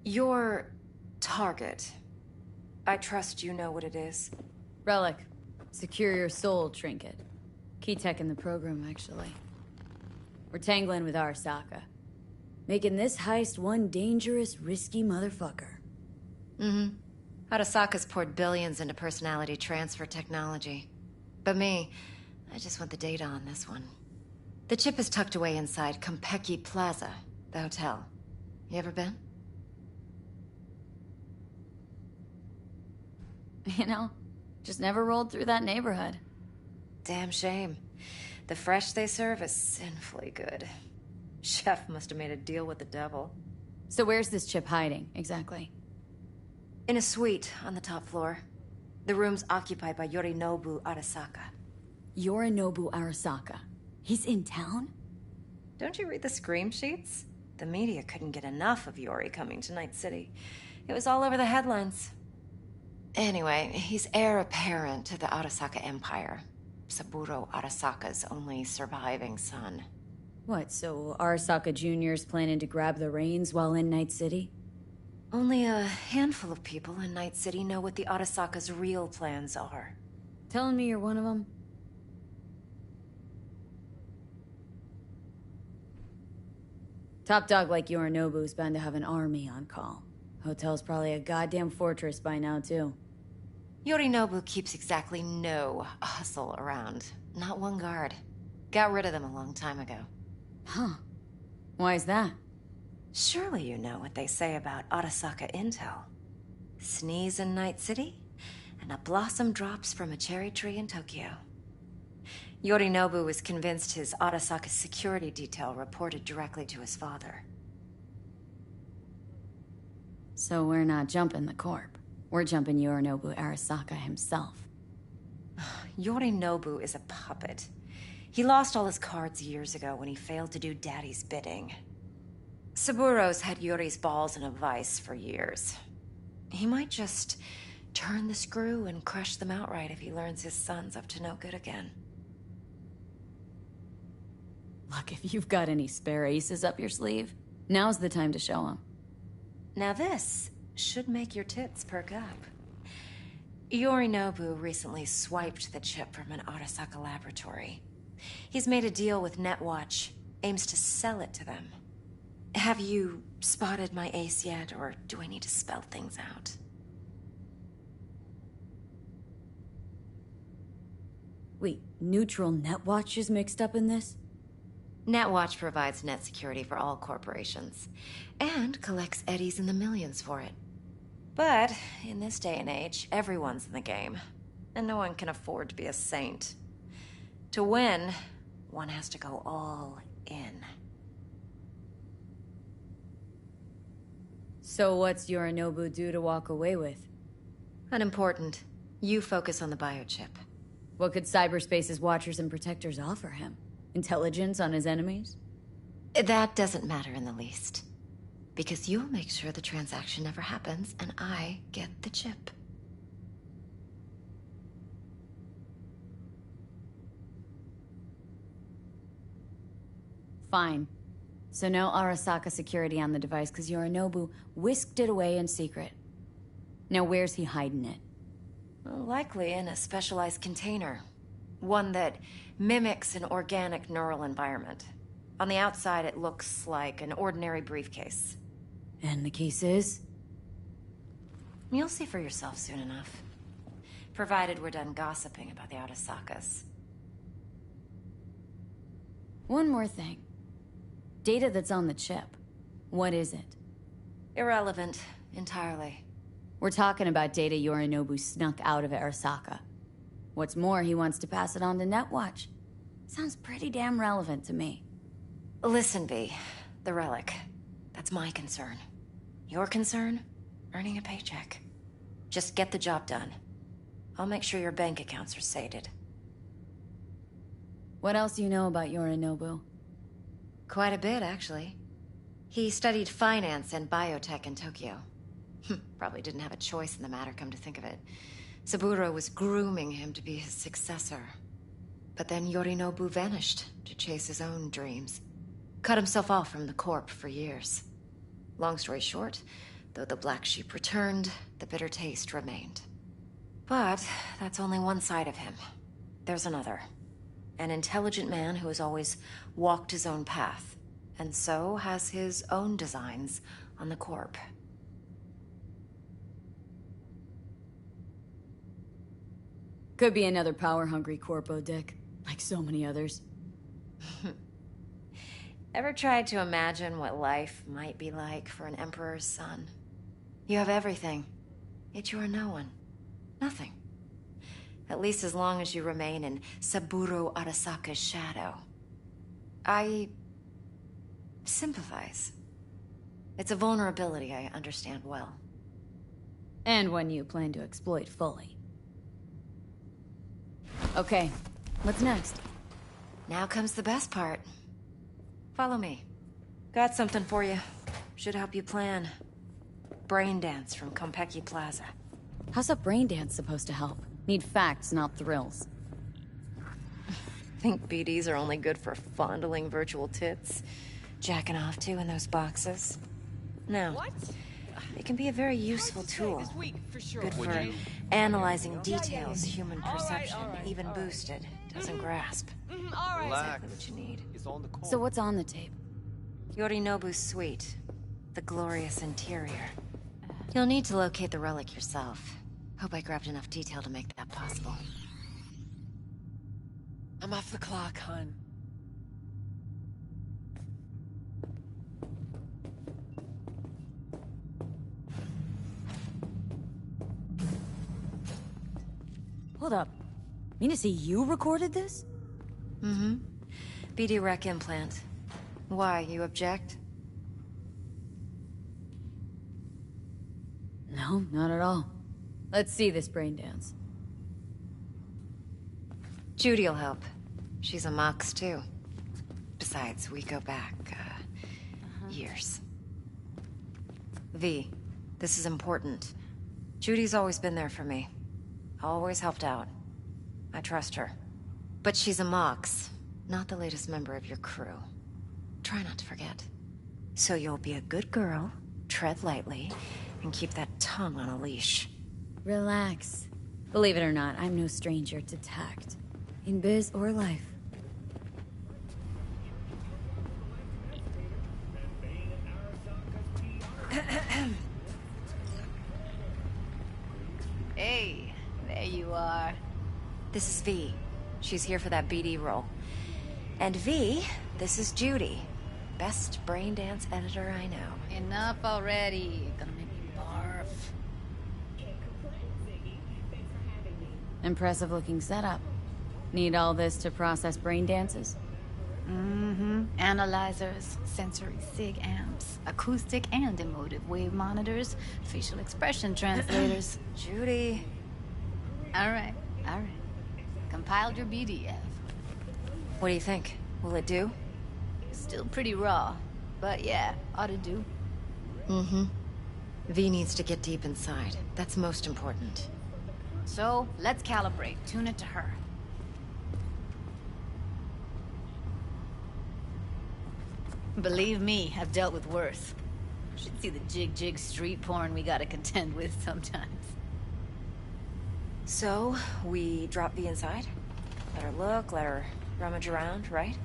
E: Your target. I trust you know what it is.
B: Relic. Secure your soul trinket. Key tech in the program, actually. We're tangling with Arasaka. Making this heist one dangerous, risky motherfucker.
E: Arasaka's poured billions into personality transfer technology. But me, I just want the data on this one. The chip is tucked away inside Compeki Plaza, the hotel. You ever been?
B: You know, just never rolled through that neighborhood.
E: Damn shame. The fresh they serve is sinfully good. Chef must have made a deal with the devil.
B: So where's this chip hiding, exactly?
E: In a suite on the top floor. The room's occupied by Yorinobu Arasaka.
B: Yorinobu Arasaka. He's in town?
E: Don't you read the scream sheets? The media couldn't get enough of Yori coming to Night City. It was all over the headlines. Anyway, he's heir apparent to the Arasaka Empire. Saburo Arasaka's only surviving son.
B: What, so Arasaka Jr.'s planning to grab the reins while in Night City?
E: Only a handful of people in Night City know what the Arasaka's real plans are.
B: Telling me you're one of them? Top dog like Yorinobu's bound to have an army on call. Hotel's probably a goddamn fortress by now, too.
E: Yorinobu keeps exactly no hustle around. Not one guard. Got rid of them a long time ago.
B: Huh. Why is that?
E: Surely you know what they say about Arasaka intel. Sneeze in Night City, and a blossom drops from a cherry tree in Tokyo. Yorinobu was convinced his Arasaka security detail reported directly to his father.
B: So we're not jumping the Corp. We're jumping Yorinobu Arasaka himself.
E: Yorinobu is a puppet. He lost all his cards years ago when he failed to do Daddy's bidding. Saburo's had Yuri's balls in a vice for years. He might just turn the screw and crush them outright if he learns his son's up to no good again.
B: Look, if you've got any spare aces up your sleeve, now's the time to show them.
E: Now this should make your tits perk up. Yorinobu recently swiped the chip from an Arasaka laboratory. He's made a deal with Netwatch, aims to sell it to them. Have you spotted my ace yet, or do I need to spell things out?
B: Wait, Neutral Netwatch is mixed up in this?
E: Netwatch provides net security for all corporations, and collects eddies in the millions for it. But in this day and age, everyone's in the game, and no one can afford to be a saint. To win, one has to go all in.
B: So what's Yorinobu due to walk away with?
E: Unimportant. You focus on the biochip.
B: What could cyberspace's watchers and protectors offer him? Intelligence on his enemies?
E: That doesn't matter in the least. Because you'll make sure the transaction never happens, and I get the chip.
B: Fine. So no Arasaka security on the device because Yorinobu whisked it away in secret. Now where's he hiding it?
E: Well, likely in a specialized container. One that mimics an organic neural environment. On the outside, it looks like an ordinary briefcase.
B: And the case is?
E: You'll see for yourself soon enough. Provided we're done gossiping about the Arasakas.
B: One more thing. Data that's on the chip. What is it?
E: Irrelevant, entirely.
B: We're talking about data Yorinobu snuck out of Arasaka. What's more, he wants to pass it on to Netwatch. Sounds pretty damn relevant to me.
E: Listen, V. The relic. That's my concern. Your concern? Earning a paycheck. Just get the job done. I'll make sure your bank accounts are sated.
B: What else do you know about Yorinobu?
E: Quite a bit, actually. He studied finance and biotech in Tokyo. Probably didn't have a choice in the matter, come to think of it. Saburo was grooming him to be his successor. But then Yorinobu vanished to chase his own dreams. Cut himself off from the Corp for years. Long story short, though the black sheep returned, the bitter taste remained. But that's only one side of him. There's another. An intelligent man who has always walked his own path, and so has his own designs on the Corp.
B: Could be another power-hungry corpo dick, like so many others.
E: Ever tried to imagine what life might be like for an emperor's son? You have everything, yet you are no one. Nothing. At least as long as you remain in Saburo Arasaka's shadow. I sympathize. It's a vulnerability I understand well.
B: And one you plan to exploit fully. Okay, what's next?
E: Now comes the best part. Follow me. Got something for you. Should help you plan. Brain dance from Konpeki Plaza.
B: How's a brain dance supposed to help? Need facts, not thrills.
E: Think BDs are only good for fondling virtual tits? Jacking off to in those boxes? No.
N: What?
E: They can be a very useful tool.
N: This week, for sure.
E: Good for analyzing details human perception, even boosted, doesn't grasp.
N: All right.
E: Exactly what you need.
R: It's on the call.
B: So what's on the tape?
E: Yorinobu's suite. The glorious interior. You'll need to locate the relic yourself. Hope I grabbed enough detail to make that possible.
N: I'm off the clock, hon.
B: Hold up. Mean to say you recorded this?
E: Mm-hmm. BD rec implant. Why, you object?
B: No, not at all. Let's see this brain dance.
E: Judy'll help. She's a Mox, too. Besides, we go back, years. V, this is important. Judy's always been there for me. Always helped out. I trust her. But she's a Mox, not the latest member of your crew. Try not to forget. So you'll be a good girl, tread lightly, and keep that tongue on a leash.
B: Relax. Believe it or not, I'm no stranger to tact. In biz or life.
S: Hey, there you are.
E: This is V. She's here for that BD role. And V, this is Judy. Best brain dance editor I know.
S: Enough already. You're gonna make me barf.
B: Impressive looking setup. Need all this to process brain dances?
S: Mm-hmm. Analyzers, sensory sig amps, acoustic and emotive wave monitors, facial expression translators.
E: Judy.
S: All right. Compiled your BDF.
E: What do you think? Will it do?
S: Still pretty raw, but yeah, ought to do.
E: Mm-hmm. V needs to get deep inside. That's most important.
S: So, let's calibrate. Tune it to her. Believe me, I've dealt with worse. Should see the jig street porn we gotta contend with sometimes.
E: So, we drop V inside? Let her look, let her rummage around, right?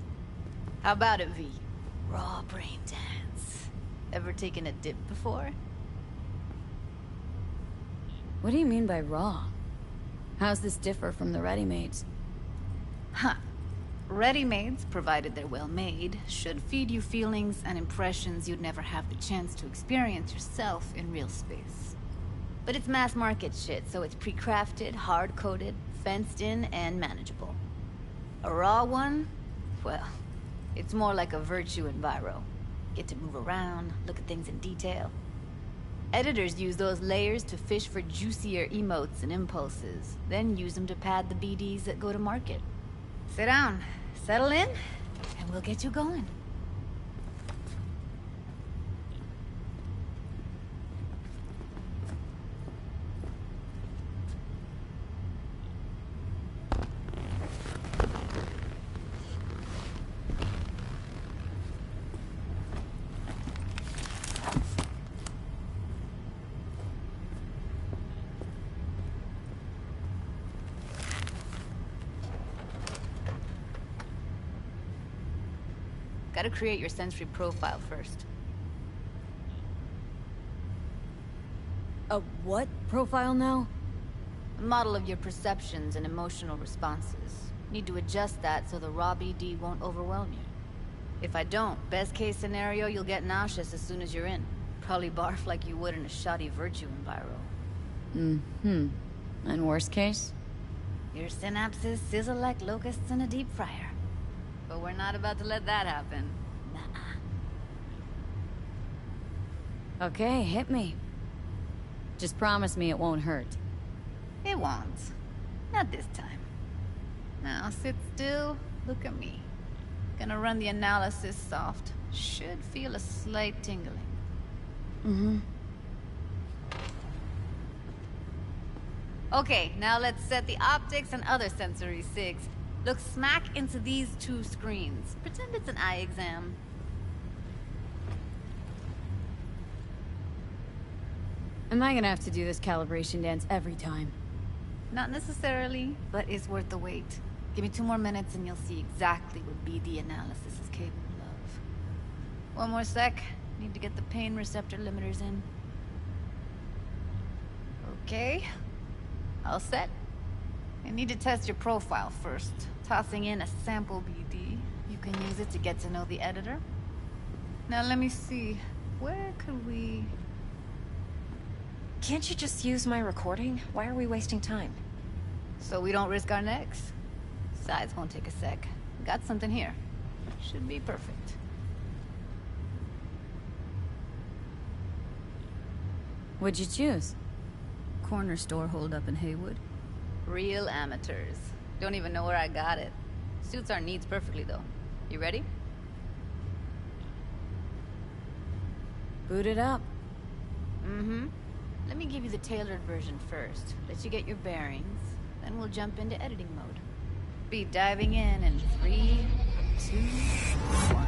S: How about it, V? Raw brain dance. Ever taken a dip before?
B: What do you mean by raw? How's this differ from the ready-mades?
S: Huh. Ready-mades, provided they're well made, should feed you feelings and impressions you'd never have the chance to experience yourself in real space. But it's mass market shit, so it's pre-crafted, hard-coded, fenced in, and manageable. A raw one? Well, it's more like a virtue enviro. Get to move around, look at things in detail. Editors use those layers to fish for juicier emotes and impulses, then use them to pad the BDs that go to market. Sit down, settle in, and we'll get you going. Gotta create your sensory profile first.
B: A what profile now?
S: A model of your perceptions and emotional responses. Need to adjust that so the raw BD won't overwhelm you. If I don't, best case scenario, you'll get nauseous as soon as you're in. Probably barf like you would in a shoddy virtue enviro.
B: Mm-hmm. And worst case?
S: Your synapses sizzle like locusts in a deep fryer. But we're not about to let that happen. Nuh-uh.
B: Okay, hit me. Just promise me it won't hurt.
S: It won't. Not this time. Now sit still, look at me. Gonna run the analysis soft. Should feel a slight tingling.
B: Mm-hmm.
S: Okay, now let's set the optics and other sensory sigs. Look smack into these two screens. Pretend it's an eye exam.
B: Am I gonna have to do this calibration dance every time?
S: Not necessarily, but it's worth the wait. Give me 2 more minutes and you'll see exactly what BD analysis is capable of. 1 more sec. Need to get the pain receptor limiters in. Okay. All set. I need to test your profile first. Tossing in a sample BD. You can use it to get to know the editor. Now let me see. Where could we...
E: Can't you just use my recording? Why are we wasting time?
S: So we don't risk our necks. Besides, won't take a sec. Got something here. Should be perfect.
B: What'd you choose?
S: Corner store holdup in Haywood. Real amateurs. Don't even know where I got it. Suits our needs perfectly, though. You ready?
B: Boot it up.
S: Mm-hmm. Let me give you the tailored version first. Let you get your bearings. Then we'll jump into editing mode. Be diving in 3, 2, 1.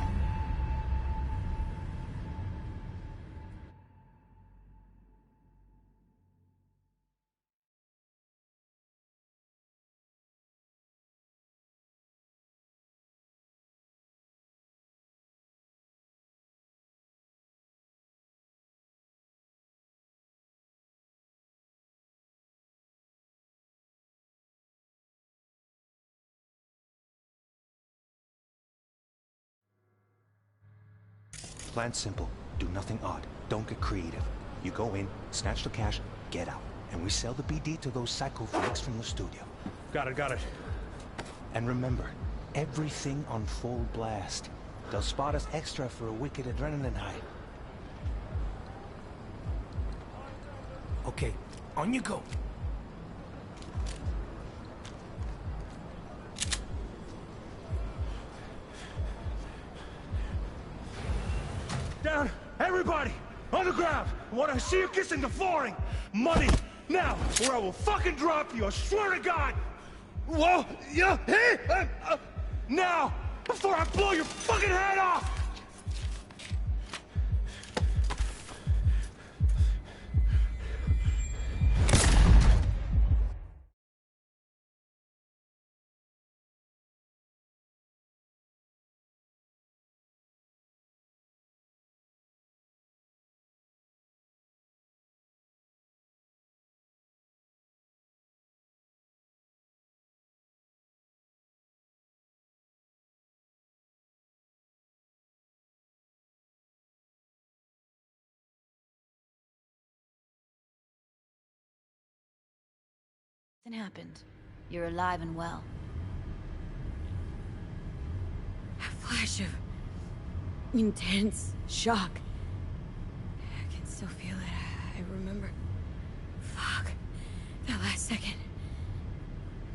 J: Plan simple. Do nothing odd. Don't get creative. You go in, snatch the cash, get out. And we sell the BD to those psycho freaks from the studio.
P: Got it.
J: And remember, everything on full blast. They'll spot us extra for a wicked adrenaline high.
P: Okay, on you go. Down! Everybody! On the ground! I want to see you kissing the flooring! Money! Now! Or I will fucking drop you, I swear to God! Whoa! Yeah! Hey! Now! Before I blow your fucking head off!
S: Nothing happened. You're alive and well.
B: A flash of intense shock. I can still feel it. I remember. Fuck. That last second.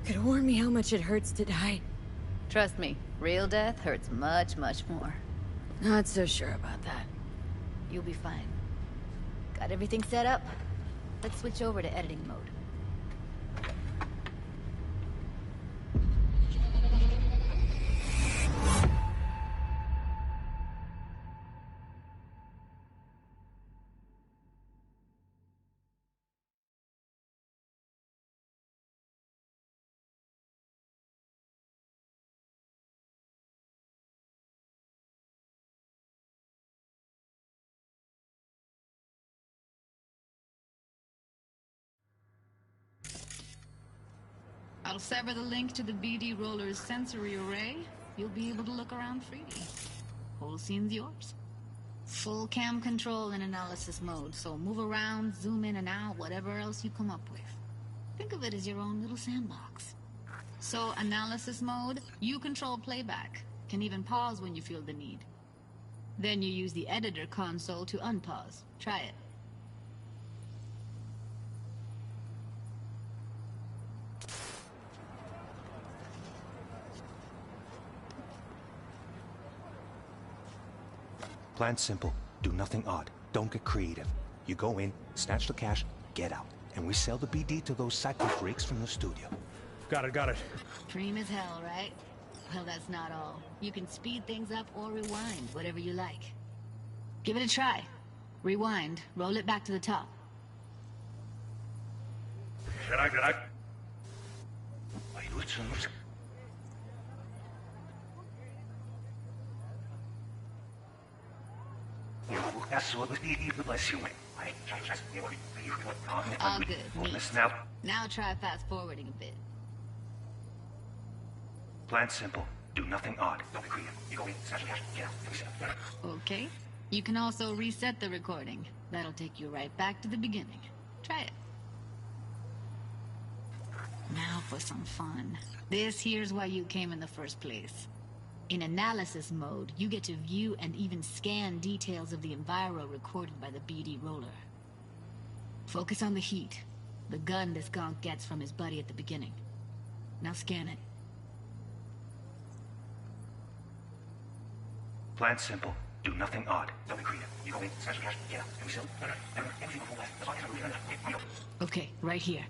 B: Could have warned me how much it hurts to die.
S: Trust me, real death hurts much, much more.
B: Not so sure about that.
S: You'll be fine. Got everything set up? Let's switch over to editing mode. I'll sever the link to the BD Roller's sensory array. You'll be able to look around freely. Whole scene's yours. Full cam control in analysis mode, so move around, zoom in and out, whatever else you come up with. Think of it as your own little sandbox. So, analysis mode, you control playback. Can even pause when you feel the need. Then you use the editor console to unpause. Try it.
J: Plan simple. Do nothing odd. Don't get creative. You go in, snatch the cash, get out. and we sell the BD to those psycho freaks from the studio.
P: Got it.
S: Cream as hell, right? Well, that's not all. You can speed things up or rewind, whatever you like. Give it a try. Rewind, roll it back to the top. All good, neat. Now try fast forwarding a bit.
J: Plan simple. Do nothing odd. Don't be creative. You go in, snatch the cash, get out.
S: Okay. You can also reset the recording. That'll take you right back to the beginning. Try it. Now for some fun. This here's why you came in the first place. In analysis mode, you get to view and even scan details of the enviro recorded by the BD roller. Focus on the heat, the gun this gonk gets from his buddy at the beginning. Now scan it.
J: Plan simple. Do nothing odd. Don't be creative. You go in, snatch the cash, get out. And we sell everything for full blast. That's all.
S: Okay, right here.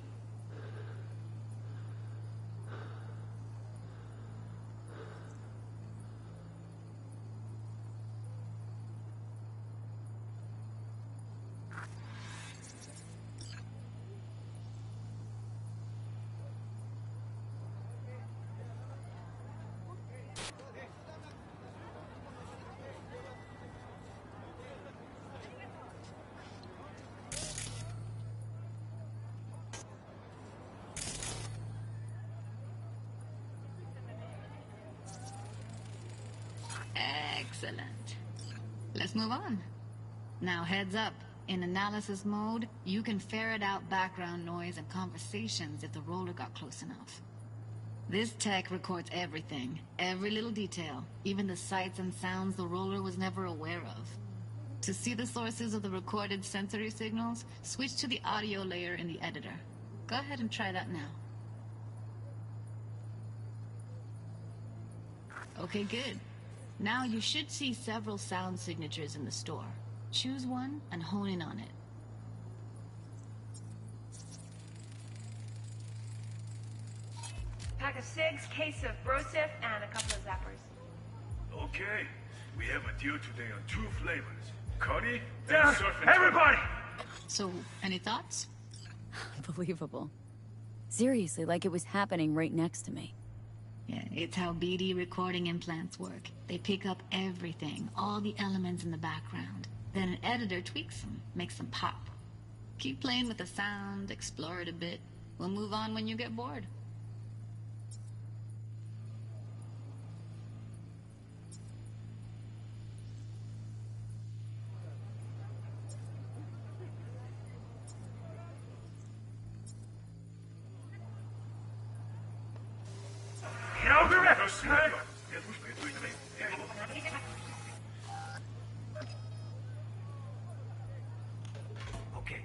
S: Excellent. Let's move on. Now heads up. In analysis mode, you can ferret out background noise and conversations if the roller got close enough. This tech records everything, every little detail, even the sights and sounds the roller was never aware of. To see the sources of the recorded sensory signals, switch to the audio layer in the editor. Go ahead and try that now. Okay, good. Now you should see several sound signatures in the store. Choose one and hone in on it.
Q: Pack of cigs, case of Brosif, and a couple of zappers.
U: Okay, we have a deal today on 2 flavors. Curry and
Q: Down,
U: surf and
Q: everybody!
S: So, any thoughts?
B: Unbelievable. Seriously, like it was happening right next to me.
S: Yeah, it's how BD recording implants work. They pick up everything, all the elements in the background. Then an editor tweaks them, makes them pop. Keep playing with the sound, explore it a bit. We'll move on when you get bored.
J: Okay.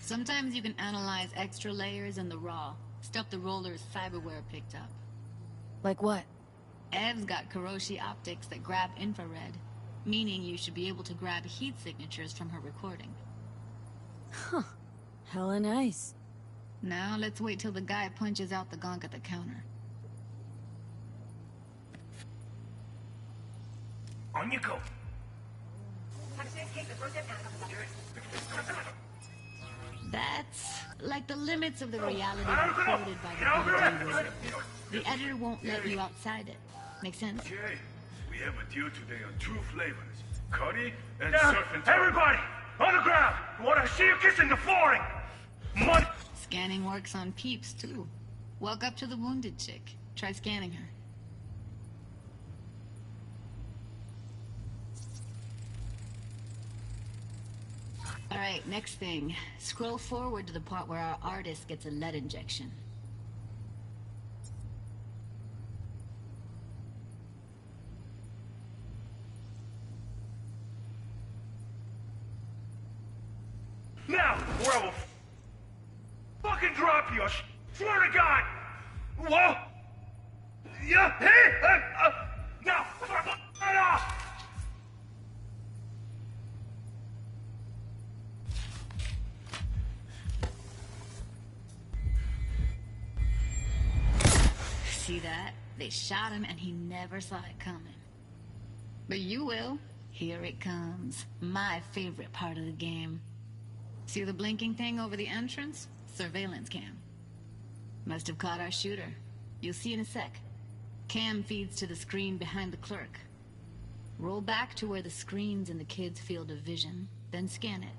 S: Sometimes you can analyze extra layers in the raw, stuff the roller's cyberware picked up.
B: Like what?
S: Ev's got Kiroshi optics that grab infrared, meaning you should be able to grab heat signatures from her recording.
B: Huh. Hella nice.
S: Now let's wait till the guy punches out the gonk at the counter.
J: On you go.
S: That's like the limits of the reality recorded by the BD roller. The editor won't let you outside it. Make sense?
U: Okay, we have a deal today on 2 flavors. Curry and
Q: Down,
U: surf and
Q: everybody! On the ground! Want to see you kissing the flooring! Money!
S: Scanning works on peeps, too. Walk up to the wounded chick. Try scanning her. Alright, next thing. Scroll forward to the part where our artist gets a lead injection.
Q: Now, or I will fucking drop you! Swear to God! Whoa! Yeah, hey! Now, turn off!
S: See that? They shot him and he never saw it coming. But you will. Here it comes. My favorite part of the game. See the blinking thing over the entrance? Surveillance cam. Must have caught our shooter. You'll see in a sec. Cam feeds to the screen behind the clerk. Roll back to where the screen's in the kid's field of vision, then scan it.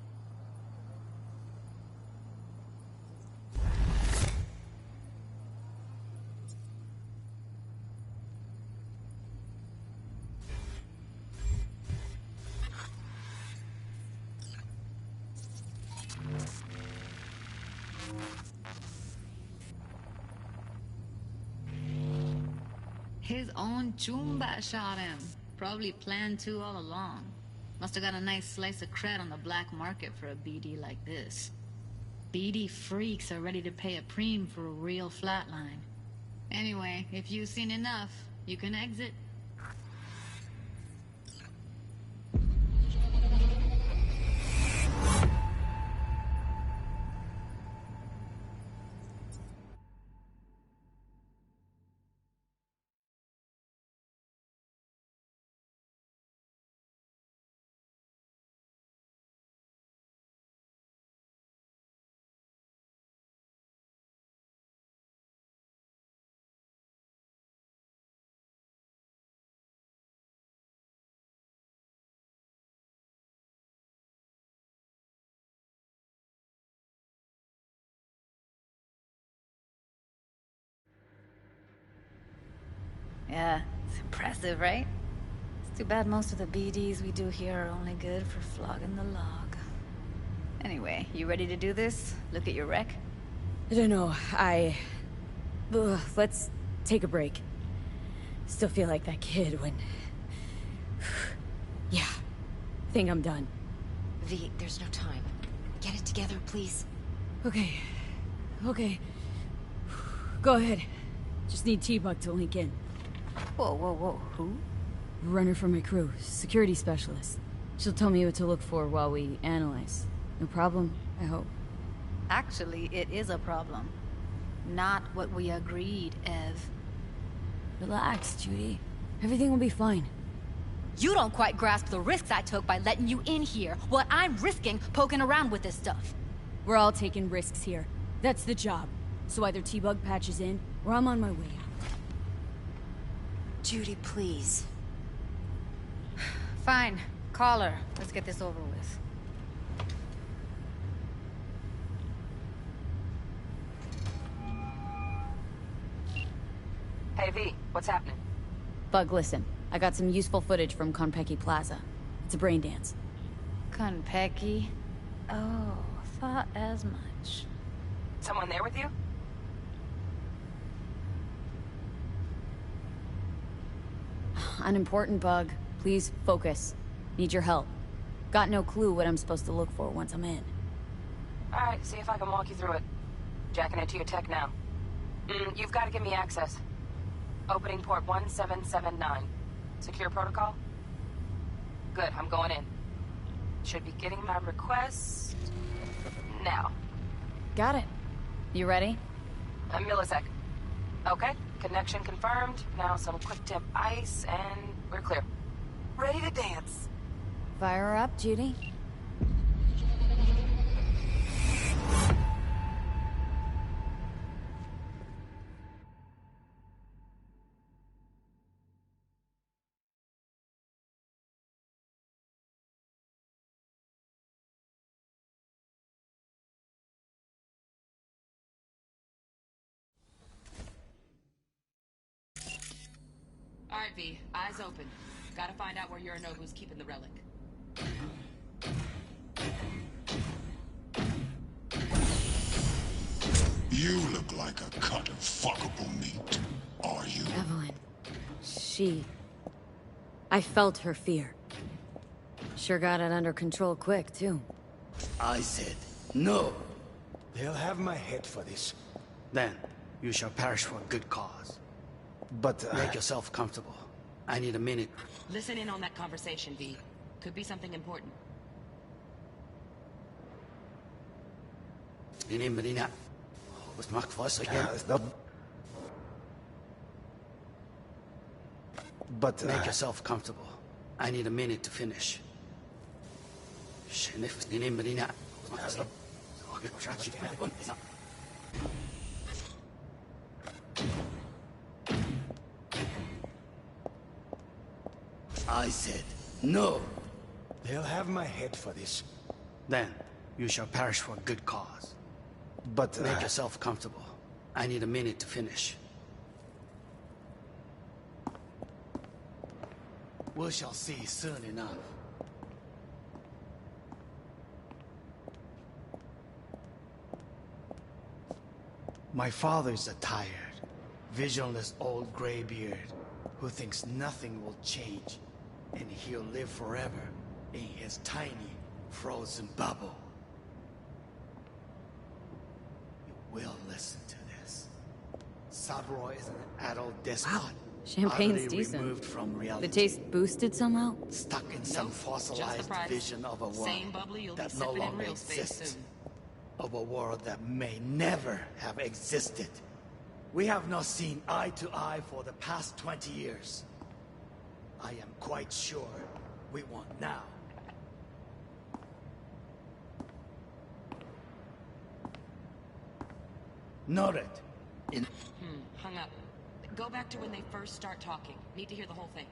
S: His own Chumba shot him. Probably planned to all along. Must have got a nice slice of cred on the black market for a BD like this. BD freaks are ready to pay a preem for a real flatline. Anyway, if you've seen enough, you can exit. Yeah, it's impressive, right? It's too bad most of the BDs we do here are only good for flogging the log. Anyway, you ready to do this? Look at your rec?
B: I don't know, let's take a break. Still feel like that kid when... Yeah, think I'm done.
E: V, there's no time. Get it together, please.
B: Okay. Go ahead. Just need T-Bug to link in.
S: Whoa, who?
B: Runner for my crew, security specialist. She'll tell me what to look for while we analyze. No problem, I hope.
S: Actually, it is a problem. Not what we agreed, Ev.
B: Relax, Judy. Everything will be fine.
S: You don't quite grasp the risks I took by letting you in here. What I'm risking poking around with this stuff.
B: We're all taking risks here. That's the job. So either T-Bug patches in, or I'm on my way out.
E: Judy, please.
S: Fine. Call her. Let's get this over with.
V: Hey, V, what's happening?
B: Bug, listen. I got some useful footage from Konpeki Plaza. It's a brain dance.
S: Konpeki? Oh, thought as much.
V: Someone there with you?
B: Unimportant, Bug. Please, focus. Need your help. Got no clue what I'm supposed to look for once I'm in.
V: Alright, see if I can walk you through it. Jacking into your tech now. You've got to give me access. Opening port 1779. Secure protocol? Good, I'm going in. Should be getting my request... now.
B: Got it. You ready?
V: A millisecond. Okay, connection confirmed. Now some quick tip ice, and we're clear. Ready to dance.
B: Fire her up, Judy.
O: All right, V. Eyes open. Gotta find out where Yorinobu's keeping the relic.
A: You look like a cut of fuckable meat. Are you?
B: Evelyn. I felt her fear. Sure got it under control quick, too.
D: I said, no. They'll have my head for this. Then, you shall perish for a good cause. But, make yourself comfortable. I need a minute.
O: Listen in on that conversation, V. Could be something important.
D: Ini Medina. Was macht was again? But make yourself comfortable. I need a minute to finish. I said no.
J: They'll have my head for this.
D: Then you shall perish for a good cause.
J: But
D: make yourself comfortable. I need a minute to finish. We shall see soon enough. My father's a tired, visionless old graybeard who thinks nothing will change and he'll live forever in his tiny, frozen bubble. You will listen to this. Saburo is an adult despot.
B: Wow. Champagne's
D: utterly
B: decent.
D: removed from reality.
B: The taste boosted somehow?
D: Stuck in some fossilized vision of a world
O: Same bubbly you'll
D: that
O: be
D: no
O: sipping in
D: longer
O: real space
D: exists.
O: soon.
D: Of a world that may never have existed. We have not seen eye to eye for the past 20 years. I am quite sure we want now. Noted.
O: Hung up. Go back to when they first start talking. Need to hear the whole thing.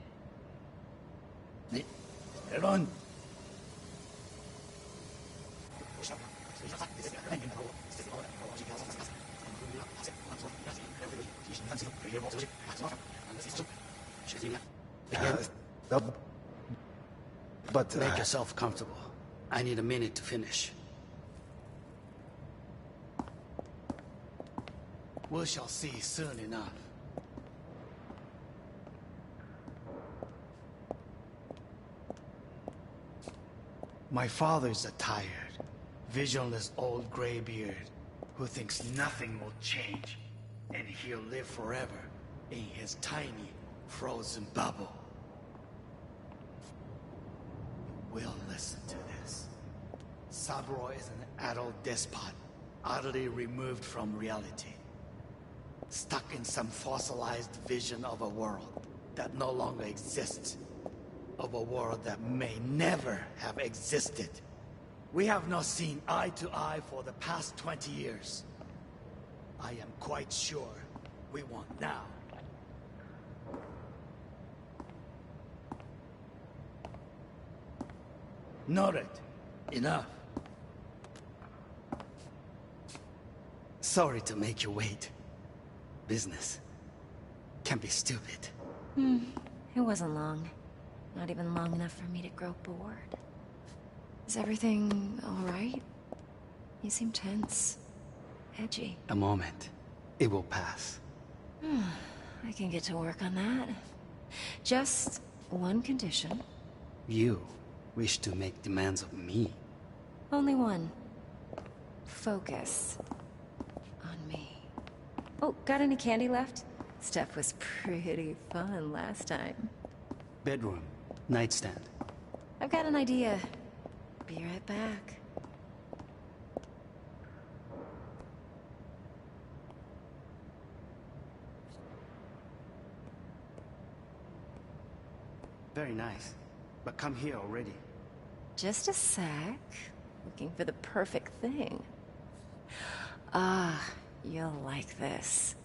D: Run. But make yourself comfortable. I need a minute to finish. We shall see soon enough. My father's a tired, visionless old graybeard who thinks nothing will change and he'll live forever in his tiny, frozen bubble. You will listen to this. Saburo is an adult despot, utterly removed from reality. Stuck in some fossilized vision of a world that no longer exists. Of a world that may never have existed. We have not seen eye to eye for the past 20 years. I am quite sure we want now. Noted. Enough. Sorry to make you wait. Business can be stupid.
E: It wasn't long. Not even long enough for me to grow bored. Is everything all right? You seem tense. Edgy.
D: A moment. It will pass.
E: I can get to work on that. Just one condition.
D: You wish to make demands of me.
E: Only one. Focus on me. Oh, got any candy left? Stuff was pretty fun last time.
D: Bedroom. Nightstand.
E: I've got an idea. Be right back.
D: Very nice. But come here already.
E: Just a sec. Looking for the perfect thing. Ah, you'll like this.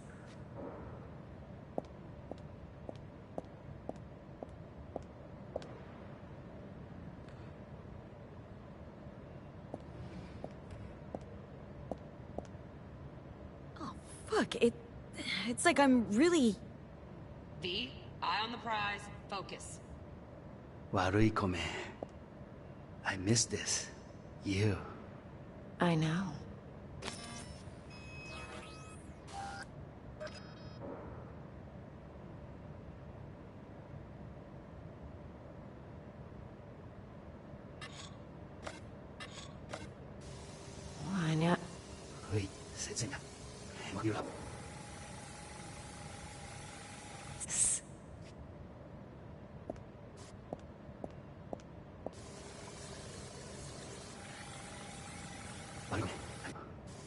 B: Fuck, it's like I'm really...
O: V, eye on the prize, focus.
D: Warui kome. I miss this. You.
E: I know. Why not?
D: Wait, sit in. You up.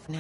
E: No.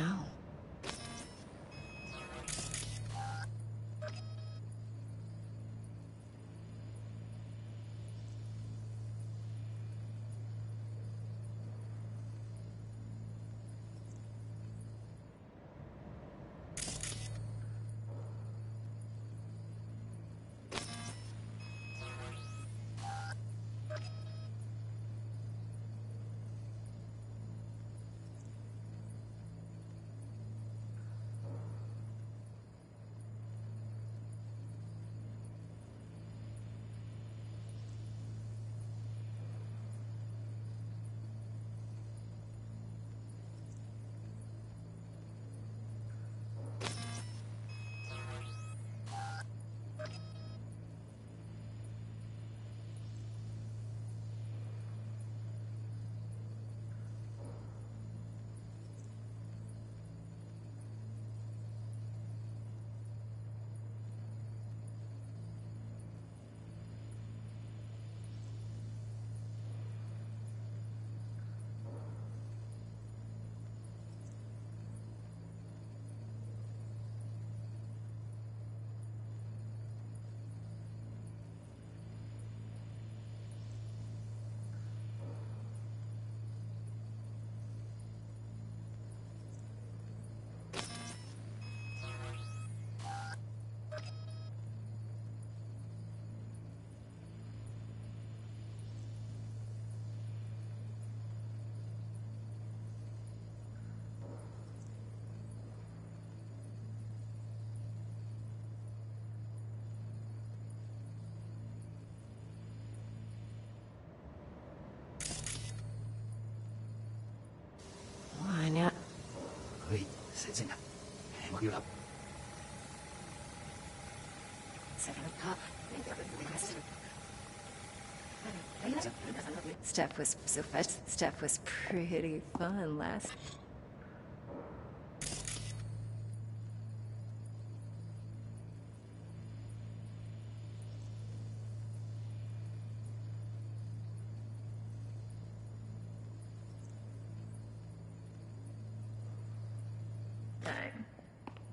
E: Steph was pretty fun last.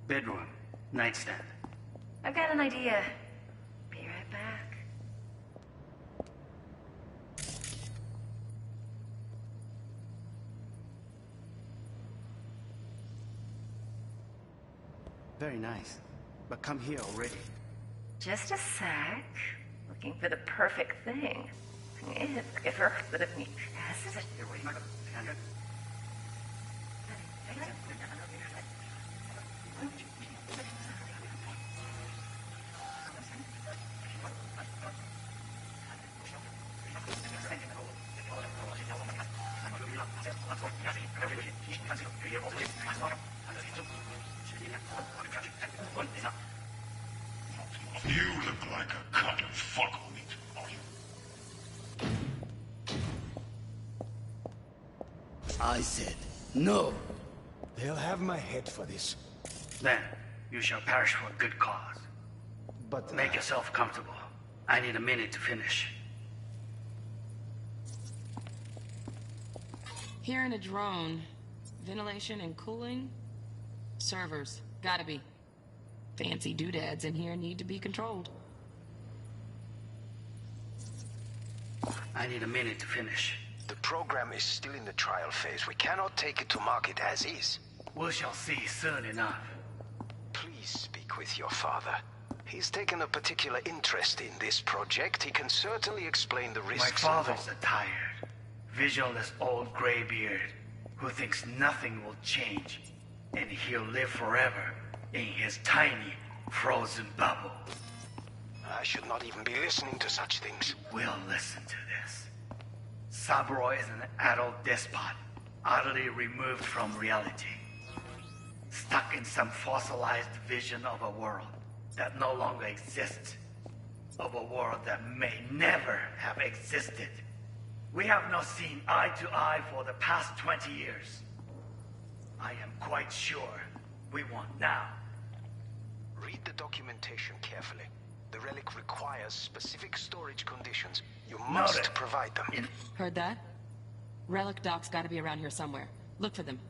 D: Bedroom, nightstand.
E: I've got an idea. Be right back.
D: Very nice. But come here already.
E: Just a sec. Looking for the perfect thing. If her that of me.
A: You look like a cut of fuckle meat, are you?
D: I said no.
J: They'll have my head for this.
D: Then you shall perish for a good cause.
J: But
D: make yourself comfortable. I need a minute to finish.
O: Here in a drone, ventilation and cooling, servers, gotta be. Fancy doodads in here need to be controlled.
D: I need a minute to finish.
J: The program is still in the trial phase. We cannot take it to market as is.
D: We shall see soon enough.
J: Please speak with your father. He's taken a particular interest in this project. He can certainly explain the risks.
D: My father's a tired, visionless old graybeard who thinks nothing will change, and he'll live forever in his tiny, frozen bubble.
J: I should not even be listening to such things.
D: We'll listen to this. Saburo is an adult despot, utterly removed from reality. Stuck in some fossilized vision of a world that no longer exists. Of a world that may never have existed. We have not seen eye to eye for the past 20 years. I am quite sure we want now.
J: Read the documentation carefully. The relic requires specific storage conditions. You must provide them.
O: Heard that? Relic docs gotta be around here somewhere. Look for them.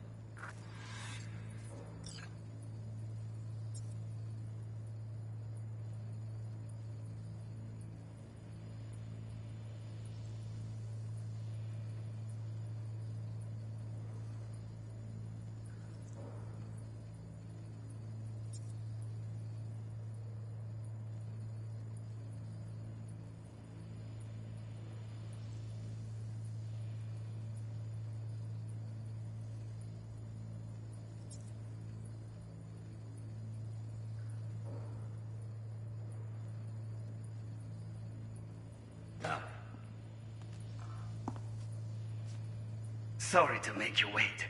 D: Sorry to make you wait.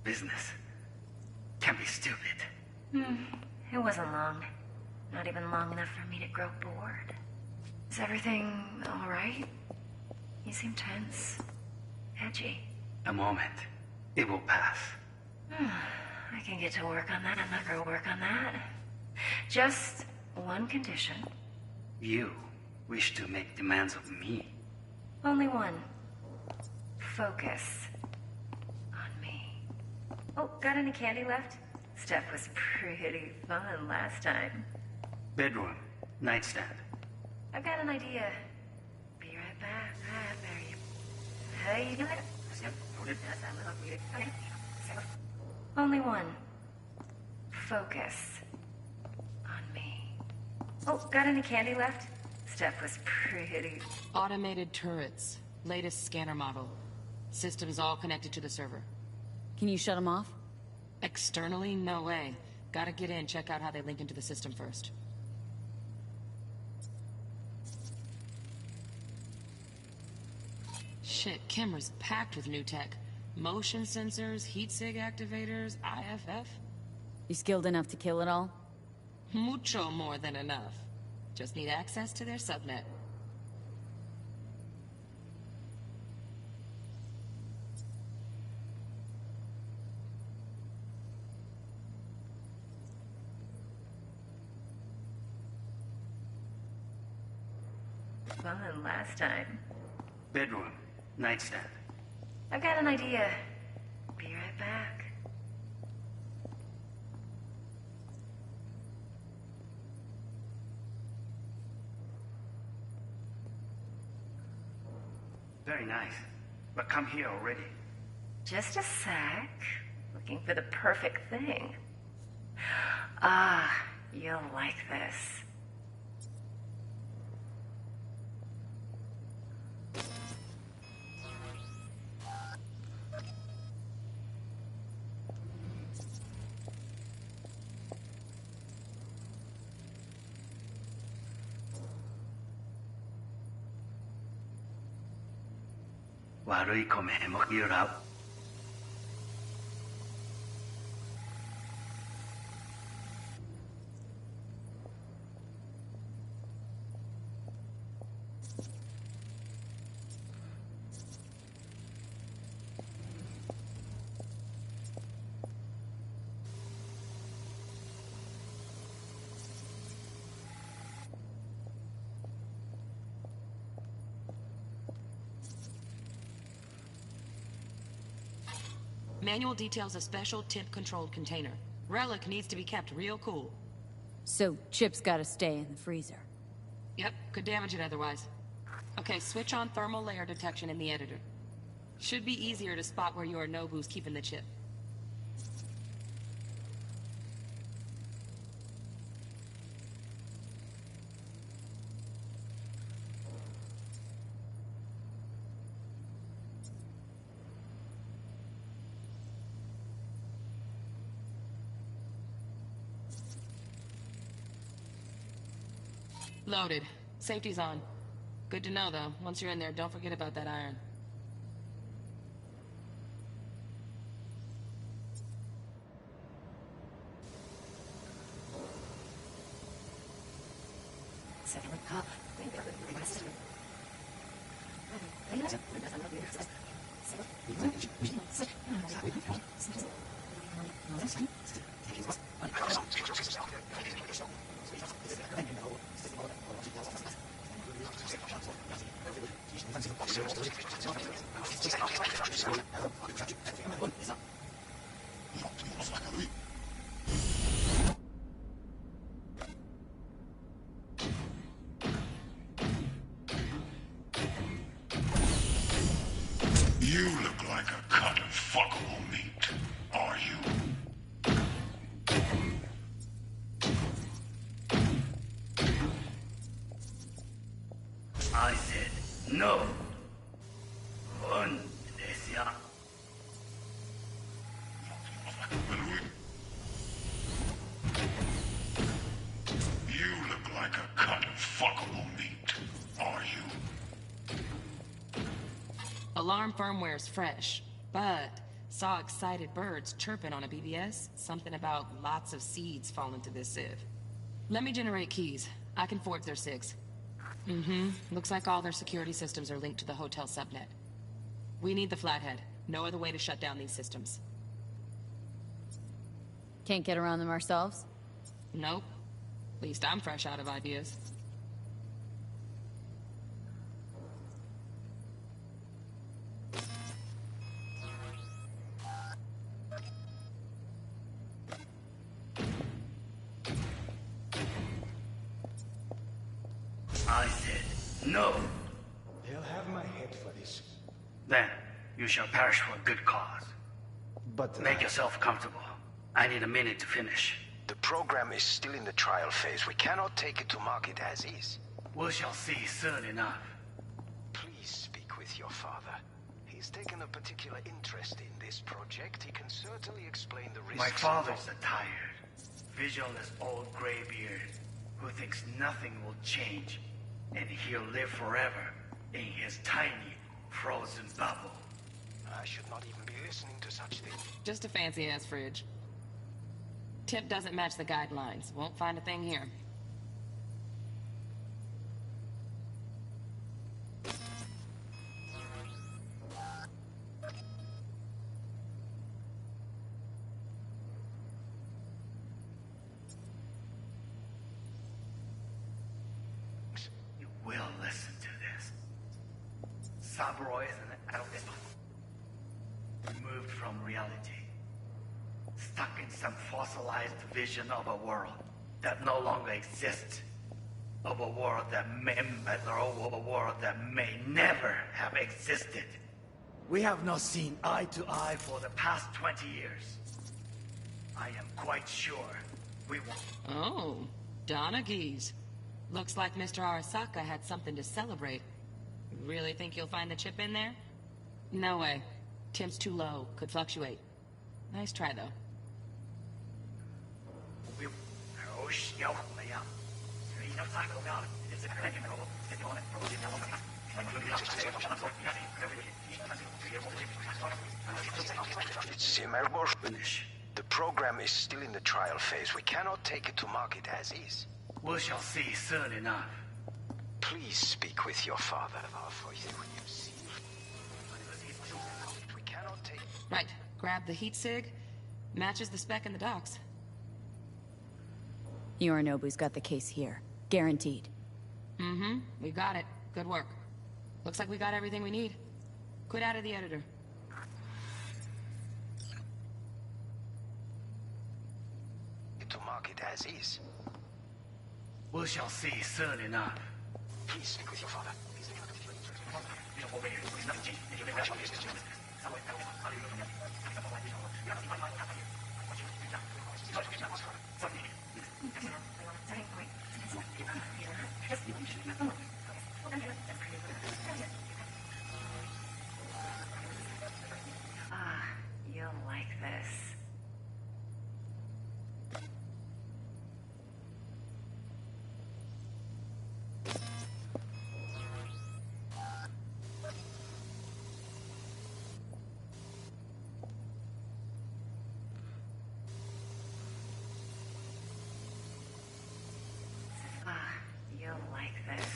D: Business can be stupid.
E: It wasn't long. Not even long enough for me to grow bored. Is everything all right? You seem tense. Edgy.
D: A moment. It will pass.
E: I can get to work on that. I'm not gonna work on that. Just one condition.
D: You wish to make demands of me.
E: Only one. Focus on me. Oh, got any candy left? Steph was pretty fun last time.
D: Bedroom, nightstand.
E: I've got an idea. Be right back. There you. Hey, you know it. Only one. Focus on me. Oh, got any candy left? Steph was pretty.
O: Automated turrets. Latest scanner model. Systems all connected to the server.
B: Can you shut them off?
O: Externally, no way. Gotta get in, check out how they link into the system first. Shit, Kimmer's packed with new tech. Motion sensors, heat sig activators, IFF.
B: You skilled enough to kill it all?
O: Mucho more than enough. Just need access to their subnet.
C: Fun last time.
D: Bedroom. Nightstand.
C: I've got an idea. Be right back.
D: Very nice. But come here already.
C: Just a sec. Looking for the perfect thing. Ah, you'll like this.
D: 悪い米も言うら。
O: Manual details a special temp-controlled container. Relic needs to be kept real cool.
B: So, Chip's gotta stay in the freezer.
O: Yep, could damage it otherwise. Okay, switch on thermal layer detection in the editor. Should be easier to spot where Yorinobu's keeping the chip. Loaded. Safety's on. Good to know, though. Once you're in there, don't forget about that iron.
A: You look like a cut of fuckable meat, are you?
D: I said no. Undesia.
A: You look like a cut of fuckable meat, are you?
O: Alarm firmware's fresh, but saw excited birds chirping on a BBS. Something about lots of seeds fall into this sieve. Let me generate keys. I can forge their SIGs. Looks like all their security systems are linked to the hotel subnet. We need the Flathead. No other way to shut down these systems.
B: Can't get around them ourselves?
O: Nope. At least I'm fresh out of ideas.
D: I said no.
J: They'll have my head for this.
D: Then you shall perish for a good cause.
J: But
D: make yourself comfortable. I need a minute to finish.
F: The program is still in the trial phase. We cannot take it to market as is.
D: We shall see soon enough.
F: Please speak with your father. He's taken a particular interest in this project. He can certainly explain the risks.
D: My father's a tired, visionless old graybeard who thinks nothing will change, and he'll live forever in his tiny, frozen bubble.
F: I should not even be listening to such things.
O: Just a fancy-ass fridge. Tip doesn't match the guidelines. Won't find a thing here.
D: You will listen to this. Cyberunk is an adult despot. Removed from reality. Stuck in some fossilized vision of a world that no longer exists. Of a world that may, of a world that may never have existed. We have not seen eye to eye for the past 20 years. I am quite sure we will.
O: Oh, Donaghy's. Looks like Mr. Arasaka had something to celebrate. Really think you'll find the chip in there? No way. Temp's too low. Could fluctuate. Nice try, though.
F: Finish. The program is still in the trial phase. We cannot take it to market as is.
D: We shall see soon enough.
F: Please speak with your father. We cannot take...
O: Right. Grab the heat sig. Matches the spec in the docks.
B: Yorinobu's got the case here. Guaranteed.
O: Mm-hmm. We got it. Good work. Looks like we got everything we need. Quit out of the editor.
F: To market as is.
D: We shall see soon enough.
F: Please speak with your father.
C: Ah, you'll like this. Ah, you'll like this.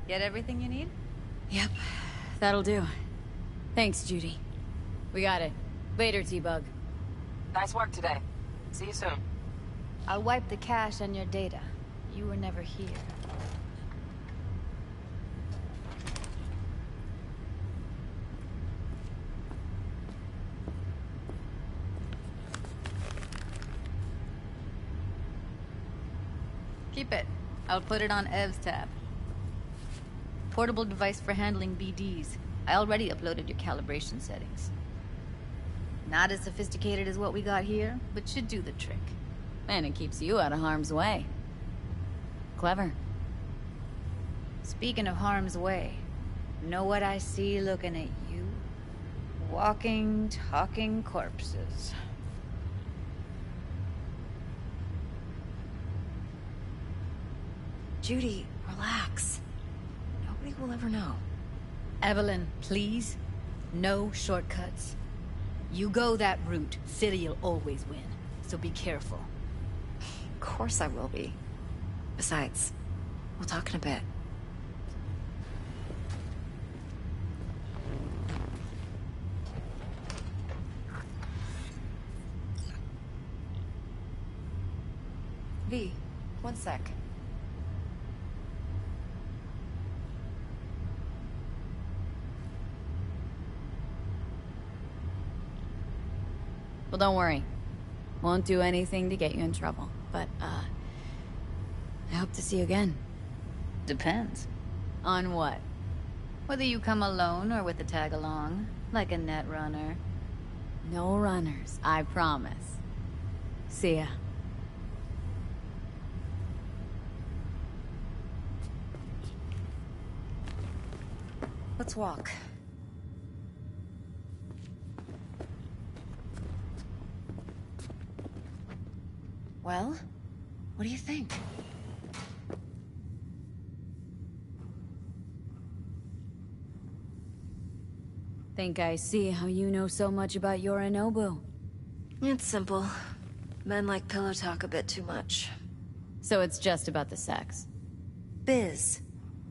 S: Get everything you need?
B: Yep, that'll do. Thanks, Judy. We got it. Later, T-Bug.
O: Nice work today. See you soon.
S: I'll wipe the cache on your data. You were never here. Keep it. I'll put it on Ev's tab. Portable device for handling BDs. I already uploaded your calibration settings. Not as sophisticated as what we got here, but should do the trick.
B: And it keeps you out of harm's way. Clever.
S: Speaking of harm's way, know what I see looking at you? Walking, talking corpses.
E: Judy, relax. Nobody will ever know.
S: Evelyn, please. No shortcuts. You go that route, City'll always win. So be careful.
E: Of course I will be. Besides, we'll talk in a bit. V, one sec.
B: Well, don't worry. Won't do anything to get you in trouble. But, I hope to see you again.
S: Depends.
B: On what?
S: Whether you come alone or with a tag-along, like a net runner.
B: No runners, I promise. See ya.
E: Let's walk. Well, what do you think?
B: Think I see how you know so much about Yorinobu.
E: It's simple. Men like pillow talk a bit too much.
B: So it's just about the sex.
E: Biz.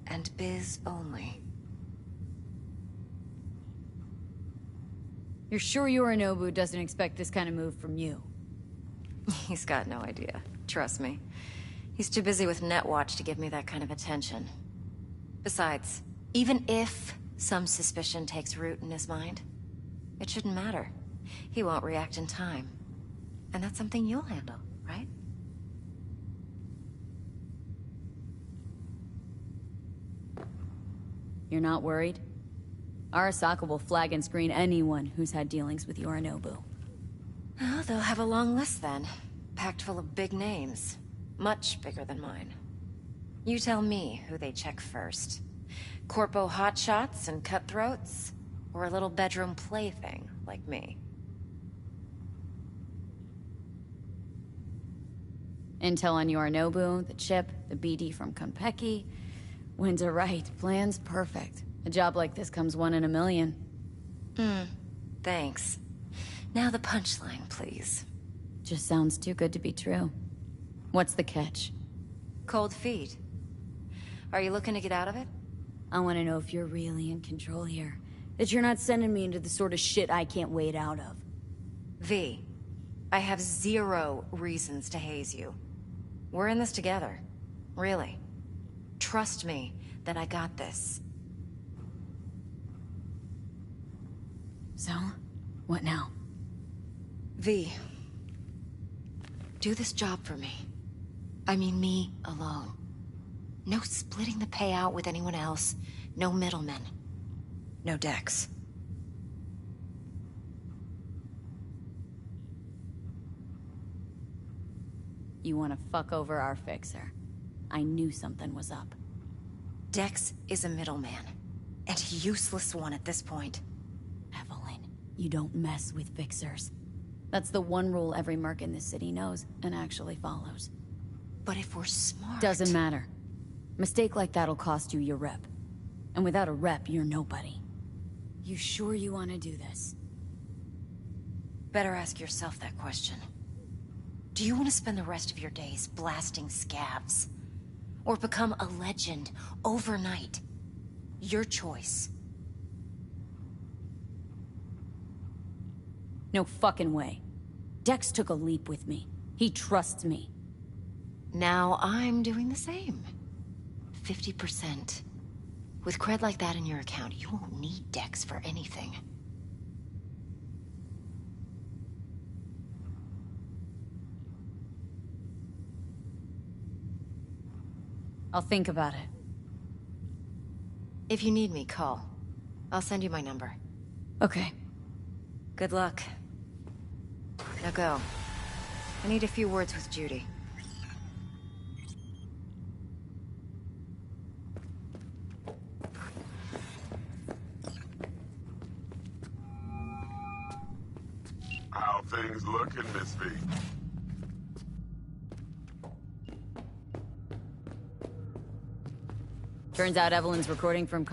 E: And biz only.
B: You're sure Yorinobu doesn't expect this kind of move from you?
E: He's got no idea. Trust me. He's too busy with Netwatch to give me that kind of attention. Besides, even if some suspicion takes root in his mind, it shouldn't matter. He won't react in time. And that's something you'll handle, right?
B: You're not worried? Arasaka will flag and screen anyone who's had dealings with Yorinobu.
E: Oh, they'll have a long list then. Packed full of big names. Much bigger than mine. You tell me who they check first. Corpo hotshots and cutthroats? Or a little bedroom plaything like me?
B: Intel on Yorinobu, the chip, the BD from Konpeki. Winds right, plan's perfect. A job like this comes 1 in a million.
E: Thanks. Now the punchline, please.
B: Just sounds too good to be true. What's the catch?
E: Cold feet. Are you looking to get out of it?
B: I want to know if you're really in control here. That you're not sending me into the sort of shit I can't wade out of.
E: V, I have 0 reasons to haze you. We're in this together. Really. Trust me that I got this.
B: So, what now?
E: V, do this job for me. I mean me alone. No splitting the payout with anyone else. No middlemen. No Dex.
B: You want to fuck over our fixer. I knew something was up.
E: Dex is a middleman. And a useless one at this point.
B: Evelyn, you don't mess with fixers. That's the one rule every merc in this city knows and actually follows.
E: But if we're smart...
B: Doesn't matter. Mistake like that'll cost you your rep. And without a rep, you're nobody. You sure you want to do this?
E: Better ask yourself that question. Do you want to spend the rest of your days blasting scavs? Or become a legend overnight? Your choice.
B: No fucking way. Dex took a leap with me. He trusts me.
E: Now I'm doing the same. 50%. With cred like that in your account, you won't need Dex for anything.
B: I'll think about it.
E: If you need me, call. I'll send you my number.
B: Okay.
E: Good luck. Now go. I need a few words with Judy.
I: How things looking, Miss V?
B: Turns out Evelyn's recording from